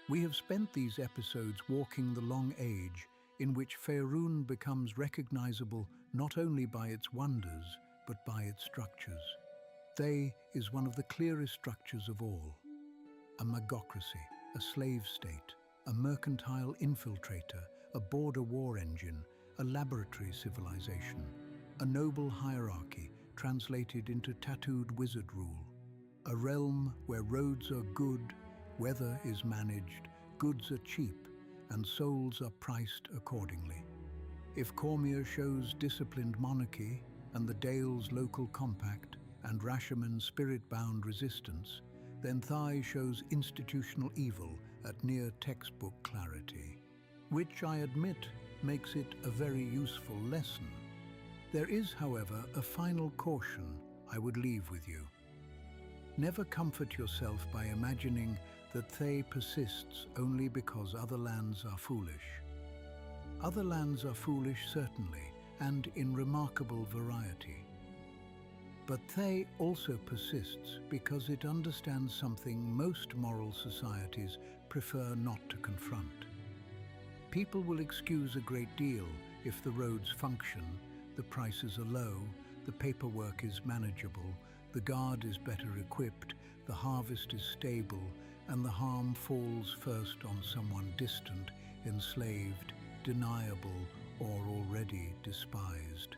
We have spent these episodes walking the long age in which Faerûn becomes recognizable not only by its wonders, but by its structures. Thay is one of the clearest structures of all. A magocracy, a slave state, a mercantile infiltrator, a border war engine, a laboratory civilization, a noble hierarchy translated into tattooed wizard rule, a realm where roads are good, weather is managed, goods are cheap, and souls are priced accordingly. If Cormier shows disciplined monarchy, and the Dale's local compact, and Rashemen's spirit-bound resistance, then Thay shows institutional evil at near textbook clarity. which I admit makes it a very useful lesson. There is, however, a final caution I would leave with you. Never comfort yourself by imagining that Thay persists only because other lands are foolish. Other lands are foolish, certainly, and in remarkable variety. But Thay also persists because it understands something most moral societies prefer not to confront. People will excuse a great deal if the roads function, the prices are low, the paperwork is manageable, the guard is better equipped, the harvest is stable, and the harm falls first on someone distant, enslaved, deniable, or already despised.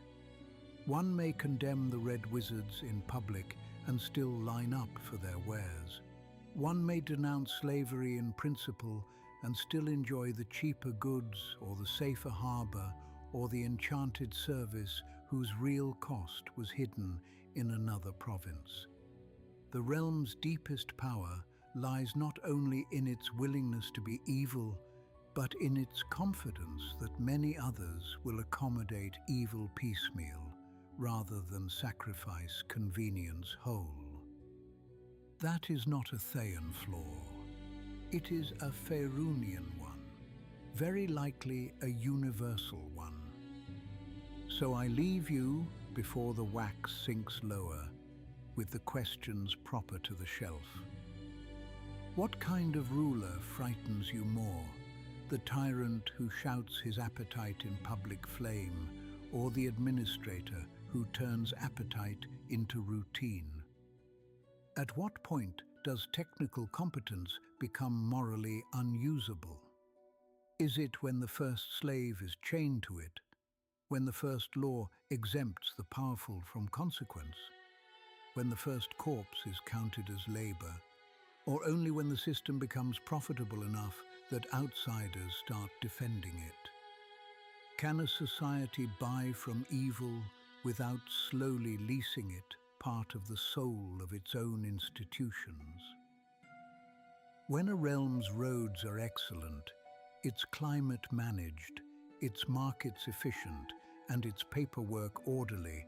One may condemn the red wizards in public and still line up for their wares. One may denounce slavery in principle and still enjoy the cheaper goods or the safer harbor or the enchanted service whose real cost was hidden in another province. The realm's deepest power lies not only in its willingness to be evil, but in its confidence that many others will accommodate evil piecemeal rather than sacrifice convenience whole. That is not a Thayan flaw. It is a Faerûnian one, very likely a universal one. So I leave you, before the wax sinks lower, with the questions proper to the shelf. What kind of ruler frightens you more? The tyrant who shouts his appetite in public flame, or the administrator who turns appetite into routine? At what point does technical competence become morally unusable? Is it when the first slave is chained to it? When the first law exempts the powerful from consequence? When the first corpse is counted as labor? Or only when the system becomes profitable enough that outsiders start defending it? Can a society buy from evil without slowly leasing it part of the soul of its own institutions? When a realm's roads are excellent, its climate managed, its markets efficient, and its paperwork orderly,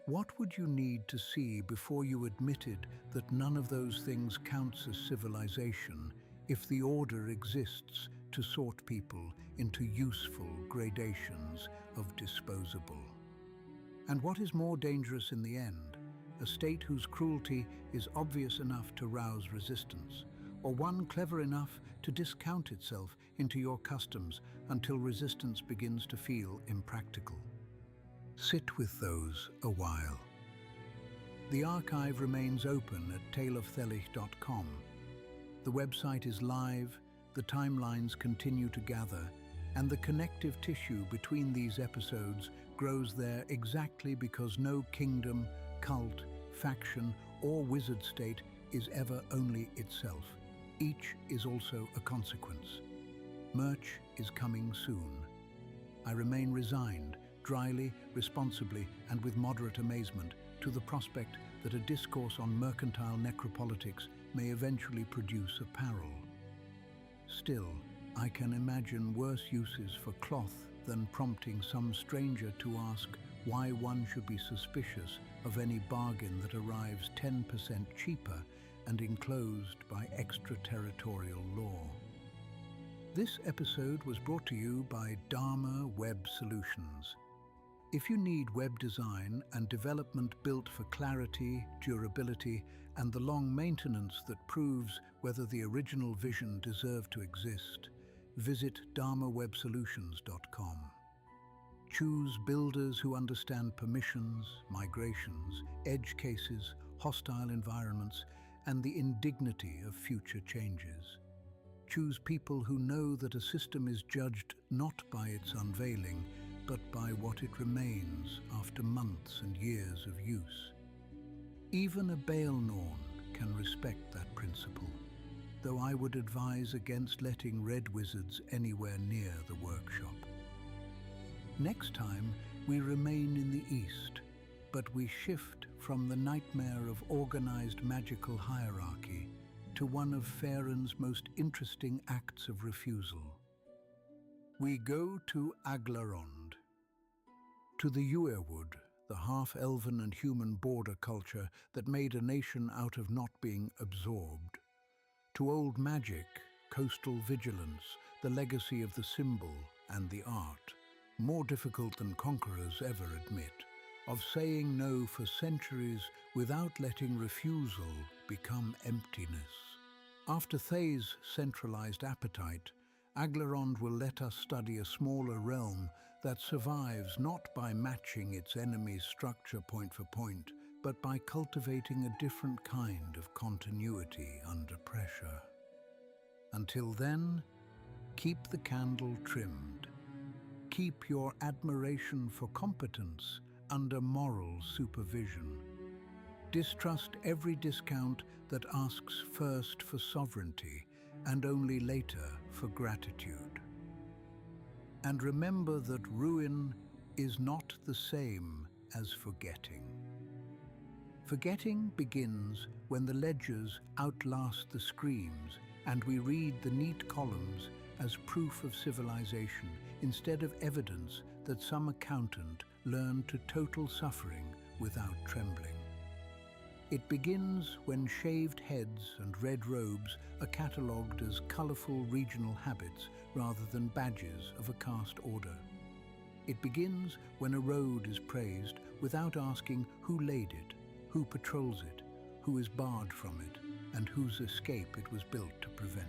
what would you need to see before you admitted that none of those things counts as civilization if the order exists to sort people into useful gradations of disposable? And what is more dangerous in the end, a state whose cruelty is obvious enough to rouse resistance, or one clever enough to discount itself into your customs until resistance begins to feel impractical? Sit with those a while. The archive remains open at taleofthelich.com. The website is live, the timelines continue to gather, and the connective tissue between these episodes grows there exactly because no kingdom, cult, faction, or wizard state is ever only itself. Each is also a consequence. Merch is coming soon. I remain resigned, dryly, responsibly, and with moderate amazement, to the prospect that a discourse on mercantile necropolitics may eventually produce apparel. Still, I can imagine worse uses for cloth than prompting some stranger to ask why one should be suspicious of any bargain that arrives 10% cheaper and enclosed by extraterritorial law. This episode was brought to you by Dharma Web Solutions. If you need web design and development built for clarity, durability, and the long maintenance that proves whether the original vision deserved to exist, visit dharmawebsolutions.com. Choose builders who understand permissions, migrations, edge cases, hostile environments, and the indignity of future changes. Choose people who know that a system is judged not by its unveiling, but by what it remains after months and years of use. Even a Baelnorn can respect that principle, though I would advise against letting red wizards anywhere near the workshop. Next time, we remain in the East, but we shift from the nightmare of organized magical hierarchy to one of Faerûn's most interesting acts of refusal. We go to Aglarond, to the Uerwood, the half-elven and human border culture that made a nation out of not being absorbed. To old magic, coastal vigilance, the legacy of the symbol and the art, more difficult than conquerors ever admit, of saying no for centuries without letting refusal become emptiness. After Thay's centralized appetite, Aglarond will let us study a smaller realm that survives not by matching its enemy's structure point for point, but by cultivating a different kind of continuity under pressure. Until then, keep the candle trimmed. Keep your admiration for competence under moral supervision. Distrust every discount that asks first for sovereignty and only later for gratitude. And remember that ruin is not the same as forgetting. Forgetting begins when the ledgers outlast the screams and we read the neat columns as proof of civilization instead of evidence that some accountant learned to total suffering without trembling. It begins when shaved heads and red robes are catalogued as colorful regional habits rather than badges of a caste order. It begins when a road is praised without asking who laid it, who patrols it, who is barred from it, and whose escape it was built to prevent.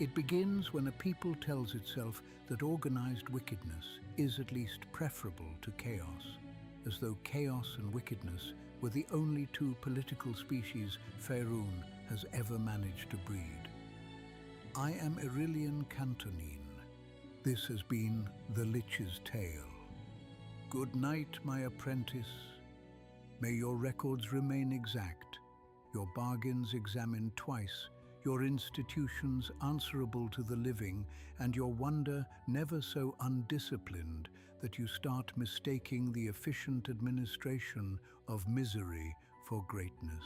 It begins when a people tells itself that organized wickedness is at least preferable to chaos, as though chaos and wickedness were the only two political species Faerûn has ever managed to breed. I am Aurelian Cantonine. This has been the Lich's Tale. Good night, my apprentice. May your records remain exact, your bargains examined twice, your institutions answerable to the living, and your wonder never so undisciplined that you start mistaking the efficient administration of misery for greatness.